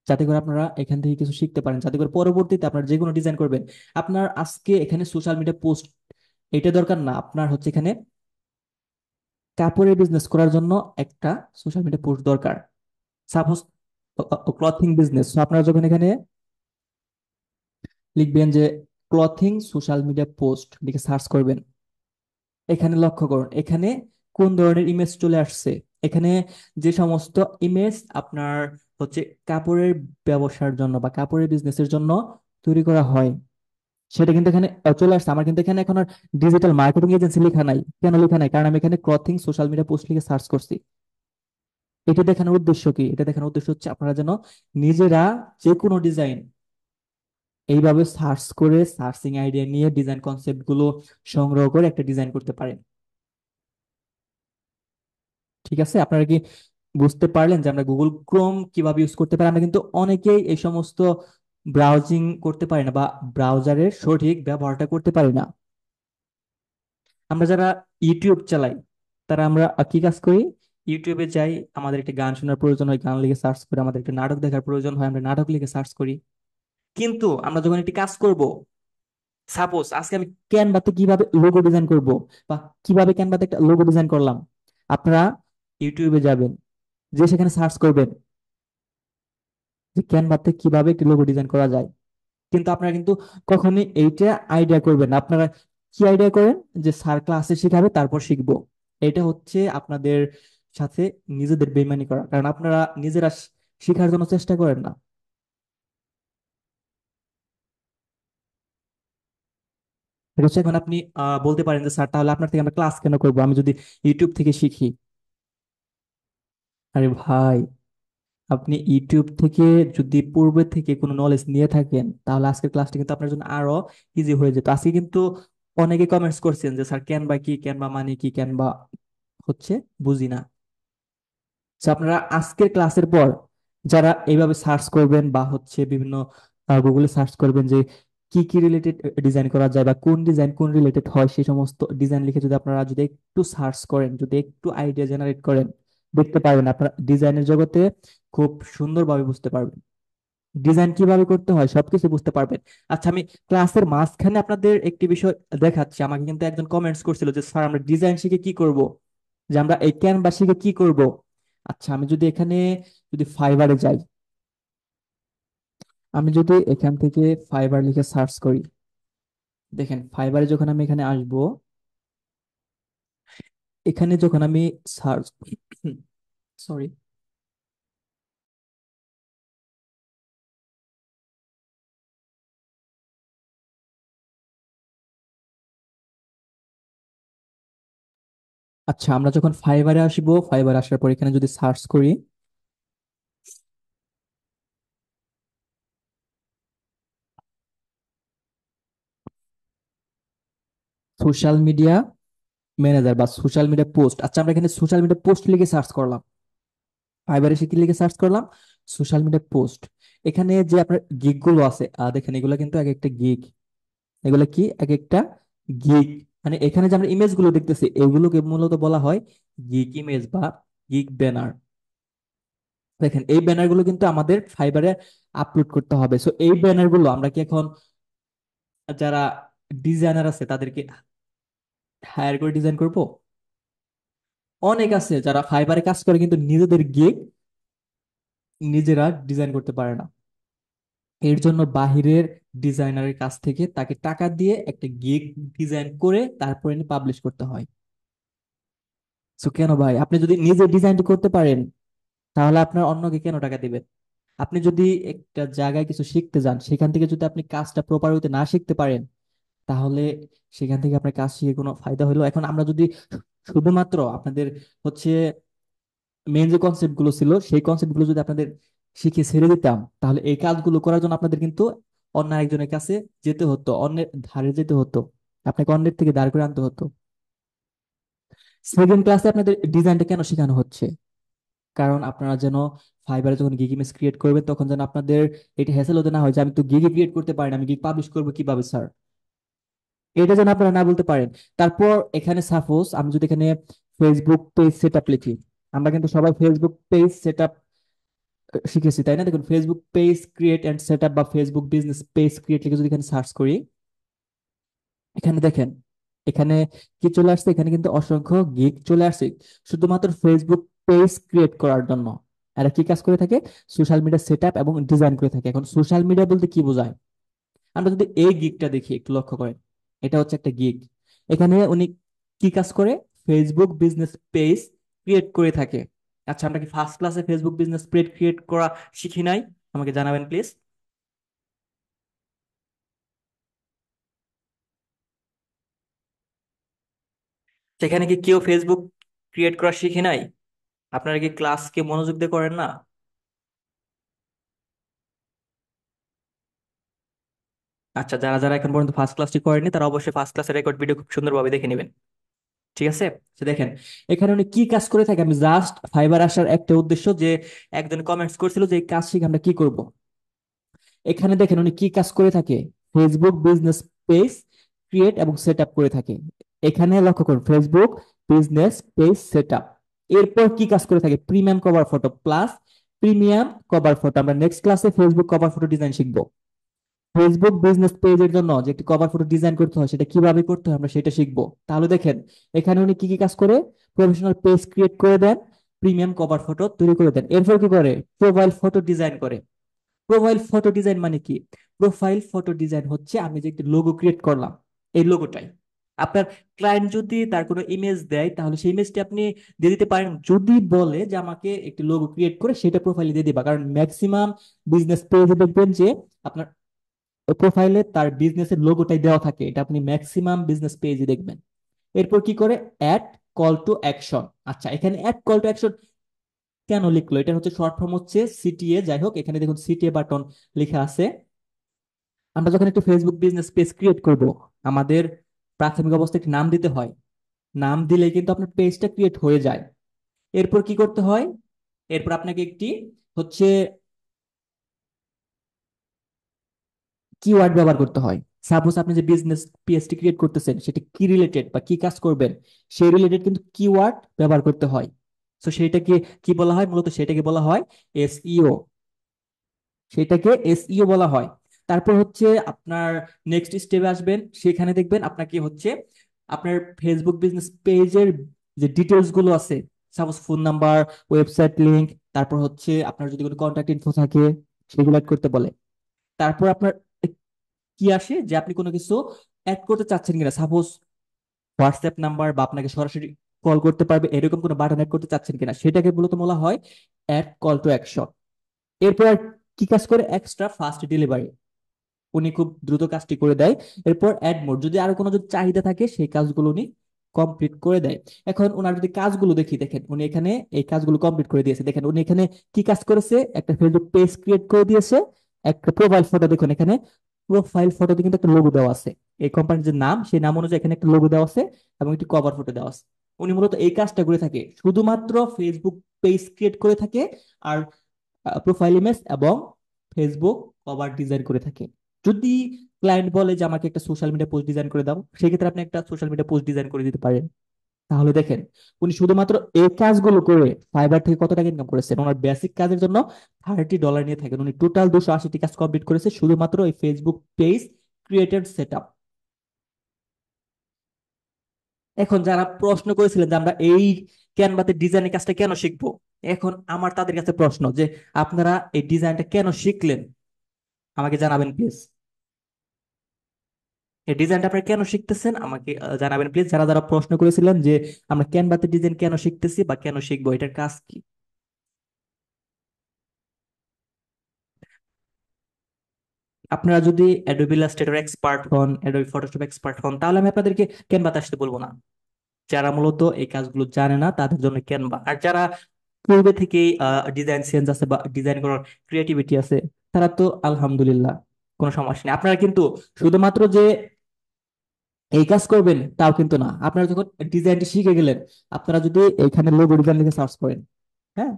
যাতে করে আপনারা এখান থেকে কিছু শিখতে পারেন, যাতে করে পরবর্তীতে আপনারা যে কোনো ডিজাইন করবেন, আপনার আজকে এখানে সোশ্যাল মিডিয়া পোস্ট এটা দরকার না, আপনার হচ্ছে এখানে কাপড়ের বিজনেস করার জন্য একটা সোশ্যাল মিডিয়া পোস্ট দরকার। সাপোজ ক্লথিং বিজনেস, আপনারা যখন এখানে লিখবেন যে ক্লথিং সোশ্যাল মিডিয়া পোস্ট লিখে সার্চ করবেন, এখানে লক্ষ্য করুন এখানে কোন ধরনের ইমেজ চলে আসছে। এখানে যে সমস্ত ইমেজ আপনার হচ্ছে কাপড়ের ব্যবসার জন্য বা কাপড়ের বিজনেসের জন্য তৈরি করা হয়, সেটা কিন্তু এখানে চলে আসছে। আমার কিন্তু এখানে এখন আর ডিজিটাল মার্কেটিং এজেন্সি লেখা নাই। কেন লেখা নাই? কারণ আমি এখানে ক্লথিং সোশ্যাল মিডিয়া পোস্ট লিখে সার্চ করছি। এটা দেখানোর উদ্দেশ্য কি? এটা দেখানোর উদ্দেশ্য হচ্ছে আপনারা যেন নিজেরা যে কোনো ডিজাইন এইভাবে সার্চ করে সার্চিং আইডিয়া নিয়ে ডিজাইন কনসেপ্ট গুলো সংগ্রহ করে একটা ডিজাইন করতে পারেন। ঠিক আছে, আপনারা কি বুঝতে পারলেন যে আমরা গুগল ক্রোম কিভাবে ইউজ করতে পারি? আমরা কিন্তু অনেকেই এই সমস্ত ব্রাউজিং করতে পারি না বা ব্রাউজারের সঠিক ব্যবহারটা করতে পারি না। আমরা যারা ইউটিউব চালাই, তারা আমরা কি কাজ করি? ইউটিউবে যাই, আমাদের একটা গান শোনার প্রয়োজন হয়, গান লিখে সার্চ করি। আমাদের একটা নাটক দেখার প্রয়োজন হয়, আমরা নাটক লিখে সার্চ করি। কিন্তু আমরা যখন একটি কাজ করব, সাপোজ আজকে আমি ক্যানভাতে কিভাবে লোগো ডিজাইন করব বা কিভাবে ক্যানভাতে একটা লোগো ডিজাইন করলাম, আপনারা ইউটিউবে যাবেন, যে সেখানে সার্চ করবেন যে ক্যানভাতে কিভাবে একটি লোগো ডিজাইন করা যায়। কিন্তু আপনারা কিন্তু কখনোই এইটা আইডিয়া করবেন না। আপনারা কি আইডিয়া করেন? যে স্যার ক্লাসে শেখাবে তারপর শিখবো। এটা হচ্ছে আপনাদের সাথে নিজেদের বেইমানি করা, কারণ আপনারা নিজেরা শেখার জন্য চেষ্টা করেন না। এটা হচ্ছে, এখন আপনি বলতে পারেন যে স্যার তাহলে আপনার থেকে আমরা ক্লাস কেন করবো, আমি যদি ইউটিউব থেকে শিখি। আরে ভাই, আপনি ইউটিউব থেকে যদি পূর্বে থেকে কোনো নলেজ নিয়ে থাকেন, তাহলে আজকের ক্লাসটা কিন্তু আপনার জন্য আরো ইজি হয়ে যেত। আজকে কিন্তু অনেকে কমেন্টস করছেন যে স্যার ক্যানভা কি, ক্যানভা মানে কি, ক্যানভা হচ্ছে বুঝি না। তো আপনারা আজকের ক্লাসের পর যারা এইভাবে সার্চ করবেন বা হচ্ছে বিভিন্ন গুগলে সার্চ করবেন যে কি কি রিলেটেড ডিজাইন করা যায় বা কোন ডিজাইন কোন রিলেটেড হয়, সেই সমস্ত ডিজাইন লিখে যদি আপনারা যদি একটু সার্চ করেন, যদি একটু আইডিয়া জেনারেট করেন, দেখতে পারবেন আপনারা ডিজাইনের জগতে খুব সুন্দরভাবে বুঝতে পারবেন। ডিজাইন কিভাবে করতে হয় সবকিছু বুঝতে পারবেন। আচ্ছা, আমি ক্লাসের মাঝখানে আপনাদের একটি বিষয় দেখাচ্ছি। আমাকে কিন্তু একজন কমেন্টস করছিল যে স্যার আমরা ডিজাইন শিখে কি করব, যে আমরা এই ক্যানভা শিখে কি করব। আচ্ছা, আমি যদি এখানে যদি ফাইবারে যাই, আমি যদি এখান থেকে ফাইবার লিখে সার্চ করি, দেখেন ফাইবারে যখন আমি এখানে আসব, এখানে যখন আমি সার্চ সরি, আচ্ছা আমরা যখন ফাইবারে আসবো, ফাইবার আসার পর এখানে যদি সার্চ করি সোশ্যাল মিডিয়া ম্যানেজার বা সোশ্যাল মিডিয়া পোস্ট, আচ্ছা আমরা এখানে সোশ্যাল মিডিয়া পোস্ট লিখে সার্চ করলাম, ফাইবার এসে কি লিখে সার্চ করলাম? Social media post. এখানে যে আপনার গিগ গুলো আছে, দেখেন এগুলো কিন্তু এক একটা গিগ, এগুলো কি এক একটা গিগ, মানে এখানে যে আমরা ইমেজ গুলো দেখতেছি এগুলোকে মূলত বলা হয় গিগ ইমেজ বা গিগ ব্যানার। দেখেন এই ব্যানার গুলো কিন্তু আমাদের ফাইবারে আপলোড করতে হবে। সো এই ব্যানার গুলো আমরা কি এখন যারা ডিজাইনার আছে তাদেরকে হায়ার করে ডিজাইন করব? অনেক আছে যারা ফাইবারে কাজ করে কিন্তু নিজেদের গিগ নিজেরা ডিজাইন করতে পারে না। এর জন্য বাহিরের ডিজাইনারের কাছ থেকে তাকে টাকা দিয়ে একটা গিগ ডিজাইন করে তারপরে পাবলিশ করতে হয়। সো কেন ভাই, আপনি যদি নিজে ডিজাইন করতে পারেন তাহলে আপনার অন্যকে কেন টাকা দিবেন? আপনি যদি একটা জায়গায় কিছু শিখতে যান, সেখান থেকে যদি আপনি কাজটা প্রপার ওয়েতে না শিখতে পারেন, তাহলে সেখান থেকে আপনার কাজ শিখে কোনো ফায়দা হলো? এখন আমরা যদি শুধুমাত্র আপনাদের হচ্ছে মেন যে কনসেপ্ট গুলো ছিল সেই কনসেপ্ট গুলো যদি আপনাদের শিখে ছেড়ে দিতাম, তাহলে এই কাজগুলো করার জন্য আপনাদের কিন্তু অন্য একজনের কাছে যেতে হতো, অন্যের ধারে যেতে হতো, আপনাকে অন্যের থেকে দাঁড় করে আনতে হতো। সেকেন্ড ক্লাসে আপনাদের ডিজাইনটা কেন শেখানো হচ্ছে? কারণ আপনারা যেন ফাইবারে যখন গিগ ইমেজ ক্রিয়েট করবেন তখন যেন আপনাদের এটা হ্যাসেল হতে না হয় যে আমি তো গিগে ক্রিয়েট করতে পারি না, আমি গিগ পাবলিশ করবো কিভাবে স্যার, এটা যেন আপনারা না বলতে পারেন। তারপর এখানে সাপোজ আমি যদি এখানে ফেসবুক পেজ সেট আপ লিখি, আমরা কিন্তু সবাই ফেসবুক পেজ সেট আপ শিখেছি তাই না? দেখুন, Facebook page create and set up বা ফেসবুক বিজনেস পেজ ক্রিয়েট লিখে যদি এখানে সার্চ করি, এখানে দেখেন, এখানে কি চলে আসছে, এখানে কিন্তু অসংখ্য গিগ চলে আসছে শুধুমাত্র ফেসবুক পেজ ক্রিয়েট করার জন্য। এরা কি কাজ করে থাকে? সোশ্যাল মিডিয়া সেট আপ এবং ডিজাইন করে থাকে। এখন সোশ্যাল মিডিয়া বলতে কি বোঝায়? আমরা যদি এই গিগটা দেখি, একটু লক্ষ্য করেন, এটা হচ্ছে একটা গিগ। এখানে উনি কি কাজ করে? ফেসবুক বিজনেস পেজ ক্রিয়েট করে থাকে। আচ্ছা, আমরা কি ফার্স্ট ক্লাসে ফেসবুক বিজনেস পেজ ক্রিয়েট করা শিখি নাই? আমাকে জানাবেন প্লিজ। সেখানে কি কেউ ফেসবুক ক্রিয়েট করা শিখে নাই? আপনারা কি ক্লাসকে মনোযোগ দিয়ে করেন না? আচ্ছা, যারা যারা এখন পর্যন্ত ফার্স্ট ক্লাসটি করেনি তারা অবশ্যই ফার্স্ট ক্লাসের রেকর্ড ভিডিও খুব সুন্দরভাবে দেখে নেবেন। ঠিক আছে? তো দেখেন, এখানে উনি কি কাজ করে থাকে, আমি জাস্ট ফাইবার আসার একটা উদ্দেশ্য যে একজন কমেন্টস করছিল যে এই কাজ শিখে আমরা কি করব। এখানে দেখেন উনি কি কাজ করে থাকে, ফেসবুক বিজনেস পেজ ক্রিয়েট এবং সেট আপ করে থাকে। এখানে লক্ষ্য করুন, Facebook business page set up. এরপর কি কাজ করে থাকে? Premium cover photo plus premium cover photo. আমরা নেক্সট ক্লাসে ফেসবুক কভার ফটো ডিজাইন শিখবো। ফেসবুক বিজনেস পেজের জন্য যে একটি কভার ফটো ডিজাইন করতে হয় সেটা কিভাবে করতে হয় আমরা সেটা শিখবো। তাহলে দেখেন, এখানে উনি কি কি কাজ করে? প্রফেশনাল পেজ ক্রিয়েট করে দেন, প্রিমিয়াম কভার ফটো তৈরি করে দেন, এরপর কি করে? প্রোফাইল ফটো ডিজাইন করে। প্রোফাইল ফটো ডিজাইন মানে কি? প্রোফাইল ফটো ডিজাইন হচ্ছে আমি যে একটি লোগো ক্রিয়েট করলাম, এই লোগোটাই আপনার ক্লায়েন্ট যদি তার কোনো ইমেজ দেয় তাহলে সেই ইমেজটি আপনি দিয়ে দিতে পারেন, যদি বলে যে আমাকে একটি লোগো ক্রিয়েট করে সেটা প্রোফাইলে দিয়ে দিবা। কারণ ম্যাক্সিমাম বিজনেস পেজে দেখবেন যে আপনার প্রোফাইলে তার বিজনেসের লোগোটাই দেওয়া থাকে, এটা আপনি ম্যাক্সিমাম বিজনেস পেজে দেখবেন। এরপর কি করে? Add call to action. আচ্ছা, এখানে অ্যাড কল টু অ্যাকশন কেন লিখলো? এটা হচ্ছে শর্ট ফর্ম হচ্ছে সিটিএ। যাই হোক, এখানে দেখুন সিটিএ বাটন লেখা আছে। আমরা যখন একটা ফেসবুক বিজনেস পেজ ক্রিয়েট করব, আমাদের প্রাথমিক অবস্থায় একটি নাম দিতে হয়। নাম দিলেই কিন্তু আপনার পেজটা ক্রিয়েট হয়ে যায়। এরপর কি করতে হয়? এরপর আপনাকে একটি হচ্ছে কিওয়ার্ড ব্যবহার করতে হয়। সাপোজ আপনি যে বিজনেস পেজটি ক্রিয়েট করতেছেন সেটা কি রিলেটেড বা কি কাজ করবেন, সেই রিলেটেড কিন্তু কিওয়ার্ড ব্যবহার করতে হয়। তো সেইটাকে কি বলা হয়? মূলত সেটাকে বলা হয় এসইও। সেটাকে এসইও বলা হয়। তারপর হচ্ছে আপনার নেক্সট স্টেপে আসবেন, সেখানে দেখবেন আপনাকে হচ্ছে আপনার ফেসবুক বিজনেস পেজের যে ডিটেলস গুলো আছে, suppose phone number, website link, তারপর হচ্ছে আপনার যদি কোনো কন্ট্যাক্ট ইনফো থাকে সেগুলো অ্যাড করতে বলে। তারপর আপনার কি আসে যে আপনি কোনো কিছু অ্যাড করতে চাচ্ছেন কিনা, সাপোজ হোয়াটসঅ্যাপ নাম্বার বা আপনাকে সরাসরি কল করতে পারবে এরকম কোনো বাটন অ্যাড করতে চাচ্ছেন কিনা, সেটাকে মূলত বলা হয় অ্যাড কল টু অ্যাকশন। এরপর আর কি কাজ করে? এক্সট্রা ফাস্ট ডেলিভারি, উনি খুব দ্রুত কাজটি করে দেয়। এরপর অ্যাড মোড, যদি আরো কোনো যদি চাহিদা থাকে সেই কাজগুলো উনি কমপ্লিট করে দেয়। এখন ওনার যদি কাজগুলো দেখি, দেখেন উনি এখানে এই কাজগুলো কমপ্লিট করে দিয়েছে। দেখেন উনি এখানে কি কাজ করেছে? একটা ফেসবুক পেজ ক্রিয়েট করে দিয়েছে, একটা প্রোফাইল ফটো, দেখুন এখানে প্রোফাইল ফটোতে কিন্তু একটা লোগো দেওয়া আছে, এই কোম্পানির যে নাম সেই নাম অনুযায়ী এখানে একটা লোগো দেওয়া আছে এবং একটি কভার ফটো দেওয়া আছে। উনি মূলত এই কাজটা করে থাকে, শুধুমাত্র ফেসবুক পেজ ক্রিয়েট করে থাকে আর প্রোফাইল ইমেজ এবং ফেসবুক কভার ডিজাইন করে থাকে। যদি ক্লায়েন্ট বলে যে আমাকে একটা সোশ্যাল মিডিয়া পোস্ট ডিজাইন করে দাও, সেক্ষেত্রে আপনি একটা সোশ্যাল মিডিয়া পোস্ট ডিজাইন করে দিতে পারেন। তাহলে দেখেন, উনি শুধুমাত্র এই কাজগুলো করে ফাইবার থেকে কত টাকা ইনকাম করেছেন। ওনার বেসিক কাজের জন্য $30 নিয়ে থাকেন, উনি টোটাল 280টি কাজ কমপ্লিট করেছে শুধুমাত্র এই Facebook page created set up. এখন যারা প্রশ্ন করেছিলেন যে আমরা এই ক্যানভাতে ডিজাইনের কাজটা কেন শিখবো, এখন আমার তাদের কাছে প্রশ্ন যে আপনারা এই ডিজাইনটা কেন শিখলেন, আমাকে জানাবেন প্লিজ। এই ডিজাইনটা আপনারা কেন শিখতেছেন আমাকে জানাবেন প্লিজ। যারা যারা প্রশ্ন করেছিলেন যে আমরা ক্যানভাতে ডিজাইন কেন শিখতেছি বা কেন শিখবো, এটার কাজ কি। আপনারা যদি অ্যাডোবি ইলাস্ট্রেটর এক্সপার্ট হন, অ্যাডোবি ফটোশপ এক্সপার্ট হন, তাহলে আমি আপনাদেরকে ক্যানভাতে আসতে বলবো না। যারা মূলত এই কাজগুলো জানে না তাদের জন্য ক্যানভা, আর যারা পূর্বে থেকেই ডিজাইন সেন্স আছে বা ডিজাইন করার ক্রিয়েটিভিটি আছে, তারা তো আলহামদুলিল্লাহ, কোনো সমস্যা নেই। আপনারা কিন্তু শুধুমাত্র যে এই কাজ করবেন তাও কিন্তু না, আপনারা যখন ডিজাইনটি শিখে গেলেন, আপনারা যদি এখানে লোগো ডিজাইন লিখে সার্চ করেন, হ্যাঁ,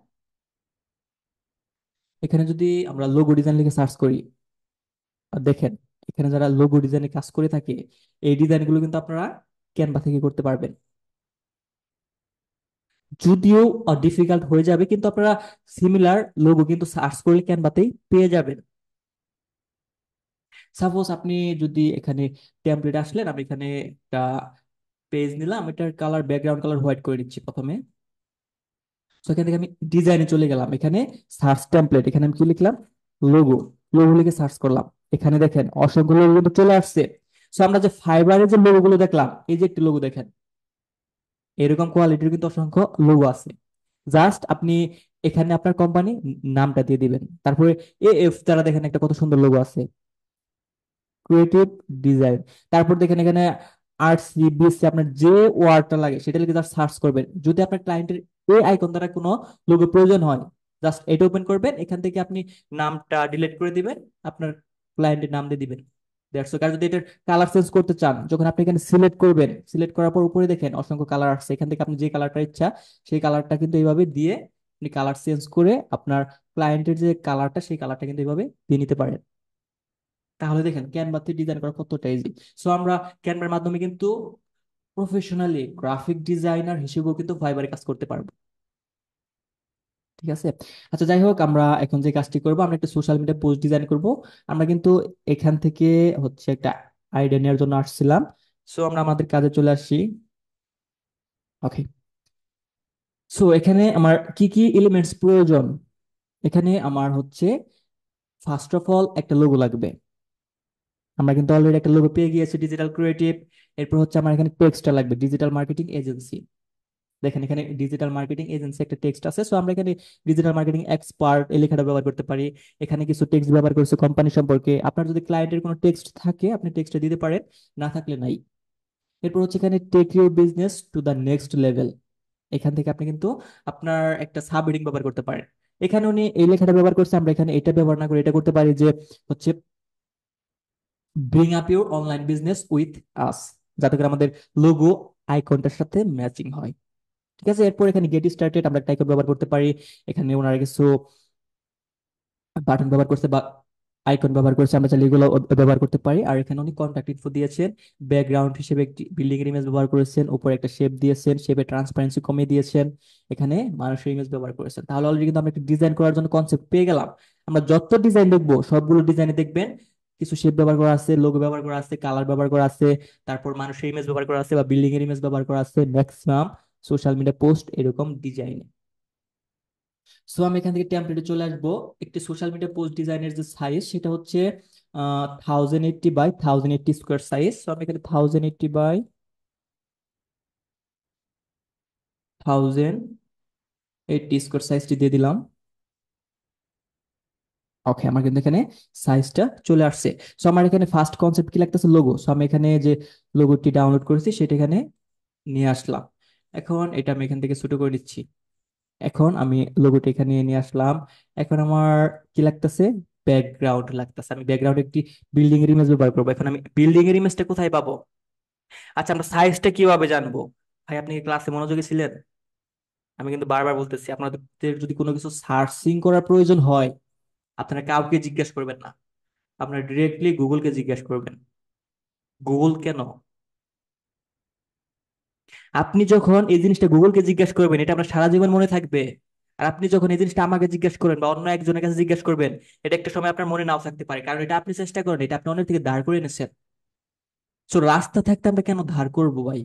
এখানে যদি আমরা লোগো ডিজাইন লিখে সার্চ করি, আর দেখেন এখানে যারা লোগো ডিজাইনে কাজ করে থাকে, এই ডিজাইনগুলো কিন্তু আপনারা ক্যানভা থেকে করতে পারবেন। যদিও ডিফিকাল্ট হয়ে যাবে, কিন্তু আপনারা সিমিলার লোগো কিন্তু সার্চ করলে ক্যানভাতেই পেয়ে যাবেন। সাপোজ আপনি যদি এখানে টেমপ্লেট আসলেন, আমি এখানে একটা পেজ নিলাম, এটার কালার ব্যাকগ্রাউন্ড কালার হোয়াইট করে দিচ্ছি প্রথমে। তো এখান থেকে আমি ডিজাইনে চলে গেলাম, এখানে সার্চ টেমপ্লেট, এখানে আমি কি লিখলাম, লোগো। লোগো লিখে সার্চ করলাম, এখানে দেখেন অসংখ্য লোগো কিন্তু চলে আসছে। তো আমরা যে ফাইবারের যে লোগো গুলো দেখলাম, এই যে একটি লোগো দেখেন, এরকম কোয়ালিটির কিন্তু অসংখ্য লোগো আছে। জাস্ট আপনি এখানে আপনার কোম্পানি নামটা দিয়ে দিবেন, তারপরে এএফ যারা দেখেন একটা কত সুন্দর লোগো আছে, ক্রিয়েটিভ ডিজাইন। তারপর দেখেন এখানে আরসি বিএসসি, আপনার যে ওয়ার্ডটা লাগে সেটা লিখে জাস্ট সার্চ করবেন। যদি আপনার ক্লায়েন্টের এই আইকন দ্বারা কোনো লোগো প্রয়োজন হয়, জাস্ট এটা ওপেন করবেন, এখান থেকে আপনি নামটা ডিলিট করে দিবেন, আপনার ক্লায়েন্টের নাম দিয়ে দিবেন। That's all. আর যদি এটার কালার চেঞ্জ করতে চান, যখন আপনি এখানে সিলেক্ট করবেন, সিলেক্ট করার পর উপরে দেখেন অসংখ্য কালার আসছে, এখান থেকে আপনি যে কালারটা ইচ্ছা সেই কালারটা কিন্তু এইভাবে দিয়ে আপনি কালার চেঞ্জ করে আপনার ক্লায়েন্টের যে কালারটা সেই কালারটা কিন্তু এইভাবে দিয়ে নিতে পারেন। তাহলে দেখেন ক্যানভাতে ডিজাইন করা কতটা ইজি। সো আমরা ক্যানভার মাধ্যমে কিন্তু প্রফেশনালি গ্রাফিক ডিজাইনার হিসেবেও কিন্তু ফাইবারে কাজ করতে পারবো। ঠিক আছে। আচ্ছা যাই হোক, আমরা এখন যে কাজটি করব, আমরা একটা সোশ্যাল মিডিয়া পোস্ট ডিজাইন করব। আমরা কিন্তু এখান থেকে হচ্ছে একটা আইডিয়া নেওয়ার জন্য আসছিলাম। সো আমরা আমাদের কাজে চলে আসি। ওকে। সো এখানে আমার কি কি এলিমেন্টস প্রয়োজন, এখানে আমার হচ্ছে ফার্স্ট অফ অল একটা লোগো লাগবে। আমরা কিন্তু অলরেডি একটা লোগো পেয়ে গিয়েছি, ডিজিটাল ক্রিয়েটিভ। এরপর হচ্ছে আমার এখানে টেক্সটটা লাগবে, ডিজিটাল মার্কেটিং এজেন্সি। দেখেন এখানে ডিজিটাল মার্কেটিং এজেন্সি একটা টেক্সট আছে, সো আমরা এখানে ডিজিটাল মার্কেটিং এক্সপার্ট এই লেখাটা ব্যবহার করতে পারি। এখানে কিছু টেক্সট ব্যবহার করেছে কোম্পানি সম্পর্কে, আপনার যদি ক্লায়েন্টের কোনো টেক্সট থাকে আপনি টেক্সটটা দিতে পারেন, না থাকলে নাই। এরপর হচ্ছে এখানে take your business to the next level, এখান থেকে আপনি কিন্তু আপনার একটা সাব হেডিং ব্যবহার করতে পারেন। এখানে উনি এই লেখাটা ব্যবহার করছে, আমরা এখানে এটা ব্যবহার না করে এটা করতে পারি যে হচ্ছে bring up your online business with আস, যাতে করে আমাদের লোগো আইকনটার সাথে ম্যাচিং হয়। ঠিক আছে। এরপর এখানে গেট স্টার্টেড আমরা একটা আইকন ব্যবহার করতে পারি, এখানে ওনারা কিছু বাটন ব্যবহার করছে বা আইকন ব্যবহার করছে, আমরা চাইলে এগুলো ব্যবহার করতে পারি। আর এখানে উনি কন্ট্যাক্ট ইনফো দিয়েছেন, ব্যাকগ্রাউন্ড হিসেবে একটি বিল্ডিং এর ইমেজ ব্যবহার করেছেন, উপরে একটা শেপ দিয়েছেন, শেপে ট্রান্সপারেন্সি কমিয়ে দিয়েছেন, এখানে মানুষের ইমেজ ব্যবহার করেছেন। তাহলে অলরেডি কিন্তু আমরা একটা ডিজাইন করার জন্য কনসেপ্ট পেয়ে গেলাম। আমরা যত ডিজাইন দেখবো সবগুলো ডিজাইনে দেখবেন কিছু শেপ ব্যবহার করা আছে, লোগো ব্যবহার করা আছে, কালার ব্যবহার করা আছে, তারপর মানুষের ইমেজ ব্যবহার করা আছে বা বিল্ডিং এর ইমেজ ব্যবহার করা আছে, ম্যাক্সিমাম সোশ্যাল মিডিয়া পোস্ট এরকম ডিজাইন। সো আমি এখান থেকে টেমপ্লেটে চলে আসবো। একটি সোশ্যাল মিডিয়া পোস্ট ডিজাইনের যে সাইজ সেটা হচ্ছে 1080 বাই 1080 স্কোয়ার সাইজ। সো আমি এখানে 1080 বাই 1080 স্কোয়ার সাইজটি দিয়ে দিলাম। ওকে, আমার কিন্তু এখানে সাইজটা চলে আসছে। সো আমার এখানে ফার্স্ট কনসেপ্ট কি লাগতেছে, লোগো। সো আমি এখানে যে লোগোটি ডাউনলোড করেছি সেটা এখানে নিয়ে আসলাম। এখন এটা আমি এখান থেকে ছোট করে দিচ্ছি। এখন আমি লোগোটা এখানে নিয়ে আসলাম। এখন আমার কি লাগতেছে, ব্যাকগ্রাউন্ড লাগতেছে। আমি ব্যাকগ্রাউন্ড একটি বিল্ডিং এর ইমেজ ব্যবহার করবো। এখন আমি বিল্ডিং এর ইমেজটা কোথায় পাবো? আচ্ছা, আমরা সাইজটা কিভাবে জানবো? ভাই আপনি ক্লাসে মনোযোগী ছিলেন? আমি কিন্তু বারবার বলতেছি, আপনাদের যদি কোনো কিছু সার্চিং করার প্রয়োজন হয়, আপনারা কাউকে জিজ্ঞেস করবেন না, আপনারা ডিরেক্টলি গুগলকে জিজ্ঞেস করবেন। গুগল কেন? আপনি যখন এই জিনিসটা গুগলকে জিজ্ঞাসা করবেন, এটা আপনার সারা জীবন মনে থাকবে। আর আপনি যখন এই জিনিসটা আমাকে জিজ্ঞাসা করবেন বা অন্য একজনের কাছে জিজ্ঞাসা করবেন, এটা একটা সময় আপনার মনে নাও থাকতে পারে, কারণ এটা আপনি চেষ্টা করেন, এটা আপনি অনেক থেকে ধার করে এনেছেন। তো রাস্তা থাকতে আমরা কেন ধার করবো ভাই?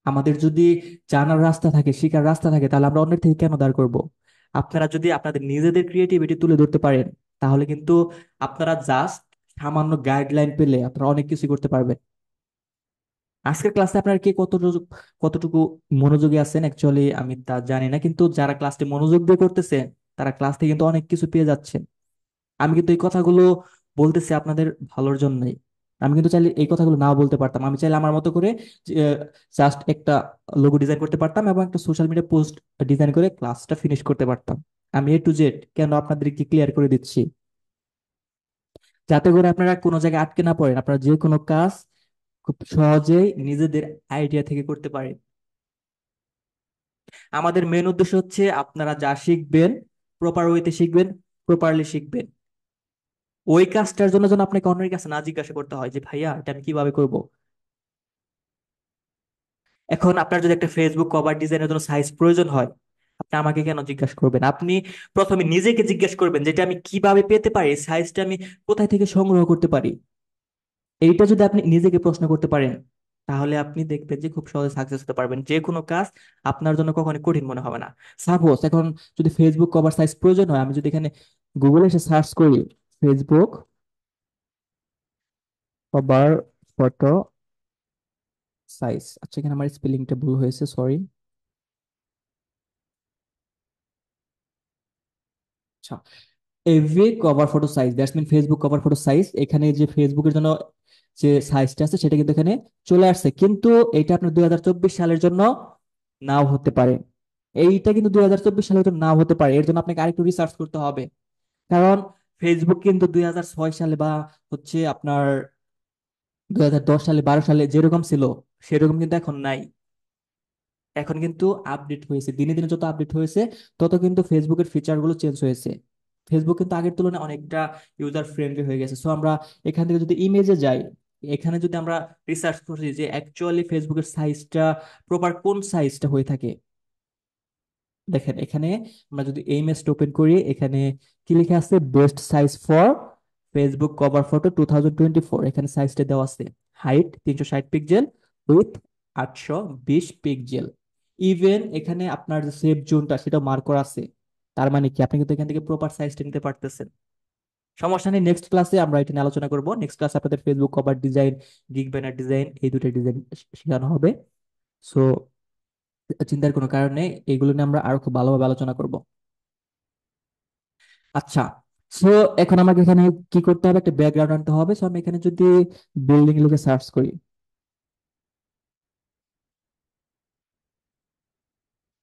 আমাদের যদি জানার রাস্তা থাকে, শিকার রাস্তা থাকে, তাহলে আমরা অন্যের থেকে কেন দাঁড় করব? আপনারা যদি আপনাদের নিজেদের ক্রিয়েটিভিটি তুলে ধরতে পারেন, তাহলে কিন্তু আপনারা জাস্ট সামান্য গাইডলাইন পেলে আপনারা অনেক কিছু করতে পারবেন। আজকের ক্লাসে আপনারা কে কতটুকু মনোযোগী আছেন অ্যাকচুয়ালি আমি তা জানি না, কিন্তু যারা ক্লাসটি মনোযোগ দিয়ে করতেছেন, তারা ক্লাস থেকে কিন্তু অনেক কিছু পেয়ে যাচ্ছেন। আমি কিন্তু এই কথাগুলো বলতেছি আপনাদের ভালোর জন্যই। আমি কিন্তু চাইলে এই কথাগুলো নাও বলতে পারতাম, আমি চাইলে আমার মতো করে জাস্ট একটা লোগো ডিজাইন করতে পারতাম এবং একটা সোশ্যাল মিডিয়া পোস্ট ডিজাইন করে ক্লাসটা ফিনিশ করতে পারতাম। আমি A to Z কেন আপনাদেরকে ক্লিয়ার করে দিচ্ছি, যাতে করে আপনারা কোনো জায়গায় আটকে না পড়েন, আপনারা যে কোনো কাজ খুব সহজেই নিজেদের আইডিয়া থেকে করতে পারেন। আমাদের মেন উদ্দেশ্য হচ্ছে আপনারা যা শিখবেন, প্রপার ওয়েতে শিখবেন, প্রপারলি শিখবেন। ওই কাজটার জন্য যেন আপনাকে অন্যের কাছে না জিজ্ঞাসা করতে হয় যে ভাইয়া এটা আমি কিভাবে করব। এখন আপনার যদি একটা ফেসবুক কভার ডিজাইনের জন্য সাইজ প্রয়োজন হয়, আপনি আমাকে কেন জিজ্ঞাসা করবেন? আপনি প্রথমে নিজেকে জিজ্ঞেস করবেন যেটা আমি কিভাবে পেতে পারি, সাইজটা আমি কোথায় থেকে সংগ্রহ করতে পারি। এইটা যদি আপনি নিজেকে প্রশ্ন করতে পারেন, তাহলে আপনি দেখবেন যে খুব সহজে সাকসেস হতে পারবেন, যে কোনো কাজ আপনার জন্য কখনো কঠিন মনে হবে না। সাপোজ এখন যদি ফেসবুক কভার সাইজ প্রয়োজন হয়, আমি যদি এখানে গুগলে এসে সার্চ করি ফেসবুক কভার ফটো সাইজ, আচ্ছা এখানে আমার স্পেলিংটা ভুল হয়েছে, সরি। আচ্ছা, এভি cover photo size, that's mean Facebook cover photo size, এখানে যে ফেসবুকের জন্য যে সাইজটা আছে সেটা কিন্তু এখানে চলে আসছে, কিন্তু এটা আপনার 2024 সালের জন্য নাও হতে পারে। এইটা কিন্তু 2024 সালের জন্য নাও হতে পারে, এর জন্য আপনাকে আরেকটু রিসার্চ করতে হবে। কারণ ফেসবুক কিন্তু 2006 সালে বা হচ্ছে আপনার 2010 সালে 12 সালে যেরকম ছিল সেরকম কিন্তু এখন নাই। এখন কিন্তু আপডেট হয়েছে, দিনে দিনে যত আপডেট হয়েছে তত কিন্তু ফেসবুকের ফিচার গুলো চেঞ্জ হয়েছে। ফেসবুক কিন্তু আগের তুলনায় অনেকটা ইউজার ফ্রেন্ডলি হয়ে গেছে। সো আমরা এখান থেকে যদি ইমেজে যাই, এখানে যদি আমরা রিসার্চ করি যে অ্যাকচুয়ালি ফেসবুকের সাইজটা প্রপার কোন সাইজটা হয়ে থাকে, দেখেন এখানে আমরা যদি এই ইমেজটা ওপেন করি, এখানে কি লেখা আছে, best size for Facebook cover photo 2024, এখানে সাইজটা দেওয়া আছে। Height 360 pixel, with 820 pixel. Even এখানে আপনার যে সেভ জোনটা সেটা মার্ক করা আছে। তার মানে কি আপনি কিন্তু এখান থেকে প্রপার সাইজটা নিতে পারতেছেন। সমস্যা নেই, নেক্সট ক্লাসে আমরা এটা নিয়ে আলোচনা করবো। নেক্সট ক্লাসে আপনাদের Facebook cover design, gig banner design, এই দুটো ডিজাইন শেখানো হবে। সো চিন্তার কোনো কারণ নেই, এগুলো নিয়ে আমরা আরো খুব ভালোভাবে আলোচনা করব। আচ্ছা, সো এখন আমাকে এখানে কি করতে হবে, একটা ব্যাকগ্রাউন্ড আনতে হবে। সো আমি এখানে যদি বিল্ডিং লিখে সার্চ করি,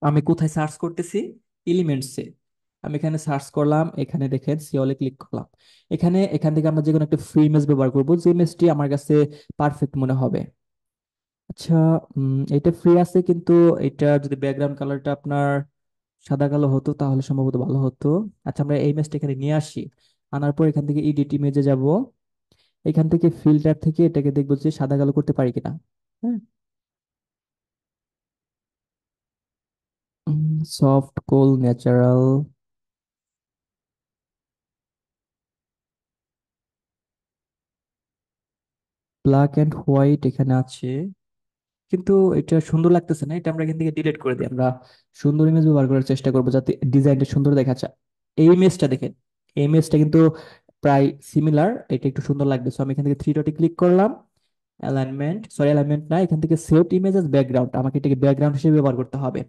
আমি কোথায় সার্চ করতেছি, এলিমেন্টসে আমি এখানে সার্চ করলাম, এখানে দেখেন সিওলে ক্লিক করলাম। এখান থেকে আমরা যে কোনো একটা ফ্রি ইমেজ ব্যবহার করবো, যে ইমেজটি আমার কাছে পারফেক্ট মনে হবে। আচ্ছা, এটা ফ্রি আছে, কিন্তু এটা যদি ব্যাকগ্রাউন্ড কালারটা আপনার সাদা কালো হতো তাহলে সম্ভবত ভালো হতো। আচ্ছা, আমরা এই ইমেজটা এখানে নিয়ে আসি। আনার পর এখান থেকে এডিট ইমেজে যাব। এখান থেকে ফিল্টার থেকে এটাকে দেখবো যে সাদা কালো করতে পারি কিনা। হ্যাঁ, soft coal natural black and white এখানে আছে, কিন্তু এটা সুন্দর লাগতেছে না, এটা আমরা এখান থেকে ডিলিট করে দিই। আমরা সুন্দর ইমেজ ব্যবহার করার চেষ্টা করবো যাতে ডিজাইনটা সুন্দর দেখাচ্ছে। এই ইমেজটা দেখেন, এই ইমেজটা কিন্তু প্রায় সিমিলার, এটা একটু সুন্দর লাগবে। সো আমি এখান থেকে থ্রি ডটে ক্লিক করলাম, অ্যালাইনমেন্ট, সরি অ্যালাইনমেন্ট না, এখান থেকে সেট ইমেজ এস ব্যাকগ্রাউন্ড, আমাকে এটাকে ব্যাকগ্রাউন্ড হিসেবে ব্যবহার করতে হবে।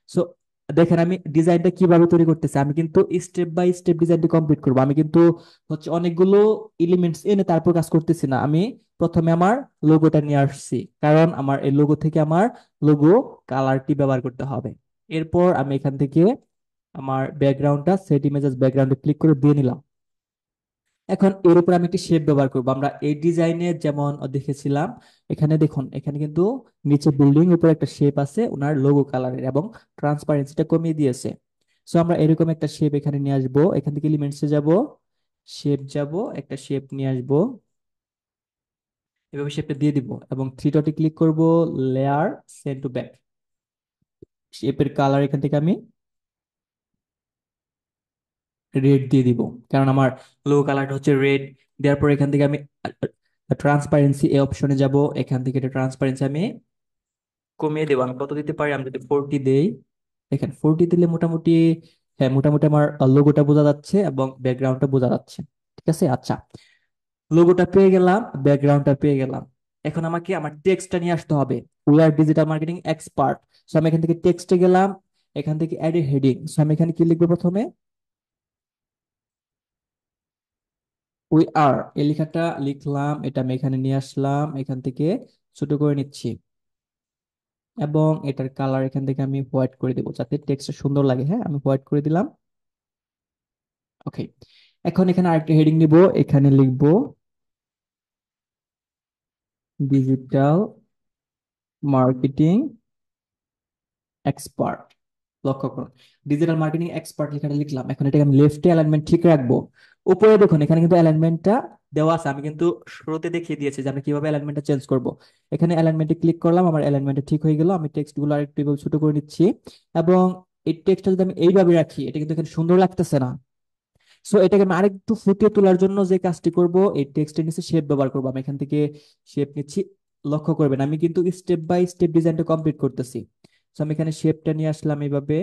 সো দেখেন আমি ডিজাইনটা কিভাবে তৈরি করতেছি, আমি কিন্তু স্টেপ বাই স্টেপ ডিজাইনটি কমপ্লিট করবো। আমি কিন্তু হচ্ছে অনেকগুলো এলিমেন্টস এনে তারপর কাজ করতেছি না। আমি প্রথমে আমার লোগোটা নিয়ে আসছি, কারণ আমার এই লোগো থেকে আমার লোগো কালারটি ব্যবহার করতে হবে। এরপর আমি এখান থেকে আমার ব্যাকগ্রাউন্ডটা সেট ইমেজেস ব্যাকগ্রাউন্ডে ক্লিক করে দিয়ে নিলাম। এখন এর উপর আমি একটি শেপ ব্যবহার করবো, আমরা এই ডিজাইনে যেমন দেখেছিলাম। এখানে দেখুন, এখানে কিন্তু নিচে বিল্ডিং উপরে একটা শেপ আছে ওনার লোগো কালারের, এবং ট্রান্সপারেন্সিটা কমিয়ে দিয়েছে। সো আমরা এরকম একটা শেপ এখানে নিয়ে আসবো, এখান থেকে এলিমেন্টসে যাব, শেপ যাব, একটা শেপ নিয়ে আসবো। এভাবে শেপটা দিয়ে দিব এবং থ্রি ডটে ক্লিক করব, লেয়ার, সেন্ড টু ব্যাক। শেপের কালার এখান থেকে আমি রেড দিয়ে দিব, কারণ আমার লোগো কালারটা হচ্ছে রেড। দেওয়ার পর এখান থেকে আমি ট্রান্সপারেন্সি এই অপশনে যাব, এখান থেকে ট্রান্সপারেন্সি আমি কমিয়ে দেবো। আমি কত দিতে পারি, আমি যদি 40 দেই, দেখেন 40 দিলে মোটামুটি, হ্যাঁ মোটামুটি আমার লোগোটা বোঝা যাচ্ছে এবং ব্যাকগ্রাউন্ডটা বোঝা যাচ্ছে। ঠিক আছে, আচ্ছা, লোগোটা পেয়ে গেলাম, ব্যাকগ্রাউন্ডটা পেয়ে গেলাম। এখন আমাকে আমার টেক্সটটা নিয়ে আসতে হবে। We are digital marketing expert. So আমি এখান থেকে টেক্সটে গেলাম, এখান থেকে অ্যাড এ হেডিং। সো আমি এখানে কি লিখবো প্রথমে, উই আর, এই লেখাটা লিখলাম, এটা আমি এখানে নিয়ে আসলাম, এখান থেকে ছোট করে নিচ্ছি এবং এটার কালার এখান থেকে আমি হোয়াইট করে দেবো যাতে টেক্সটটা সুন্দর লাগে। হ্যাঁ, আমি হোয়াইট করে দিলাম। ওকে, এখন এখানে আরেকটা হেডিং নিব, এখানে লিখবো ডিজিটাল মার্কেটিং এক্সপার্ট। লক্ষ্য করুন, ডিজিটাল মার্কেটিং এক্সপার্ট লেখাটা লিখলাম। এখন এটাকে আমি লেফটে অ্যালাইনমেন্ট ঠিক রাখবো। উপরে দেখুন এখানে কিন্তু অ্যালাইনমেন্টটা দেওয়া আছে, আমি কিন্তু শুরুতে দেখিয়ে দিয়েছি যে আমরা কিভাবে অ্যালাইনমেন্টটা চেঞ্জ করব। এখানে অ্যালাইনমেন্টে ক্লিক করলাম, আমার অ্যালাইনমেন্টটা ঠিক হয়ে গেল। আমি টেক্সট গুলো আরেকটু এভাবে ছোট করে নিচ্ছি এবং এই টেক্সটটা যদি আমি এইভাবে রাখি, এটা কিন্তু এখানে সুন্দর লাগতেছে না। সো এটাকে আমি আরেকটু ফুটিয়ে তোলার জন্য যে কাজটি করব, এই টেক্সটের নিচে শেপ ব্যবহার করবো। আমি এখান থেকে শেপ নিচ্ছি। লক্ষ্য করবেন আমি কিন্তু স্টেপ বাই স্টেপ ডিজাইনটা কমপ্লিট করতেছি। তো আমি এখানে শেপটা নিয়ে আসলাম এইভাবে।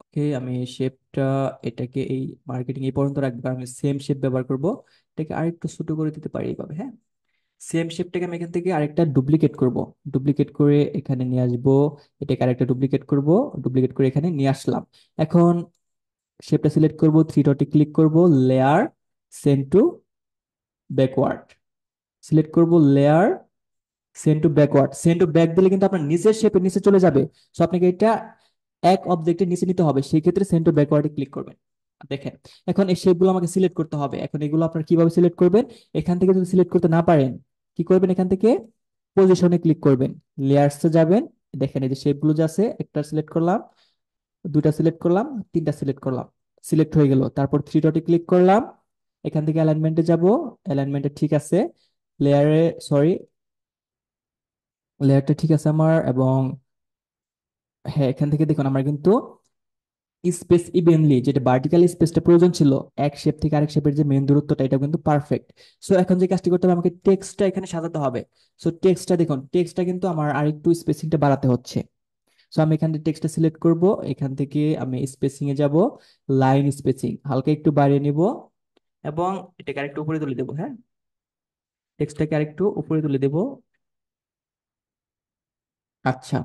ওকে, আমি শেপটা, এটাকে এই মার্কেটিং এই পর্যন্ত রাখবো, কারণ আমি সেম শেপ ব্যবহার করব। এটাকে আরেকটু ছোট করে দিতে পারি এইভাবে। হ্যাঁ, সেম শেপটাকে আমি এখান থেকে আরেকটা ডুপ্লিকেট করব। ডুপ্লিকেট করে এখানে নিয়ে আসবো, এটাকে আরেকটা ডুপ্লিকেট করব, ডুপ্লিকেট করে এখানে নিয়ে আসলাম। এখন শেপটা সিলেক্ট করব, থ্রি ডটে ক্লিক করব, layer, send to backward. Select করব layer, send to backward. Send to back দিলে কিন্তু আপনার নিচের শেপের নিচে চলে যাবে। সো আপনাকে এটা এক অবজেক্টের নিচে নিতে হবে, সেই ক্ষেত্রে সেন্ড টু ব্যাকওয়ার্ডে ক্লিক করবেন। দেখেন, এখন এই শেপগুলো আমাকে সিলেক্ট করতে হবে। এখন এগুলো আপনারা কিভাবে সিলেক্ট করবেন, এখান থেকে যদি সিলেক্ট করতে না পারেন, কি করবেন, এখান থেকে পজিশনে ক্লিক করবেন, লেয়ার্সে যাবেন। দেখেন এই যে শেপগুলো যে আছে, একটা সিলেক্ট করলাম, দুইটা সিলেক্ট করলাম, তিনটা সিলেক্ট করলাম, সিলেক্ট হয়ে গেল। তারপর থ্রি ডটে ক্লিক করলাম, এখান থেকে অ্যালাইনমেন্টে যাব, অ্যালাইনমেন্টে ঠিক আছে, লেয়ারে, সরি, লেয়ারটা ঠিক আছে আমার। এবং হ্যাঁ, এখান থেকে দেখুন আমার কিন্তু স্পেস ইভেনলি, যেটা ভার্টিক্যাল স্পেসটা প্রয়োজন ছিল এক শেপ থেকে আরেক শেপের যে মেন দূরত্বটা, এটা কিন্তু পারফেক্ট। সো এখন যে কাজটি করতে হবে, আমাকে টেক্সটটা এখানে সাজাতে হবে। সো টেক্সটটা দেখুন, টেক্সটটা কিন্তু আমার আরেকটু স্পেসিংটা বাড়াতে হচ্ছে। সো আমি এখান থেকে টেক্সটটা সিলেক্ট করব, এখান থেকে আমি স্পেসিং এ যাব, লাইন স্পেসিং হালকা একটু বাড়িয়ে নিব এবং এটাকে আরেকটু উপরে তুলে দেবো। হ্যাঁ, টেক্সটটাকে আরেকটু উপরে তুলে দেবো। আচ্ছা,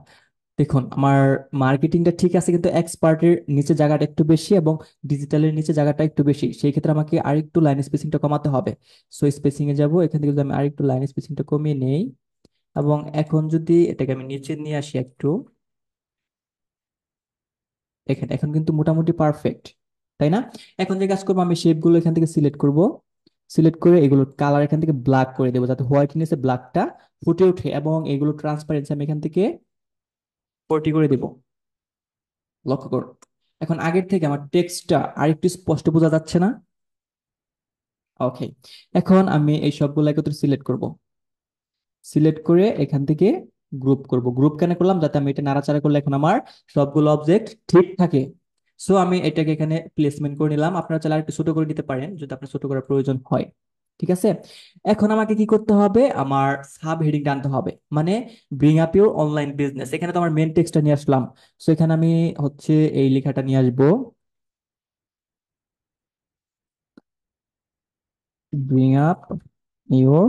দেখুন আমার মার্কেটিংটা ঠিক আছে, কিন্তু এক্সপার্টের নিচে জায়গাটা একটু বেশি এবং ডিজিটালের নিচে জায়গাটা একটু বেশি, সেই ক্ষেত্রে আমাকে আরেকটু লাইন স্পেসিংটা কমাতে হবে। সো স্পেসিং এ যাব, এখান থেকে যদি আমি আরেকটু লাইন স্পেসিংটা কমিয়ে নেই এবং এখন যদি এটাকে আমি নিচে নিয়ে আসি একটু, দেখেন এখন কিন্তু মোটামুটি পারফেক্ট, তাই না? এখন যে কাজ করবো, আমি শেপগুলো এখান থেকে সিলেক্ট করব, সিলেক্ট করে এগুলোর কালার এখান থেকে ব্ল্যাক করে দেবো যাতে হোয়াইটনেসে ব্ল্যাকটা ফুটে ওঠে এবং এগুলো ট্রান্সপারেন্সি আমি এখান থেকে 40 করে দেবো। লক্ষ্য করুন, এখন আগের থেকে আমার টেক্সটটা আরেকটু স্পষ্ট বোঝা যাচ্ছে না? ওকে, এখন আমি এই সবগুলো একত্রে সিলেক্ট করব, সিলেক্ট করে এখান থেকে গ্রুপ করব। গ্রুপ কেন করলাম, যাতে আমি এটা নাড়াচাড়া করলে এখন আমার সবগুলো অবজেক্ট ঠিক থাকে। সো আমি এটাকে এখানে প্লেসমেন্ট করে নিলাম। আপনারা চাইলে আরেকটু ছোট করে নিতে পারেন যদি আপনার ছোট করার প্রয়োজন হয়। ঠিক আছে, এখন আমাকে কি করতে হবে, আমার সাব হেডিংটা আনতে হবে, মানে bring up your online business. এখানে তো আমার মেন টেক্সটটা নিয়ে আসলাম। সো এখানে আমি হচ্ছে এই লেখাটা নিয়ে আসবো, bring up your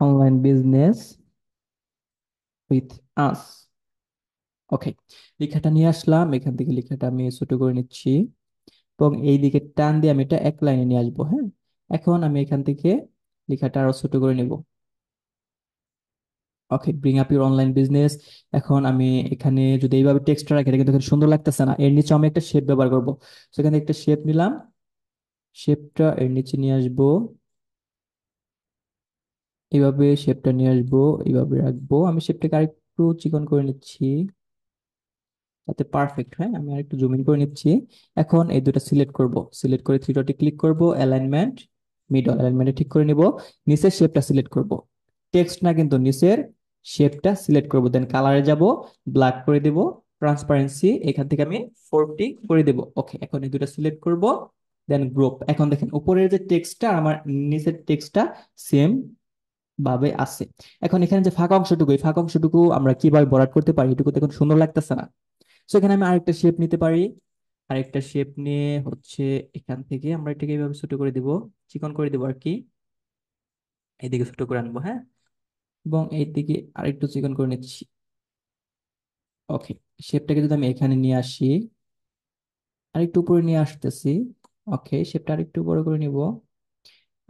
online business with us. Okay, লেখাটা নিয়ে আসলাম, এখান থেকে লেখাটা আমি ছোট করে নিচ্ছি এবং এই দিকে টান দিয়ে আমি এটা এক লাইনে নিয়ে আসবো। হ্যাঁ, এখন আমি এখান থেকে লেখাটা আরো ছোট করে নিব। Okay, bring up your online business. এখন আমি এখানে যদি এইভাবে টেক্সটটা রাখি, এটা কিন্তু এখানে সুন্দর লাগতেছে না। এর নিচে আমি একটা শেপ ব্যবহার করবো। সেখানে একটা শেপ নিলাম, শেপটা এর নিচে নিয়ে আসবো, এইভাবে শেপটা নিয়ে আসবো, এইভাবে রাখবো। আমি শেপটাকে আরেকটু চিকন করে নিচ্ছি। যাতে পারফেক্ট হয়। আমি আর একটু জুম ইন করে নিচ্ছি। এখন এই দুটো সিলেক্ট করব, সিলেক্ট করে থ্রি ডটে ক্লিক করব, অ্যালাইনমেন্ট, মিডল, অ্যালাইনমেন্টে ঠিক করে নিব। নিচের শেপটা সিলেক্ট করব, টেক্সট না কিন্তু নিচের শেপটা সিলেক্ট করব, দেন কালারে যাব, ব্ল্যাক করে দেব, ট্রান্সপারেন্সি এখান থেকে আমি 40 করে দেব। ওকে, এখন এই দুটো সিলেক্ট করব, দেন গ্রুপ। এখন দেখেন উপরের যে টেক্সটটা আমার নিচের টেক্সটটা সেম ভাবে আছে। এখন এখানে যে ফাঁকা অংশটুকু, এই ফাঁকা অংশটুকু আমরা কিভাবে ভরাট করতে পারি, এটুকু দেখুন সুন্দর লাগতেছে না? তো এখানে আমি আরেকটা শেপ নিতে পারি। আরেকটা শেপ নিয়ে হচ্ছে এখান থেকে আমরা এটাকে এইভাবে ছোট করে দিব, চিকন করে দিব আর কি। এইদিকে ছোট করে আনবো, হ্যাঁ, এবং এইদিকে আরেকটু চিকন করে নিচ্ছি। ওকে, শেপটাকে যদি আমি এখানে নিয়ে আসি, আরেকটু উপরে নিয়ে আসতেছি। ওকে, শেপটা আরেকটু বড় করে নিব,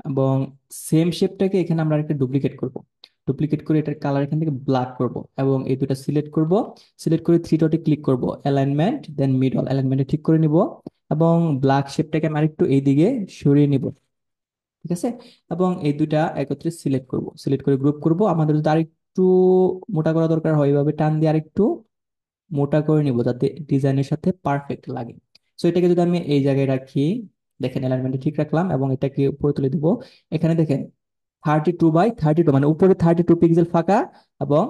এবং সেম শেপটাকে এখানে আমরা একটা ডুপ্লিকেট করব। ডুপ্লিকেট করে এটার কালার এখান থেকে ব্ল্যাক করব, এবং এই দুটো সিলেক্ট করব, সিলেক্ট করে থ্রি ডটে ক্লিক করব, অ্যালাইনমেন্ট, দেন মিডল, অ্যালাইনমেন্টে ঠিক করে নিব, এবং ব্ল্যাক শেপটাকে আমি আরেকটু এইদিকে সরিয়ে নিব। ঠিক আছে, এবং এই দুইটা একত্রে সিলেক্ট করব, সিলেক্ট করে গ্রুপ করব। আমাদের যদি আরেকটু মোটা করা দরকার হয়, এইভাবে টান দিয়ে আরেকটু মোটা করে নিব, যাতে ডিজাইনের সাথে পারফেক্ট লাগে। সো এটাকে যদি আমি এই জায়গায় রাখি, দেখেন অ্যালাইনমেন্ট ঠিক রাখলাম, এবং এটাকে উপরে তুলে দিব। এখানে দেখেন 32 বাই 32, মানে উপরে 32 পিক্সেল ফাঁকা এবং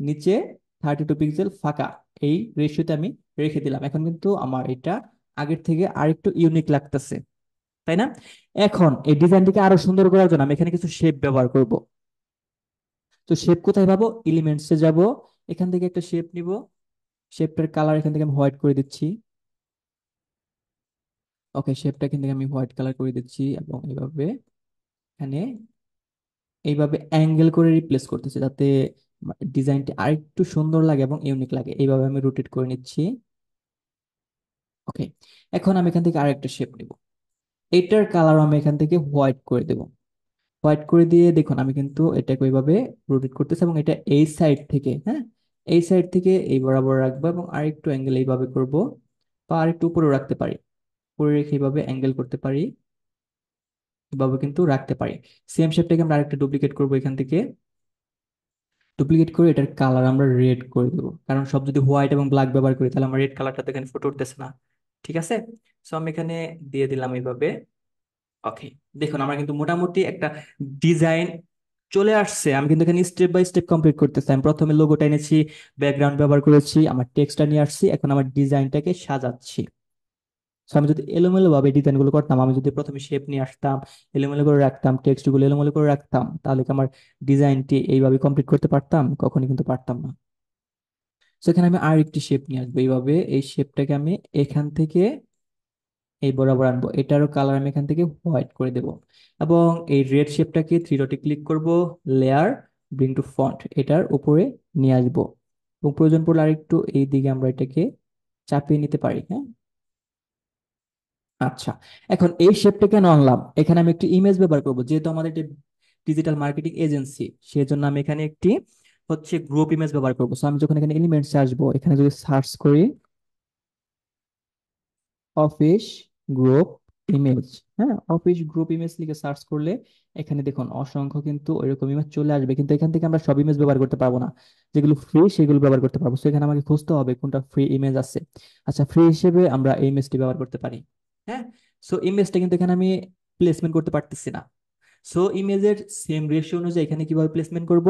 নিচে 32 পিক্সেল ফাঁকা, এই রেশিওতে আমি রেখে দিলাম। এখন কিন্তু আমার এটা আগের থেকে আরেকটু ইউনিক লাগতেছে, তাই না? এখন এই ডিজাইনটিকে আরো সুন্দর করার জন্য আমি এখানে কিছু শেপ ব্যবহার করব। তো শেপ কোথায় পাবো? এলিমেন্টসে যাব, এখান থেকে একটা শেপ নিব, শেপটার কালার এখান থেকে আমি হোয়াইট করে দিচ্ছি। ওকে, শেপটা এখান থেকে আমি হোয়াইট কালার করে দিচ্ছি, এবং এইভাবে এখানে এইভাবে অ্যাঙ্গেল করে রিপ্লেস করতেছি, যাতে ডিজাইনটি আরেকটু সুন্দর লাগে এবং ইউনিক লাগে। এইভাবে আমি রোটেট করে নিচ্ছি। ওকে, এখন আমি এখান থেকে আরেকটা শেপ নিব, এটার কালার আমি এখান থেকে হোয়াইট করে দেব। হোয়াইট করে দিয়ে দেখুন আমি কিন্তু এটাকে ওইভাবে রোটেট করতেছি, এবং এটা এই সাইড থেকে, হ্যাঁ, এই সাইড থেকে এই বরাবর রাখবো, এবং আরেকটু অ্যাঙ্গেল এইভাবে করব, বা আরেকটু উপরে রাখতে পারি, উপরে রেখে এইভাবে অ্যাঙ্গেল করতে পারি, এভাবে কিন্তু রাখতে পারি। সেম শেপটাকে আমরা আরেকটা ডুপ্লিকেট করব, এখান থেকে ডুপ্লিকেট করে এটার কালার আমরা রেড করে দেবো, কারণ সব যদি হোয়াইট এবং ব্ল্যাক ব্যবহার করি তাহলে আমার রেড কালারটা তো এখানে ফুটে উঠতেছে না। ঠিক আছে, সো আমি এখানে দিয়ে দিলাম এইভাবে। ওকে, দেখুন আমার কিন্তু মোটামুটি একটা ডিজাইন চলে আসছে। আমি কিন্তু এখানে স্টেপ বাই স্টেপ কমপ্লিট করতেছি। আমি প্রথমে লোগোটা এনেছি, ব্যাকগ্রাউন্ড ব্যবহার করেছি, আমার টেক্সটটা নিয়ে আসছি, এখন আমার ডিজাইনটাকে সাজাচ্ছি। So আমি যদি এলোমেলো ভাবে ডিজাইন গুলো করতাম, আমি যদি প্রথমে শেপ নিয়ে আসতাম, এলোমেলো করে রাখতাম, টেক্সট গুলো এলোমেলো করে রাখতাম, তাহলে কি আমার ডিজাইনটি এইভাবে কমপ্লিট করতে পারতাম? কখনই কিন্তু পারতাম না। তো এখানে আমি আর একটি শেপ নিয়ে আসবো, এইভাবে এই শেপটাকে আমি এখান থেকে এই বরাবর আনবো, এটারও কালার আমি এখান থেকে হোয়াইট করে দেব, এবং এই রেড শেপটাকে থ্রি ডটে ক্লিক করব, লেয়ার, ব্রিং টু ফন্ট, এটার উপরে নিয়ে আসবো, এবং প্রয়োজন পড়লে আরেকটু এই দিকে আমরা এটাকে চাপিয়ে নিতে পারি, হ্যাঁ। আচ্ছা, এখন এই শেপটা কেন আনলাম? এখানে আমি একটি ইমেজ ব্যবহার করব, যেহেতু আমাদের ডিজিটাল মার্কেটিং এজেন্সি, সেজন্য আমি এখানে একটি হচ্ছে গ্রুপ ইমেজ ব্যবহার করবো। সো আমি যখন এখানে এলিমেন্টস আসবো, এখানে যদি সার্চ করি অফিস গ্রুপ ইমেজ, হ্যাঁ, অফিস গ্রুপ ইমেজ লিখে সার্চ করলে এখানে দেখুন অসংখ্য কিন্তু ওইরকম ইমেজ চলে আসবে, কিন্তু এখান থেকে আমরা সব ইমেজ ব্যবহার করতে পারবো না। যেগুলো ফ্রি সেগুলো ব্যবহার করতে পারবো। তো এখানে আমাকে খুঁজতে হবে কোনটা ফ্রি ইমেজ আছে। আচ্ছা, ফ্রি হিসেবে আমরা এই ইমেজটি ব্যবহার করতে পারি, হ্যাঁ। সো ইমেজটা কিন্তু এখানে আমি প্লেসমেন্ট করতে পারতেছি না। সো ইমেজের সেম রেশিও অনুযায়ী এখানে কিভাবে প্লেসমেন্ট করব?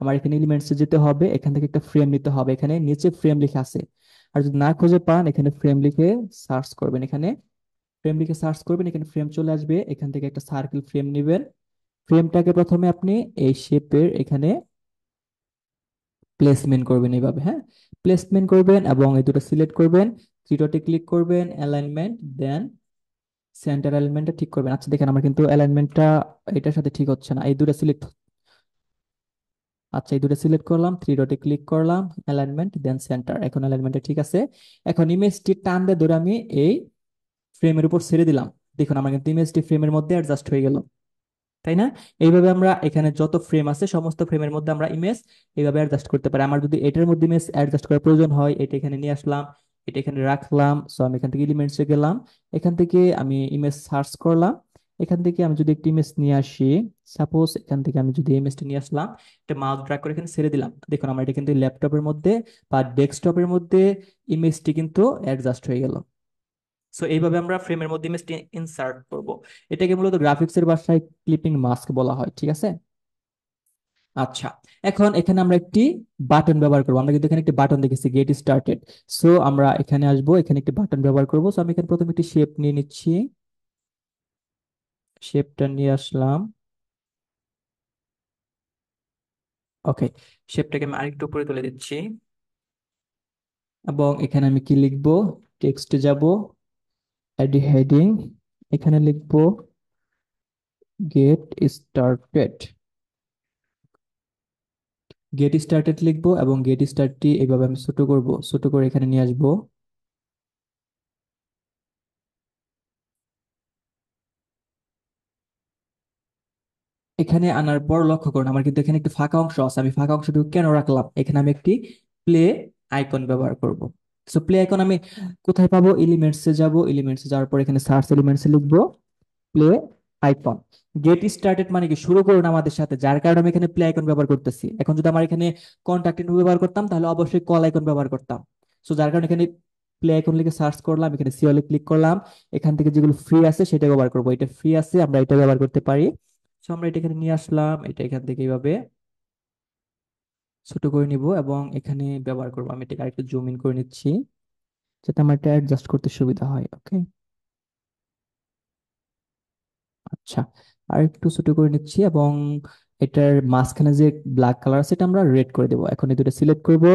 আমার এখানে এলিমেন্টসে যেতে হবে, এখান থেকে একটা ফ্রেম নিতে হবে, এখানে নিচে ফ্রেম লেখা আছে। আর যদি না খুঁজে পান, এখানে ফ্রেম লিখে সার্চ করবেন, এখানে ফ্রেম লিখে সার্চ করবেন, এখানে ফ্রেম চলে আসবে। এখান থেকে একটা সার্কেল ফ্রেম নেবেন, ফ্রেমটাকে প্রথমে আপনি এই শেপের এখানে প্লেসমেন্ট করবেন এইভাবে, হ্যাঁ, প্লেসমেন্ট করবেন, এবং এই দুটো সিলেক্ট করবেন, থ্রি ডটে ক্লিক করবেন, অ্যালাইনমেন্ট, দেন সেন্টার অ্যালাইনমেন্টটা ঠিক করবেন। আচ্ছা, দেখেন আমার কিন্তু অ্যালাইনমেন্টটা এটার সাথে ঠিক হচ্ছে না, এই দুটো সিলেক্ট, আচ্ছা এই দুটো সিলেক্ট করলাম, থ্রি ডটে ক্লিক করলাম, অ্যালাইনমেন্ট, দেন সেন্টার, এখন অ্যালাইনমেন্টটা ঠিক আছে। এখন ইমেজটি টান দিয়ে ধরে আমি এই ফ্রেমের উপর ছেড়ে দিলাম, দেখুন আমার কিন্তু ইমেজটি ফ্রেমের মধ্যে অ্যাডজাস্ট হয়ে গেল, তাই না? এইভাবে আমরা এখানে যত ফ্রেম আছে সমস্ত ফ্রেমের মধ্যে আমরা ইমেজ এইভাবে অ্যাডজাস্ট করতে পারি। আমার যদি এটার মধ্যে ইমেজ অ্যাডজাস্ট করার প্রয়োজন হয়, এটা এখানে নিয়ে আসলাম, এটা এখানে রাখলাম। সো আমি এখান থেকে এলিমেন্টসে গেলাম, এখান থেকে আমি ইমেজ সার্চ করলাম, এখান থেকে আমি যদি একটি ইমেজ নিয়ে আসি, সাপোজ এখান থেকে আমি যদি ইমেজটা নিয়ে আসলাম, এটা মাউস ড্র্যাগ করে এখানে ছেড়ে দিলাম, দেখুন আমার এটা কিন্তু ল্যাপটপের মধ্যে বা ডেস্কটপের মধ্যে ইমেজটি কিন্তু অ্যাডজাস্ট হয়ে গেল। সো এইভাবে আমরা ফ্রেমের মধ্যে ইমেজটি ইনসার্ট করব। এটাকে মূলত গ্রাফিক্সের ভাষায় ক্লিপিং মাস্ক বলা হয়, ঠিক আছে। আচ্ছা, এখন এখানে আমরা একটি বাটন ব্যবহার করবো। আমরা কিন্তু এখানে একটি বাটন দেখেছি, গেট স্টার্টেড। সো আমরা এখানে আসবো, এখানে একটি বাটন ব্যবহার করবো। সো আমি এখানে প্রথমে একটি শেপ নিয়ে নিচ্ছি, শেপটা নিয়ে আসলাম। ওকে, শেপটাকে আমি আরেকটু উপরে তুলে দিচ্ছি, এবং এখানে আমি কি লিখবো, টেক্সটে যাব, অ্যাড হেডিং, এখানে লিখবো গেট স্টার্টেড। গেট স্টার্টেড লিখবো, এবং গেট স্টার্টটি এইভাবে আমি ছোট করব, ছোট করে এখানে নিয়ে আসবো। এখানে আনার পর লক্ষ্য করুন আমার কিন্তু এখানে একটি ফাঁকা অংশ আছে। আমি ফাঁকা অংশটুকু কেন রাখলাম, এখানে আমি একটি প্লে আইকন ব্যবহার করব। সো প্লে আইকন আমি কোথায় পাবো, এলিমেন্টসে যাব, এলিমেন্টসে যাওয়ার পর এখানে সার্চ এলিমেন্টসে লিখবো প্লে আইকন। গেট স্টার্টেড মানে কি, শুরু করুন আমাদের সাথে, যার কারণে আমি এখানে প্লে আইকন ব্যবহার করতেছি। এখন যদি আমার এখানে কন্টাক্ট ইনফো ব্যবহার করতাম, তাহলে অবশ্যই কল আইকন ব্যবহার করতাম। সো যার কারণে এখানে প্লে আইকন লিখে সার্চ করলাম, এখানে সিওলে ক্লিক করলাম, এখান থেকে যেগুলো ফ্রি আছে সেটা ব্যবহার করবো। এটা ফ্রি আছে, আমরা এটা ব্যবহার করতে পারি। সো আমরা এটা এখানে নিয়ে আসলাম, এটা এখান থেকে এইভাবে ছোট করে নিব এবং এখানে ব্যবহার করবো। আমি এটাকে আরেকটু জুম ইন করে নিচ্ছি, যাতে আমার এটা অ্যাডজাস্ট করতে সুবিধা হয়। ওকে, আচ্ছা, আর একটু ছোট করে নিচ্ছি, এবং এটার মাঝখানে যে ব্ল্যাক কালার আছে এটা আমরা রেড করে দেবো। এখন এই দুটো সিলেক্ট করব,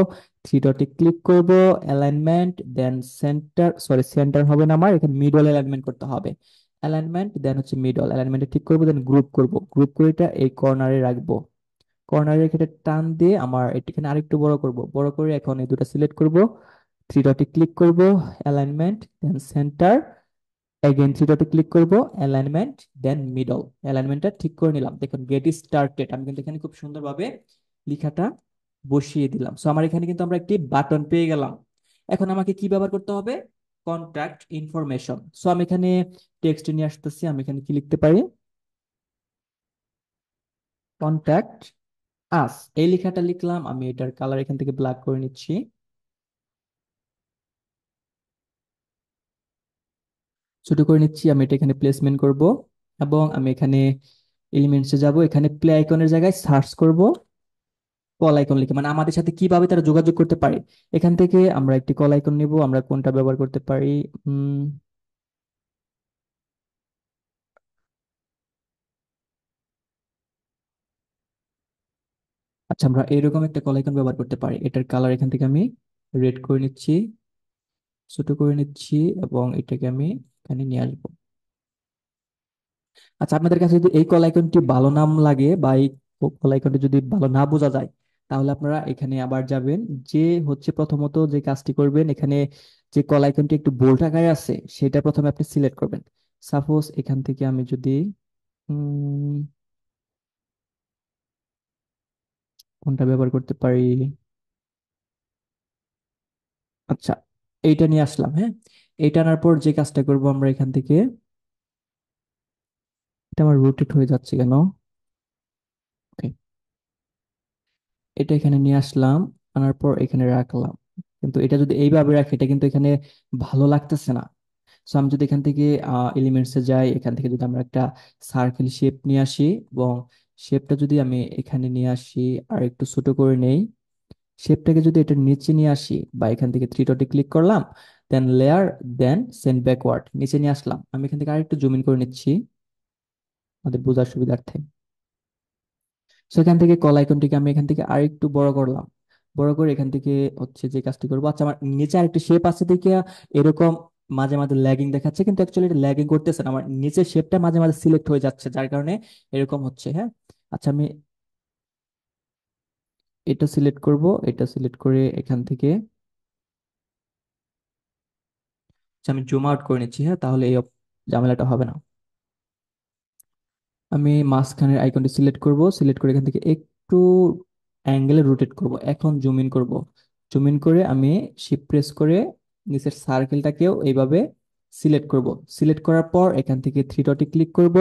থ্রি ডটে ক্লিক করব, অ্যালাইনমেন্ট, দেন সেন্টার, সরি সেন্টার হবে না, আমার এখানে মিডল অ্যালাইনমেন্ট করতে হবে। অ্যালাইনমেন্ট দেন হচ্ছে মিডল অ্যালাইনমেন্টে ঠিক করবো, দেন গ্রুপ করব, গ্রুপ করে এটা এই কর্নারে রাখবো। কর্নারে রেখে এটা টান দিয়ে আমার এখানে আরেকটু বড় করব, বড় করে এখন এই দুটো সিলেক্ট করব, থ্রি ডটে ক্লিক করব, অ্যালাইনমেন্ট দেন সেন্টার, এগেইন থ্রি ডটে ক্লিক করব, অ্যালাইনমেন্ট দেন মিডল। অ্যালাইনমেন্টটা ঠিক করে নিলাম, দেখুন গেট স্টার্টেড আমি কিন্তু এখানে খুব সুন্দরভাবে লেখাটা বসিয়ে দিলাম। সো আমার এখানে কিন্তু আমরা একটি বাটন পেয়ে গেলাম। এখন আমাকে কি ব্যবহার করতে হবে, কন্ট্যাক্ট ইনফরমেশন। সো আমি এখানে টেক্সট নিয়ে আসতেছি, আমি এখানে কি লিখতে পারি, কন্ট্যাক্ট আস, এই লেখাটা লিখলাম। আমি এটার কালার এখান থেকে ব্ল্যাক করে নিচ্ছি, ছোট করে নিচ্ছি। আমি এটা এখানে প্লেসমেন্ট করব, এবং আমি এখানে এলিমেন্টসে যাব, এখানে প্লে আইকনের জায়গায় সার্চ করব কল আইকন লিখে, মানে আমাদের সাথে কিভাবে তারা যোগাযোগ করতে পারে। এখান থেকে আমরা একটি কল আইকন নিব, আমরা কোনটা ব্যবহার করতে পারি, উম, আচ্ছা আমরা এরকম একটা কল আইকন ব্যবহার করতে পারি। এটার কালার এখান থেকে আমি রেড করে নিচ্ছি, ছোট করে নিচ্ছি, এবং এটাকে আমি এখানে নিয়ে আসবো। আচ্ছা, আপনাদের কাছে যদি এই কল আইকনটি ভালো নাম লাগে, বা এই কল আইকনটি যদি ভালো না বোঝা যায়, তাহলে আপনারা এখানে আবার যাবেন, যে হচ্ছে প্রথমত যে কাজটি করবেন, এখানে যে কল আইকনটি একটু বোল্ড আকারে আছে সেটা প্রথমে আপনি সিলেক্ট করবেন। সাপোজ এখান থেকে আমি যদি উম, কোনটা ব্যবহার করতে পারি, আচ্ছা এইটা নিয়ে আসলাম, হ্যাঁ। এইটা আনার পর যে কাজটা করব আমরা এখান থেকে, এটা আমার রোটেট হয়ে যাচ্ছে কেন, ওকে, এটা এখানে নিয়ে আসলাম, আনার পর এখানে রাখলাম। কিন্তু এটা যদি এইভাবে রাখি, এটা কিন্তু এখানে ভালো লাগতেছে না। সো আমি যদি এখান থেকে এলিমেন্টসে যাই, এখান থেকে যদি আমরা একটা সার্কেল শেপ নিয়ে আসি, এবং শেপটা যদি আমি এখানে নিয়ে আসি আর একটু ছোট করে নেই, শেপটাকে যদি এটার নিচে নিয়ে আসি, বা এখান থেকে থ্রি ডটে ক্লিক করলাম, দেন লেয়ার, দেন সেন্ড ব্যাকওয়ার্ড, নিচে নিয়ে আসলাম। আমি এখান থেকে আরেকটু জুম ইন করে নিচ্ছি আমাদের বোঝার সুবিধার্থে। সেখান থেকে কল আইকনটিকে আমি এখান থেকে আরেকটু বড় করলাম, বড় করে এখান থেকে হচ্ছে যে কাজটি করবো, আচ্ছা আমার নিচে আরেকটা শেপ আছে দেখে এরকম মাঝে মাঝে ল্যাগিং দেখাচ্ছে, কিন্তু অ্যাকচুয়ালি এটা ল্যাগিং করতেছে না, আমার নিচের শেপটা মাঝে মাঝে সিলেক্ট হয়ে যাচ্ছে, যার কারণে এরকম হচ্ছে, হ্যাঁ। আচ্ছা আমি এটা সিলেক্ট করব, এটা সিলেক্ট করে এখান থেকে, আচ্ছা আমি জুম আউট করে নিচ্ছি, হ্যাঁ, তাহলে এই ঝামেলাটা হবে না। আমি মাঝখানের আইকনটি সিলেক্ট করব, সিলেক্ট করে এখান থেকে একটু অ্যাঙ্গেলে রোটেট করব। এখন জুম ইন করব, জুম ইন করে আমি শিফট প্রেস করে নিচের সার্কেলটাকেও এইভাবে সিলেক্ট করব। সিলেক্ট করার পর এখান থেকে থ্রি ডটে ক্লিক করব,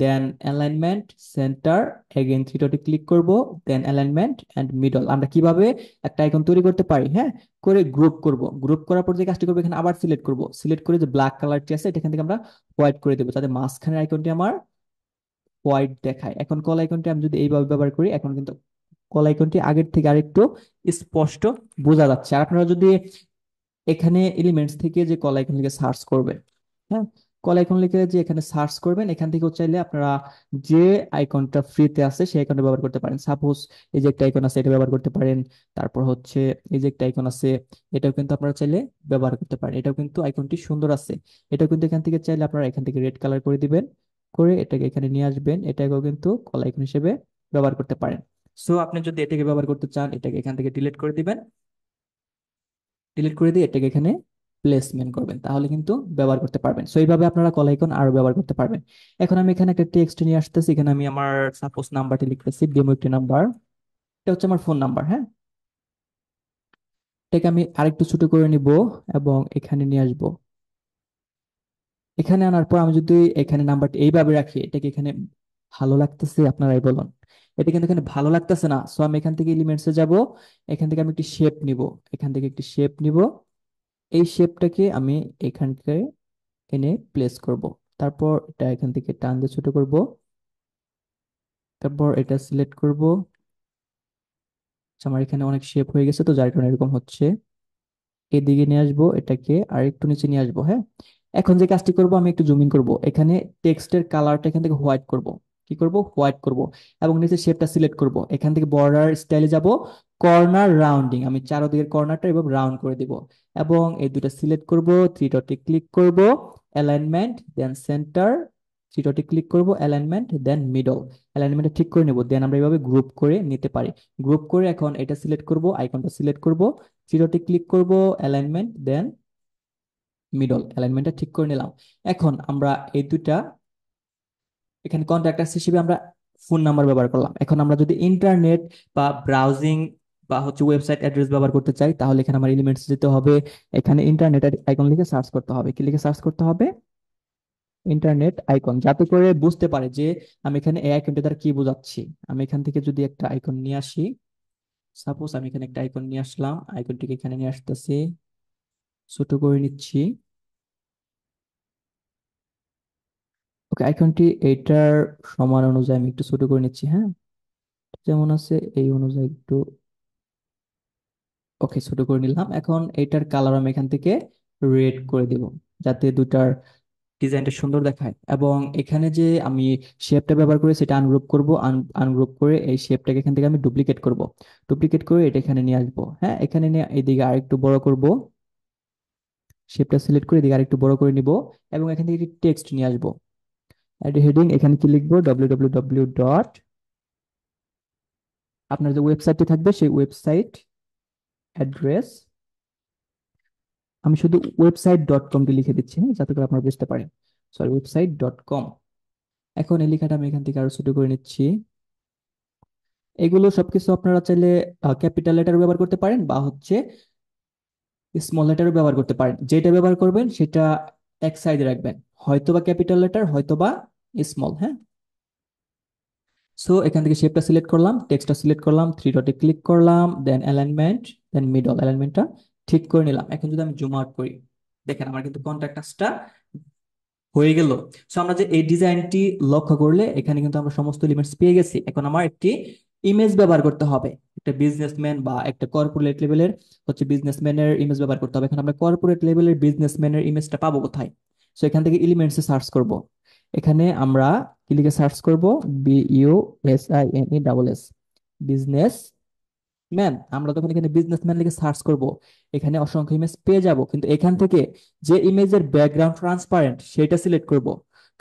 then alignment, centre, again three ডটে ক্লিক করব, দেন অ্যালাইনমেন্ট এন্ড মিডল। আমরা কিভাবে একটা আইকন তৈরি করতে পারি, হ্যাঁ, করে গ্রুপ করব। গ্রুপ করার পর যে কাজটি করবো, এখানে আবার সিলেক্ট করব। সিলেক্ট করে যে ব্ল্যাক কালারটি আছে এটা এখান থেকে আমরা হোয়াইট করে দেবো, যাতে মাঝখানের আইকনটি আমার হোয়াইট দেখায়। এখন কল আইকনটি আমি যদি এইভাবে ব্যবহার করি, এখন কিন্তু কল আইকনটি আগের থেকে আরেকটু স্পষ্ট বোঝা যাচ্ছে। আর আপনারা যদি এখানে এলিমেন্টস থেকে যে কল আইকন লিখে সার্চ করবেন, হ্যাঁ, কল আইকন লিখে যে এখানে সার্চ করবেন, এখান থেকেও চাইলে আপনারা যে আইকনটা ফ্রিতে আছে সেই আইকনটা ব্যবহার করতে পারেন। সাপোজ এই যে একটা আইকন আছে এটা ব্যবহার করতে পারেন। তারপর হচ্ছে এই যে একটা আইকন আছে, এটাও কিন্তু আপনারা চাইলে ব্যবহার করতে পারেন। এটাও কিন্তু আইকনটি সুন্দর আছে। এটাও কিন্তু এখান থেকে চাইলে আপনারা এখান থেকে রেড কালার করে দিবেন, করে এটাকে এখানে নিয়ে আসবেন। এটাকেও কিন্তু কল আইকন হিসেবে ব্যবহার করতে পারেন। সো আপনি যদি এটাকে ব্যবহার করতে চান, এটাকে এখান থেকে ডিলিট করে দিবেন। ডিলিট করে দিয়ে এটাকে এখানে প্লেসমেন্ট করবেন, তাহলে কিন্তু ব্যবহার করতে পারবেন। সো এইভাবে আপনারা কল আইকন আরো ব্যবহার করতে পারবেন। এখন আমি এখানে একটা টেক্সট নিয়ে আসতেছি, এখানে আমি আমার সাপোজ নাম্বারটি লিখতেছি, ডেমো একটি নাম্বার। এটা হচ্ছে আমার ফোন নাম্বার, হ্যাঁ। এটাকে আমি আরেকটু ছোট করে নিব এবং এখানে নিয়ে আসবো। এখানে আনার পর আমি যদি এখানে নাম্বারটি এইভাবে রাখি, এটাকে এখানে ভালো লাগতেছে? আপনারাই বলুন। এটা কিন্তু এখানে ভালো লাগতেছে না। সো আমি এখান থেকে এলিমেন্টসে যাব, এখান থেকে আমি একটি শেপ নিব, এখান থেকে একটি শেপ নিব। এই শেপটাকে আমি এখানকে এনে প্লেস করব। তারপর এটা এখান থেকে টান দিয়ে ছোট করব। তারপর এটা সিলেক্ট করব। আচ্ছা, আমার এখানে অনেক শেপ হয়ে গেছে, তো যার কারণে এরকম হচ্ছে। এদিকে নিয়ে আসবো, এটাকে আর একটু নিচে নিয়ে আসবো, হ্যাঁ। এখন যে কাজটি করব, আমি একটু জুমিং করব, এখানে টেক্সটের কালারটা এখান থেকে হোয়াইট করব। কি করব? হোয়াইট করব। এবং নিচে শেপটা সিলেক্ট করব, এখান থেকে বর্ডার স্টাইলে যাব, কর্নার রাউন্ডিং, আমি চারদিকের কর্নারটা এভাবে রাউন্ড করে দিব। এবং এই দুটো সিলেক্ট করব, থ্রি ডটে ক্লিক করব, অ্যালাইনমেন্ট দেন সেন্টার, থ্রি ডটে ক্লিক করব, অ্যালাইনমেন্ট দেন মিডল। অ্যালাইনমেন্টটা ঠিক করে নেব, দেন আমরা এইভাবে গ্রুপ করে নিতে পারি। গ্রুপ করে এখন এটা সিলেক্ট করব, আইকনটা সিলেক্ট করব, জিরোতে ক্লিক করব, অ্যালাইনমেন্ট দেন মিডল। অ্যালাইনমেন্টটা ঠিক করে নিলাম। এখন আমরা এই দুটা এখানে কন্ট্যাক্ট হিসেবে আমরা ফোন নাম্বার ব্যবহার করলাম। এখন আমরা যদি ইন্টারনেট বা ব্রাউজিং বা হচ্ছে ওয়েবসাইট অ্যাড্রেস ব্যবহার করতে চাই, তাহলে এখানে আমার এলিমেন্টস যেতে হবে। এখানে ইন্টারনেট আইকন লিখে সার্চ করতে হবে। কি লিখে সার্চ করতে হবে? ইন্টারনেট আইকন, যাতে করে বুঝতে পারে যে আমি এখানে এই আইকনটা দ্বারা কি বোঝাচ্ছি। আমি এখান থেকে যদি একটা আইকন নিয়ে আসি, সাপোজ আমি এখানে একটা আইকন নিয়ে আসলাম, আইকনটিকে এখানে নিয়ে আসতেছি, ছোট করে নিচ্ছি। ওকে, আইকনটি এইটার সমান অনুযায়ী আমি একটু ছোট করে নিচ্ছি, হ্যাঁ। যেমন আছে এই অনুযায়ী একটু, ওকে, ছোট করে নিলাম। এখন এইটার কালার আমি এখান থেকে রেড করে দিব, যাতে দুটার ডিজাইনটা সুন্দর দেখায়। এবং এখানে যে আমি শেপটা ব্যবহার করে সেটা আনগ্রুপ করব, আনগ্রুপ করে এই শেপটাকে এখান থেকে আমি ডুপ্লিকেট করব। ডুপ্লিকেট করে এটা এখানে নিয়ে আসবো, হ্যাঁ। এখানে নিয়ে এইদিকে আরেকটু বড় করব, শেপটা সিলেক্ট করে এদিকে আরেকটু বড় করে নিব। এবং এখান থেকে টেক্সট নিয়ে আসবো, হেডিং, এখানে কি লিখবো? www ডট, আপনার যে ওয়েবসাইটটি থাকবে সেই ওয়েবসাইট অ্যাড্রেস, আমি শুধু ওয়েবসাইট ডট কমটি লিখে দিচ্ছি, হ্যাঁ, যাতে করে আপনারা বুঝতে পারেন। Sorry, website dot com. এখন এই লেখাটা আমি এখান থেকে আরো ছোট করে নিচ্ছি। এগুলো সবকিছু আপনারা চাইলে ক্যাপিটাল লেটার ব্যবহার করতে পারেন, বা হচ্ছে স্মল লেটারও ব্যবহার করতে পারেন। যেটা ব্যবহার করবেন সেটা এক সাইডে রাখবেন, হয়তোবা ক্যাপিটাল লেটার, হয়তোবা স্মল, হ্যাঁ। সো এখান থেকে শেপটা সিলেক্ট করলাম, টেক্সটটা সিলেক্ট করলাম, থ্রি ডটে ক্লিক করলাম, দেন অ্যালাইনমেন্ট, দেন মিডল। অ্যালাইনমেন্টটা ঠিক করে নিলাম। এখন যদি আমি জুম আউট করি, দেখেন আমার কিন্তু কন্ট্যাক্টটা হয়ে গেল। সো আমরা যে এই ডিজাইনটি লক্ষ্য করলে, এখানে কিন্তু আমরা সমস্ত এলিমেন্টস পেয়ে গেছি। এখন আমার একটি ইমেজ ব্যবহার করতে হবে, একটা বিজনেসম্যান বা একটা কর্পোরেট লেভেলের হচ্ছে বিজনেসম্যানের ইমেজ ব্যবহার করতে হবে। এখন আমরা কর্পোরেট লেভেলের বিজনেসম্যানের ইমেজটা পাবো কোথায়? সো এখান থেকে এলিমেন্টসে সার্চ করব। এখানে আমরা কি লিখে সার্চ করব? BUSINESS, business man. আমরা তখন এখানে বিজনেসম্যান লিখে সার্চ করব, এখানে অসংখ্য ইমেজ পেয়ে যাব। কিন্তু এখান থেকে যে ইমেজের ব্যাকগ্রাউন্ড ট্রান্সপারেন্ট সেটা সিলেক্ট করব।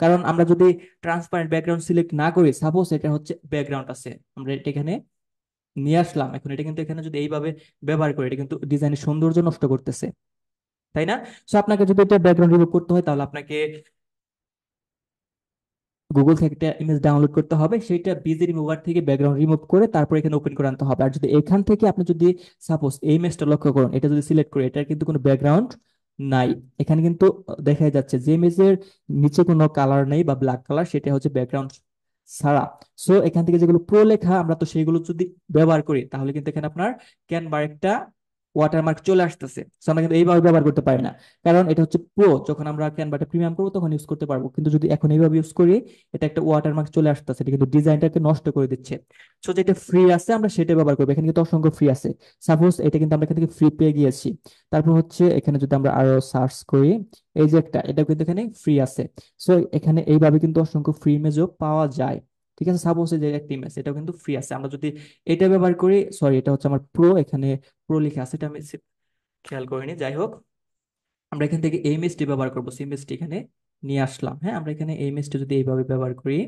কারণ আমরা যদি ট্রান্সপারেন্ট ব্যাকগ্রাউন্ড সিলেক্ট না করি, সাপোজ এটা হচ্ছে ব্যাকগ্রাউন্ড আছে, আমরা এটা এখানে নিয়ে আসলাম, এখন এটা কিন্তু এখানে যদি এইভাবে ব্যবহার করি, এটা কিন্তু ডিজাইনের সৌন্দর্য নষ্ট করতেছে, তাই না? সো আপনাকে যদি এটা ব্যাকগ্রাউন্ড রিমুভ করতে হয়, তাহলে আপনাকে গুগল থেকে একটা ইমেজ ডাউনলোড করতে হবে, সেইটা বিজি রিমুভার থেকে ব্যাকগ্রাউন্ড রিমুভ করে তারপর এখানে ওপেন করে আনতে হবে। আর যদি এখান থেকে আপনি যদি সাপোজ এই ইমেজটা লক্ষ্য করুন, এটা যদি সিলেক্ট করি, এটা কিন্তু কোনো ব্যাকগ্রাউন্ড নাই। এখানে কিন্তু দেখা যাচ্ছে যে ইমেজের নিচে কোনো কালার নেই বা ব্ল্যাক কালার, সেটা হচ্ছে ব্যাকগ্রাউন্ড ছাড়া। সো এখান থেকে যেগুলো প্রো লেখা, আমরা তো সেইগুলো যদি ব্যবহার করি তাহলে কিন্তু এখানে আপনার ক্যানভার একটা ওয়াটারমার্ক চলে আসতেছে। সো আমরা কিন্তু এইভাবে ব্যবহার করতে পারি না, কারণ এটা হচ্ছে প্রো। যখন আমরা ক্যানভাটা প্রিমিয়াম করবো তখন ইউজ করতে পারবো, কিন্তু যদি এখন এইভাবে ইউজ করি এটা একটা ওয়াটারমার্ক চলে আসতেছে, এটা কিন্তু ডিজাইনটাকে নষ্ট করে দিচ্ছে। সো যেটা ফ্রি আছে আমরা সেটা ব্যবহার করবো। এখানে কিন্তু অসংখ্য ফ্রি আছে। সাপোজ এটা কিন্তু আমরা এখান থেকে ফ্রি পেয়ে গিয়েছি। তারপর হচ্ছে এখানে যদি আমরা আরো সার্চ করি, এই যে একটা, এটা কিন্তু এখানে ফ্রি আছে। সো এখানে এইভাবে কিন্তু অসংখ্য ফ্রি ইমেজও পাওয়া যায়। ঠিক আছে, সাপোজ যে একটা ইমেজ এটাও কিন্তু ফ্রি আছে, আমরা যদি এটা ব্যবহার করি, সরি এটা হচ্ছে আমার প্রো, এখানে প্রো লিখে আছে, এটা আমি খেয়াল করিনি, যাই হোক। আমরা এখান থেকে এই ইমেজটি ব্যবহার করবো, সেই ইমেজটি এখানে নিয়ে আসলাম। হ্যাঁ, আমরা এখানে এই ইমেজটি যদি এইভাবে ব্যবহার করি,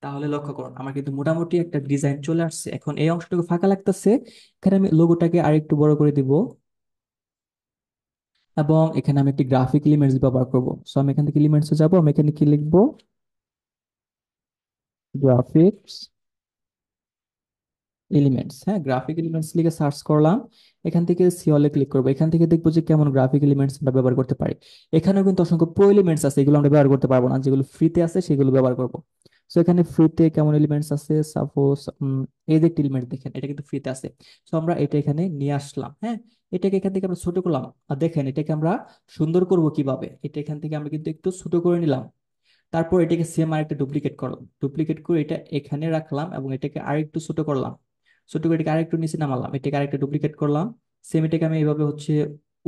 তাহলে লক্ষ্য করুন আমার কিন্তু মোটামুটি একটা ডিজাইন চলে আসছে। এখন এই অংশটুকু ফাঁকা লাগতেছে, এখানে আমি লোগোটাকে আরেকটু বড় করে দিব, এবং এখানে আমি একটি গ্রাফিক এলিমেন্টস ব্যবহার করব। সো আমি এখান থেকে এলিমেন্টসে যাব, আমি এখানে কি লিখবো, গ্রাফিক্স এলিমেন্টস। হ্যাঁ, গ্রাফিক এলিমেন্টস লিখে সার্চ করলাম, এখান থেকে সিওলে ক্লিক করবো। এখান থেকে দেখবো যে কেমন গ্রাফিক এলিমেন্টস আমরা ব্যবহার করতে পারি। এখানেও কিন্তু অসংখ্য প্রো এলিমেন্টস আছে, এগুলো আমরা ব্যবহার করতে পারবো না, যেগুলো ফ্রিতে আছে সেগুলো ব্যবহার করবো। সো এখানে ফ্রিতে কেমন এলিমেন্টস আছে, সাপোজ এই যে এলিমেন্ট দেখেন, এটা কিন্তু ফ্রিতে আছে। সো আমরা এটা এখানে নিয়ে আসলাম। হ্যাঁ, এটাকে এখান থেকে আমরা ছোট করলাম, আর দেখেন এটাকে আমরা সুন্দর করব কিভাবে, এটা এখান থেকে আমরা কিন্তু একটু ছোট করে নিলাম। তারপর এটাকে সেম আরেকটা ডুপ্লিকেট করলাম, ডুপ্লিকেট করে এটা এখানে রাখলাম, এবং এটাকে আরেকটু ছোট করলাম, ছোট করে এটাকে আরেকটু নিচে নামালাম, এটাকে আরেকটা ডুপ্লিকেট করলাম। সেম এটাকে আমি এইভাবে হচ্ছে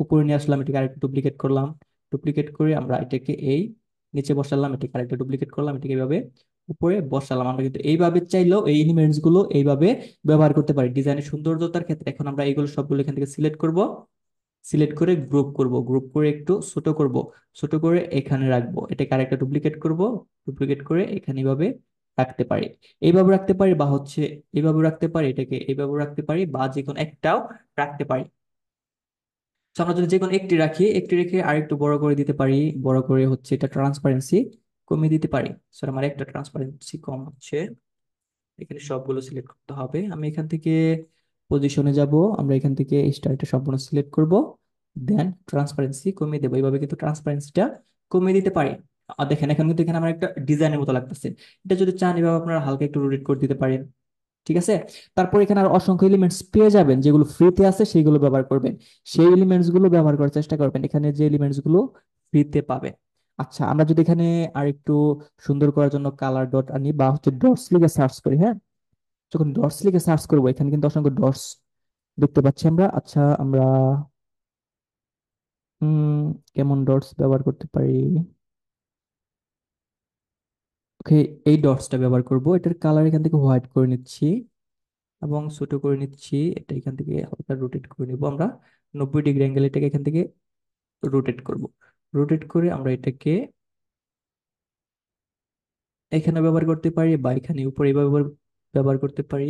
উপরে নিয়ে আসলাম, এটাকে আরেকটু ডুপ্লিকেট করলাম, ডুপ্লিকেট করে আমরা এটাকে এই নিচে বসালাম, এটাকে আরেকটা ডুপ্লিকেট করলাম, এটাকে এইভাবে উপরে বসালাম। আমরা কিন্তু এইভাবে চাইলেও এই এলিমেন্টস গুলো এইভাবে ব্যবহার করতে পারি ডিজাইনের সৌন্দর্যতার ক্ষেত্রে। এখন আমরা এইগুলো সবগুলো এখান থেকে সিলেক্ট করব, সিলেক্ট করে গ্রুপ করব, গ্রুপ করে একটু ছোট করব, ছোট করে এখানে রাখবো, এটাকে আরেকটা ডুপ্লিকেট করব, ডুপ্লিকেট করে এখানে এইভাবে রাখতে পারি, এইভাবে রাখতে পারি, বা হচ্ছে এইভাবে রাখতে পারি, এটাকে এইভাবে রাখতে পারি, বা যে কোনো একটাও রাখতে পারি। তো আমরা যদি যে কোনো একটি রাখি, একটি রেখে আরেকটু বড় করে দিতে পারি, বড় করে হচ্ছে এটা ট্রান্সপারেন্সি কমিয়ে দিতে পারি। স্যার আমার একটা ট্রান্সপারেন্সি কম হচ্ছে, এখানে সবগুলো সিলেক্ট করতে হবে। আমি এখান থেকে পজিশনে যাব, আমরা এখান থেকে স্টারটা সম্পূর্ণ সিলেক্ট করব, দেন ট্রান্সপারেন্সি কমিয়ে দেবো। এইভাবে কিন্তু ট্রান্সপারেন্সিটা কমিয়ে দিতে পারি। আর দেখেন এখন কিন্তু এখানে আমার একটা ডিজাইনের মতো লাগতেছে। এটা যদি চান এভাবে আপনারা হালকা একটু রোটেট করে দিতে পারেন। ঠিক আছে, তারপর এখানে আর অসংখ্য এলিমেন্টস পেয়ে যাবেন, যেগুলো ফ্রিতে আছে সেইগুলো ব্যবহার করবেন, সেই এলিমেন্টস গুলো ব্যবহার করার চেষ্টা করবেন এখানে যে এলিমেন্টস গুলো ফ্রিতে পাবেন। আচ্ছা, আমরা যদি এখানে আর একটু সুন্দর করার জন্য কালার ডট আনি বা হচ্ছে ডটস লিখে সার্চ করি, হ্যাঁ, যখন ডটস লিখে সার্চ করবো এখানে কিন্তু অসংখ্য ডটস দেখতে পাচ্ছি আমরা। আচ্ছা, আমরা উম কেমন ডটস ব্যবহার করতে পারি, ওকে, এই ডটসটা ব্যবহার করব। এটার কালার এখান থেকে হোয়াইট করে নিচ্ছি এবং ছোট করে নিচ্ছি, এটা এখান থেকে হালকা রোটেট করে নিব আমরা, 90 ডিগ্রি অ্যাঙ্গেল এটাকে এখান থেকে রোটেট করব। রোটেট করে আমরা এটাকে এখানে ব্যবহার করতে পারি, বা এখানে উপরে এইভাবে ব্যবহার করতে পারি,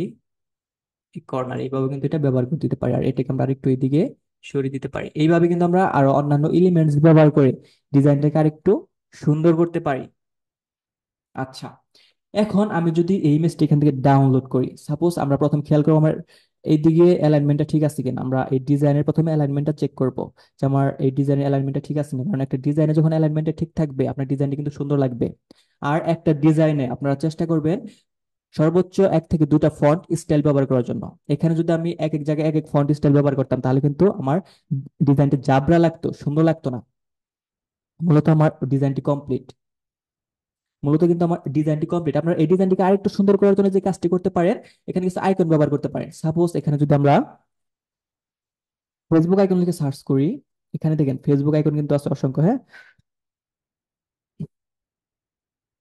এই কর্নার এইভাবে কিন্তু এটা ব্যবহার করে দিতে পারি, আর এটাকে আমরা আরেকটু এইদিকে সরিয়ে দিতে পারি। এইভাবে কিন্তু আমরা আরো অন্যান্য এলিমেন্টস ব্যবহার করে ডিজাইনটাকে আরেকটু সুন্দর করতে পারি। আচ্ছা, এখন আমি যদি এই ইমেজটা এখান থেকে ডাউনলোড করি, সাপোজ আমরা প্রথম খেয়াল করবো আমার এইদিকে অ্যালাইনমেন্টটা ঠিক আছে কিনা, আমরা এই ডিজাইনের প্রথমে অ্যালাইনমেন্টটা চেক করব যে আমার এই ডিজাইনের অ্যালাইনমেন্টটা ঠিক আছে না, কারণ একটা ডিজাইনে যখন অ্যালাইনমেন্টটা ঠিক থাকবে আপনার ডিজাইনটা কিন্তু সুন্দর লাগবে। আর একটা ডিজাইনে আপনারা চেষ্টা করবেন সর্বোচ্চ 1 থেকে 2টা ফন্ট স্টাইল ব্যবহার করার জন্য। এখানে যদি আমি এক এক জায়গায় এক এক ফন্ট স্টাইল ব্যবহার করতাম তাহলে কিন্তু আমার ডিজাইনটা জাবরা লাগতো, সুন্দর লাগতো না। মূলত আমার ডিজাইনটি কমপ্লিট, মূলত কিন্তু আমার ডিজাইনটি কমপ্লিট। আপনারা এই ডিজাইনটিকে আরেকটু সুন্দর করার জন্য যে কাজটি করতে পারেন, এখানে কিছু আইকন ব্যবহার করতে পারেন। সাপোজ এখানে যদি আমরা ফেসবুক আইকন লিখে সার্চ করি, এখানে দেখেন ফেসবুক আইকন কিন্তু আছে অসংখ্য। হ্যাঁ,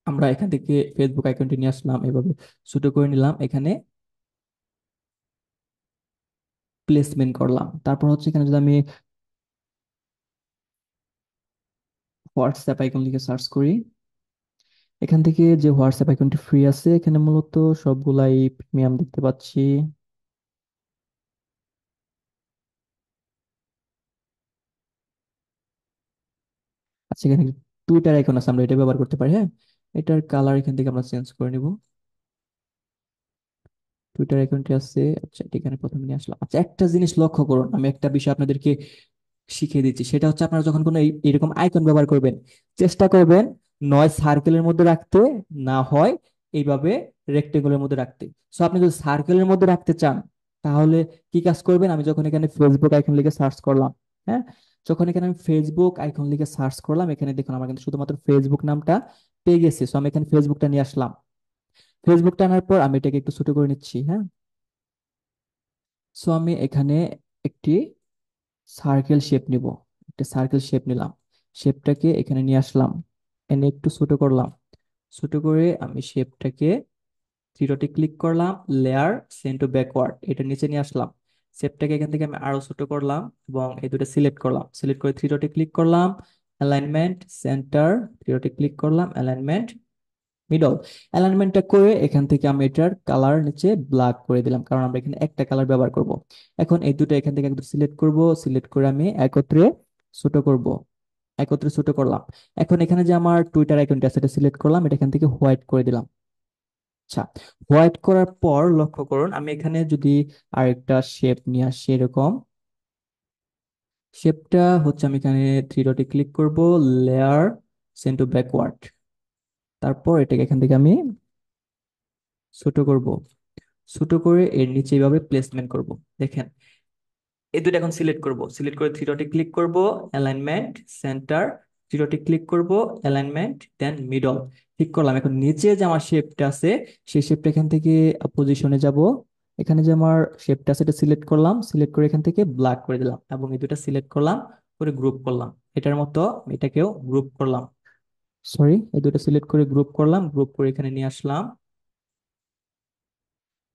আমরা এখান থেকে ফেসবুক আইকনটি নিয়ে আসলাম, এভাবে ছোট করে নিলাম, এখানে প্লেসমেন্ট করলাম। তারপর হচ্ছে এখানে যদি আমি হোয়াটসঅ্যাপ আইকন লিখে সার্চ করি, এখান থেকে যে হোয়াটসঅ্যাপ আইকনটি ফ্রি আছে এখানে মূলত সবগুলাই প্রিমিয়াম দেখতে পাচ্ছি। আচ্ছা, এখানে টুইটার আইকন আছে, আমরা এটা ব্যবহার করতে পারি। হ্যাঁ, এটার কালার এখান থেকে আমরা চেঞ্জ করে নিব, টুইটার আইকনটি আছে। আচ্ছা, এটা এখানে প্রথমে নিয়ে আসলাম। আচ্ছা, একটা জিনিস লক্ষ্য করুন, আমি একটা বিষয় আপনাদেরকে শিখিয়ে দিচ্ছি। সেটা হচ্ছে আপনারা যখন কোনো এরকম আইকন ব্যবহার করবেন, চেষ্টা করবেন নয় সার্কেলের মধ্যে রাখতে, না হয় এইভাবে রেক্টেঙ্গুলের মধ্যে রাখতে। সো আপনি যদি সার্কেলের মধ্যে রাখতে চান, তাহলে কি কাজ করবেন? আমি যখন এখানে ফেসবুক আইকন লিখে সার্চ করলাম, হ্যাঁ, যখন এখানে আমি ফেসবুক আইকন লিখে সার্চ করলাম, এখানে দেখুন আমার কিন্তু শুধুমাত্র ফেসবুক নামটা পেয়ে গেছি। সো আমি এখানে ফেসবুকটা নিয়ে আসলাম। ফেসবুকটা আনার পর আমি এটাকে একটু ছোট করে নিচ্ছি, হ্যাঁ। সো আমি এখানে একটি সার্কেল শেপ নিব। একটা সার্কেল শেপ নিলাম, শেপটাকে এখানে নিয়ে আসলাম, এনে একটু ছোট করলাম। ছোট করে আমি শেপটাকে থ্রি ডটে ক্লিক করলাম, লেয়ার, সেন্ড টু ব্যাকওয়ার্ড, এটা নিচে নিয়ে আসলাম। শেপটাকে এখান থেকে আমি আরো ছোট করলাম এবং এই দুটো সিলেক্ট করলাম। সিলেক্ট করে থ্রি ডটে ক্লিক করলাম, অ্যালাইনমেন্ট, সেন্টার, থ্রি ডটে ক্লিক করলাম, অ্যালাইনমেন্ট, মিডল। অ্যালাইনমেন্টটা করে এখান থেকে আমি এটার কালার নিচে ব্ল্যাক করে দিলাম, কারণ আমরা এখানে একটা কালার ব্যবহার করব। এখন এই দুটো এখান থেকে একদম সিলেক্ট করব, সিলেক্ট করে আমি একত্রে ছোট করব, একত্রে ছোট করলাম। এখন এখানে যে আমার টুইটার আইকনটা আছে, এটা সিলেক্ট করলাম, এটা এখান থেকে হোয়াইট করে দিলাম। আচ্ছা, হোয়াইট করার পর লক্ষ্য করুন, আমি এখানে যদি আরেকটা শেপ নিয়ে আসি এরকম, শেপটা হচ্ছে আমি এখানে থ্রি ডটে ক্লিক করব, লেয়ার, সেন্ড টু ব্যাকওয়ার্ড, তারপর এটাকে এখান থেকে আমি ছোট করব। ছোট করে এর নিচে এইভাবে প্লেসমেন্ট করব। দেখেন, এই দুটো এখন সিলেক্ট করব, সিলেক্ট করে থ্রি ডটে ক্লিক করব, অ্যালাইনমেন্ট, সেন্টার, থ্রি ডটে ক্লিক করব, অ্যালাইনমেন্ট, দেন মিডল। ঠিক করলাম। এখন নিচে যে আমার শেপটা আছে, সেই শেপটা এখান থেকে পজিশনে যাব। এখানে যে আমার শেপটা আছে এটা সিলেক্ট করলাম, সিলেক্ট করে এখান থেকে ব্ল্যাক করে দিলাম এবং এই দুটো সিলেক্ট করলাম, করে গ্রুপ করলাম। এটার মতো এটাকেও গ্রুপ করলাম। সরি, এই দুটো সিলেক্ট করে গ্রুপ করলাম, গ্রুপ করে এখানে নিয়ে আসলাম।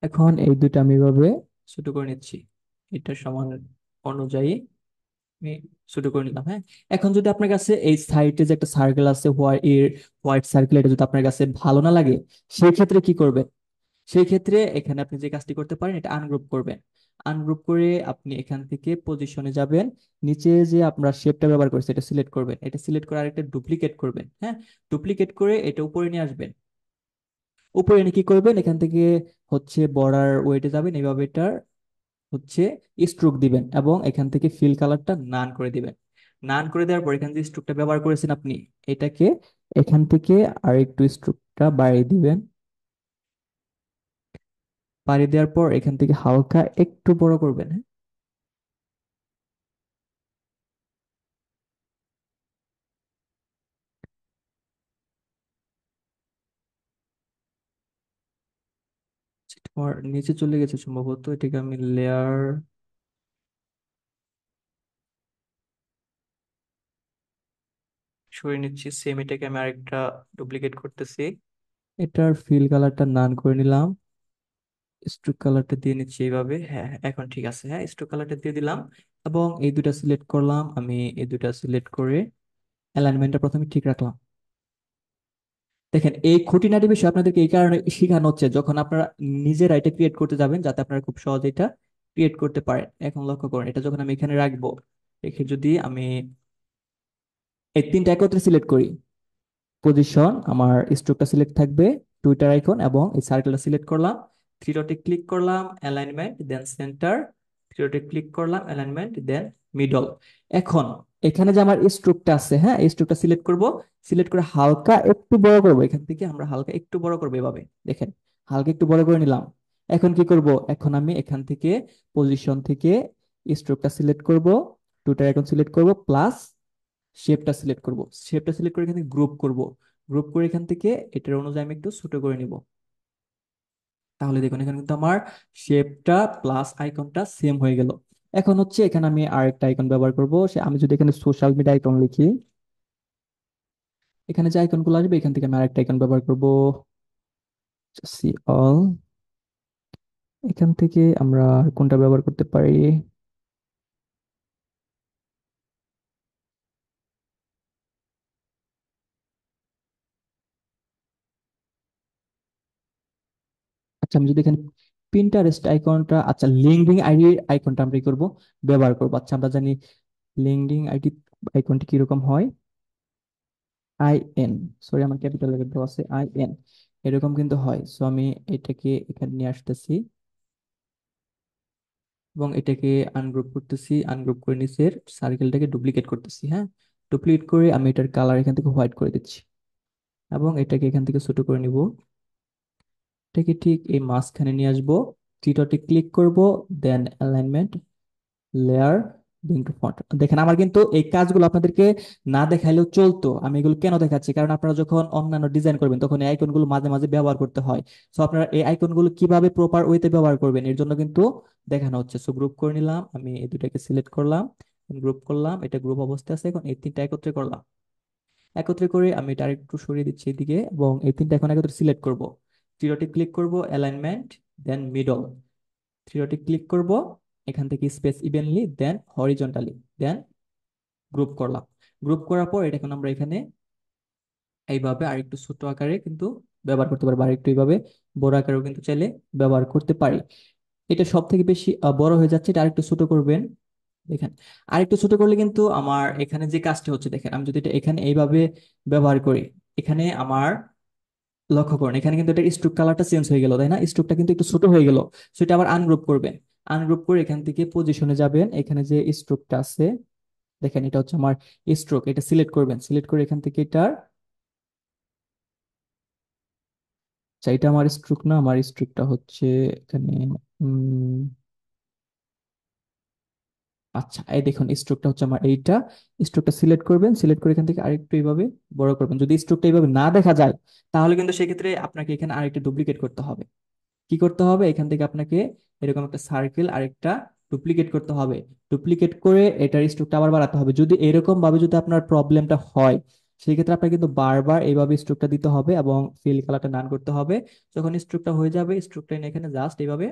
এখন এই দুটো আমি এভাবে ছোট করে নিচ্ছি, এটা সমান অনুযায়ী আমি ছোট করে নিলাম, হ্যাঁ। এখন যদি আপনার কাছে এই সাইডে যে একটা সার্কেল আছে, হোয়াইট সার্কেল, এটা যদি আপনার কাছে ভালো না লাগে, সেই ক্ষেত্রে কি করবেন? সেই ক্ষেত্রে এখানে আপনি যে কাজটি করতে পারেন, এটা আনগ্রুপ করবেন। আনগ্রুপ করে আপনি এখান থেকে পজিশনে যাবেন, নিচে যে আমরা শেপটা ব্যবহার করছি এটা সিলেক্ট করবেন, এটা সিলেক্ট করে আরেকটা ডুপ্লিকেট করবেন, হ্যাঁ। ডুপ্লিকেট করে এটা উপরে নিয়ে আসবেন। উপরে এনে কি করবেন, এখান থেকে হচ্ছে বর্ডার ওয়েটে যাবেন, এইভাবে এটা হচ্ছে স্ট্রোক দিবেন এবং এখান থেকে ফিল কালারটা নান করে দিবেন। নান করে দেওয়ার পর এখান যে স্ট্রোকটা ব্যবহার করেছেন আপনি, এটাকে এখান থেকে আর একটু স্ট্রোকটা বাড়িয়ে দিবেন। বাড়িয়ে দেওয়ার পর এখান থেকে হালকা একটু বড় করবেন, হ্যাঁ। তোমার নিচে চলে গেছে সম্ভবত, এটাকে আমি লেয়ার সরিয়ে নিচ্ছি। সেম এটাকে আমি আরেকটা ডুপ্লিকেট করতেছি, এটার ফিল কালারটা নান করে নিলাম, স্ট্রোক কালারটা দিয়ে নিচ্ছি এইভাবে, হ্যাঁ হ্যাঁ, এখন ঠিক আছে, হ্যাঁ, স্ট্রোক কালারটা দিয়ে দিলাম এবং এই দুটা সিলেক্ট করলাম। আমি এই দুটা সিলেক্ট করে অ্যালাইনমেন্টটা প্রথমে ঠিক রাখলাম। দেখেন, এই খুঁটিনাটি বিষয় আপনাদেরকে এই কারণে শেখানো হচ্ছে, যখন আপনারা নিজেরা এটা ক্রিয়েট করতে যাবেন, যাতে আপনারা খুব সহজে এটা ক্রিয়েট করতে পারেন। এখন লক্ষ্য করুন, এটা যখন আমি এখানে রাখবো, রেখে যদি আমি এই তিনটা একত্রে সিলেক্ট করি, পজিশন, আমার স্ট্রোকটা সিলেক্ট থাকবে, টুইটার আইকন এবং এই সার্কেলটা সিলেক্ট করলাম, থ্রি ডটে ক্লিক করলাম, অ্যালাইনমেন্ট, দেন সেন্টার, থ্রি ডটে ক্লিক করলাম, অ্যালাইনমেন্ট, দেন মিডল। এখন এখানে যে আমার স্ট্রোকটা আছে, হ্যাঁ, এই স্ট্রোকটা সিলেক্ট করব, সিলেক্ট করে হালকা একটু বড় করব, এখান থেকে আমরা হালকা একটু বড় করবো এভাবে। দেখেন, হালকা একটু বড় করে নিলাম। এখন কি করব? এখন আমি এখান থেকে পজিশন থেকে স্ট্রোকটা সিলেক্ট করব, টুইটার আইকন সিলেক্ট করব, প্লাস শেপটা সিলেক্ট করব। শেপটা সিলেক্ট করে এখান থেকে গ্রুপ করব। গ্রুপ করে এখান থেকে এটার অনুযায়ী আমি একটু ছোট করে নিব। তাহলে দেখুন, এখানে কিন্তু আমার শেপটা প্লাস আইকনটা সেম হয়ে গেল। এখন হচ্ছে এখানে আমি আরেকটা আইকন ব্যবহার করব। আমি যদি এখানে সোশ্যাল মিডিয়া আইকন লিখি, এখানে যে আইকনগুলো আসবে এখান থেকে আমি আরেকটা আইকন ব্যবহার করব, সি অল। এখান থেকে আমরা কোনটা ব্যবহার করতে পারি? আচ্ছা, আমি যদি এখানে পিন্টারেস্ট আইকনটা, আচ্ছা, লিঙ্কডিন আইডি আইকনটা আমরা কি করবো, ব্যবহার করবো। আচ্ছা, আমরা জানি লিঙ্কডিন আইডি আইকনটি কিরকম হয়, IN, সরি আমার ক্যাপিটাল লেটার দেওয়া আছে, IN, এরকম কিন্তু হয়। সো আমি এটাকে এখানে নিয়ে আসতেছি, এবং এটাকে আনগ্রুপ করতেছি, আনগ্রুপ করে নিচের সার্কেলটাকে ডুপ্লিকেট করতেছি। হ্যাঁ, ডুপ্লিকেট করে আমি এটার কালার এখান থেকে হোয়াইট করে দিচ্ছি এবং এটাকে এখান থেকে ছোট করে নিব। এটাকে ঠিক এই মাঝখানে নিয়ে আসবো, থ্রি ডটে ক্লিক করব, then alignment, layer, bring to front. দেখেন আমার কিন্তু এই কাজগুলো আপনাদেরকে না দেখাইলেও চলতো, আমি এগুলো কেন দেখাচ্ছি, কারণ আপনারা যখন অন্যান্য ডিজাইন করবেন তখন এই আইকনগুলো মাঝে মাঝে ব্যবহার করতে হয়। সো আপনারা এই আইকনগুলো কিভাবে প্রপার ওয়েতে ব্যবহার করবেন এর জন্য কিন্তু দেখানো হচ্ছে। সো গ্রুপ করে নিলাম, আমি এই দুটাকে সিলেক্ট করলাম, গ্রুপ করলাম, এটা গ্রুপ অবস্থায় আছে। এখন এই তিনটা একত্রে করলাম, একত্রে করে আমি এটা আরেকটু সরিয়ে দিচ্ছি এদিকে, এবং এই তিনটা এখন একত্রে সিলেক্ট করব। থ্রি ক্লিক করব, অ্যালাইনমেন্ট, দেন মিডল, থ্রি ক্লিক করব, এখান থেকে স্পেস ইভেনলি, দেন হরিজন্টালি, দেন গ্রুপ করলাম। গ্রুপ করার পর এটা এখন আমরা এখানে এইভাবে আরেকটু ছোট আকারে কিন্তু ব্যবহার করতে পারবো, আরেকটু এইভাবে বড় আকারেও কিন্তু চাইলে ব্যবহার করতে পারি। এটা সব থেকে বেশি বড় হয়ে যাচ্ছে, এটা আরেকটু ছোট করবেন। দেখেন, আরেকটু ছোট করলে কিন্তু আমার এখানে যে কাজটা হচ্ছে, দেখেন আমি যদি এটা এখানে এইভাবে ব্যবহার করি, এখানে আমার লক্ষ্য করুন এখানে কিন্তু এটা স্ট্রোক কালারটা চেঞ্জ হয়ে গেল, তাই না? স্ট্রোকটা কিন্তু একটু ছোট হয়ে গেল। সেটা আবার আনগ্রুপ করবেন, আনগ্রুপ করে এখান থেকে পজিশনে যাবেন, এখানে যে স্ট্রোকটা আছে, দেখেন এটা হচ্ছে আমার স্ট্রোক, এটা সিলেক্ট করবেন, সিলেক্ট করে এখান থেকে এটার, আচ্ছা এটা আমার স্ট্রোক না, আমার স্ট্রোকটা হচ্ছে এখানে, উম আচ্ছা এই দেখুন স্ট্রোকটা হচ্ছে আমার এইটা। স্ট্রোকটা সিলেক্ট করবেন, সিলেক্ট করে এখান থেকে আরেকটু এইভাবে বড় করবেন। যদি স্ট্রোকটা এইভাবে না দেখা যায় তাহলে কিন্তু সেক্ষেত্রে আপনাকে এখানে আরেকটু ডুপ্লিকেট করতে হবে। কি করতে হবে, এখান থেকে আপনাকে এরকম একটা সার্কেল আরেকটা ডুপ্লিকেট করতে হবে, ডুপ্লিকেট করে এটার স্ট্রোকটা আবার বাড়াতে হবে। যদি এরকম ভাবে যদি আপনার প্রবলেমটা হয় সেই ক্ষেত্রে আপনাকে কিন্তু বারবার এইভাবে স্ট্রোকটা দিতে হবে এবং ফিল কালারটা ডান করতে হবে। যখন স্ট্রোকটা হয়ে যাবে, স্ট্রোকটা এনে এখানে জাস্ট এইভাবে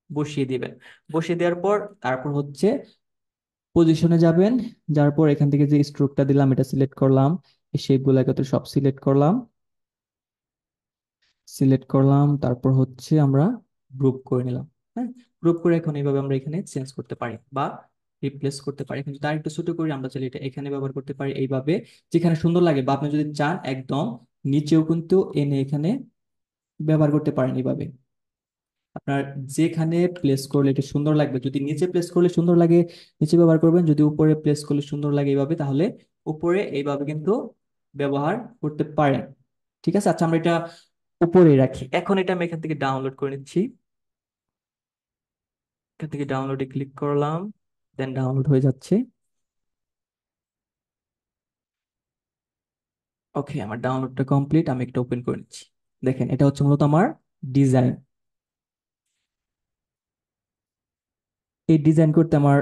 বসিয়ে দিবেন। বসিয়ে দেওয়ার পর তারপর হচ্ছে পজিশনে যাবেন, যার পর এখান থেকে যে স্ট্রোকটা দিলাম এটা সিলেক্ট করলাম, এই শেপগুলো একত্রে সব সিলেক্ট করলাম, সিলেক্ট করলাম, তারপর হচ্ছে আমরা গ্রুপ করে নিলাম। হ্যাঁ, গ্রুপ করে এখন এইভাবে আমরা এখানে চেঞ্জ করতে পারি বা রিপ্লেস করতে পারি। এখন যদি আরেকটু ছোট করি আমরা চাইলে এটা এখানে ব্যবহার করতে পারি এইভাবে, যেখানে সুন্দর লাগে, বা আপনি যদি চান একদম নিচেও কিন্তু এনে এখানে ব্যবহার করতে পারেন এইভাবে। আপনার যেখানে প্লেস করলে এটা সুন্দর লাগবে, যদি নিচে প্লেস করলে সুন্দর লাগে নিচে ব্যবহার করবেন, যদি উপরে প্লেস করলে সুন্দর লাগে এইভাবে তাহলে উপরে এইভাবে কিন্তু ব্যবহার করতে পারেন। ঠিক আছে, আচ্ছা আমরা এটা উপরে রাখি। এখন এটা আমি এখান থেকে ডাউনলোড করে নিচ্ছি, এখান থেকে ডাউনলোডে ক্লিক করলাম, দেন ডাউনলোড হয়ে যাচ্ছে। ওকে, আমার ডাউনলোডটা কমপ্লিট, আমি একটা ওপেন করে নিচ্ছি। দেখেন এটা হচ্ছে মূলত আমার ডিজাইন। এই ডিজাইন করতে আমার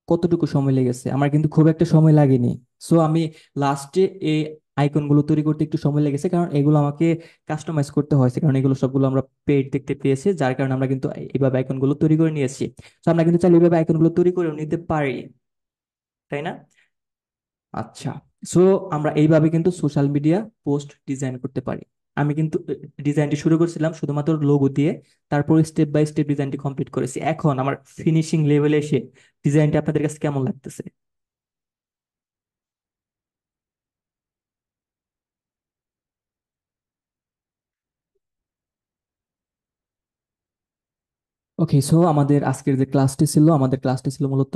কতটুকু সময় লেগেছে, আমার কিন্তু খুব একটা সময় লাগেনি। সো আমি লাস্টে এই আইকন গুলো তৈরি করতে একটু সময় লেগেছে, কারণ এগুলো আমাকে কাস্টমাইজ করতে হয়েছে, কারণ এগুলো সবগুলো আমরা পেড দেখতে পেয়েছি, যার কারণে আমরা কিন্তু এইভাবে আইকন গুলো তৈরি করে নিয়েছি। তো আমরা কিন্তু চাইলে এইভাবে আইকন গুলো তৈরি করে নিতে পারি, তাই না? আচ্ছা, সো আমরা এইভাবে কিন্তু সোশ্যাল মিডিয়া পোস্ট ডিজাইন করতে পারি। আমি কিন্তু ডিজাইনটি শুরু করেছিলাম শুধুমাত্র লোগো দিয়ে, তারপর স্টেপ বাই স্টেপ ডিজাইনটি কমপ্লিট করেছি। এখন আমার ফিনিশিং লেভেলে এসে ডিজাইনটা আপনাদের কাছে কেমন লাগতেছে? ওকে, সো আমাদের আজকের যে ক্লাসটি ছিল, আমাদের ক্লাসটি ছিল মূলত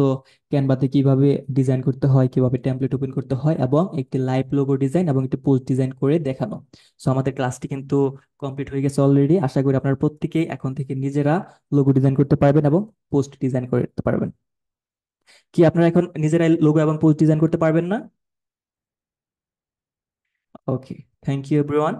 ক্যানভাতে কিভাবে ডিজাইন করতে হয়, কিভাবে টেমপ্লেট ওপেন করতে হয়, এবং একটি লাইভ লোগো ডিজাইন এবং একটি পোস্ট ডিজাইন করে দেখানো। সো আমাদের ক্লাসটি কিন্তু কমপ্লিট হয়ে গেছে অলরেডি। আশা করি আপনারা প্রত্যেকেই এখন থেকে নিজেরা লোগো ডিজাইন করতে পারবেন এবং পোস্ট ডিজাইন করতে পারবেন। কি আপনারা এখন নিজেরাই লোগো এবং পোস্ট ডিজাইন করতে পারবেন না? ওকে, থ্যাংক ইউ এভরিওয়ান।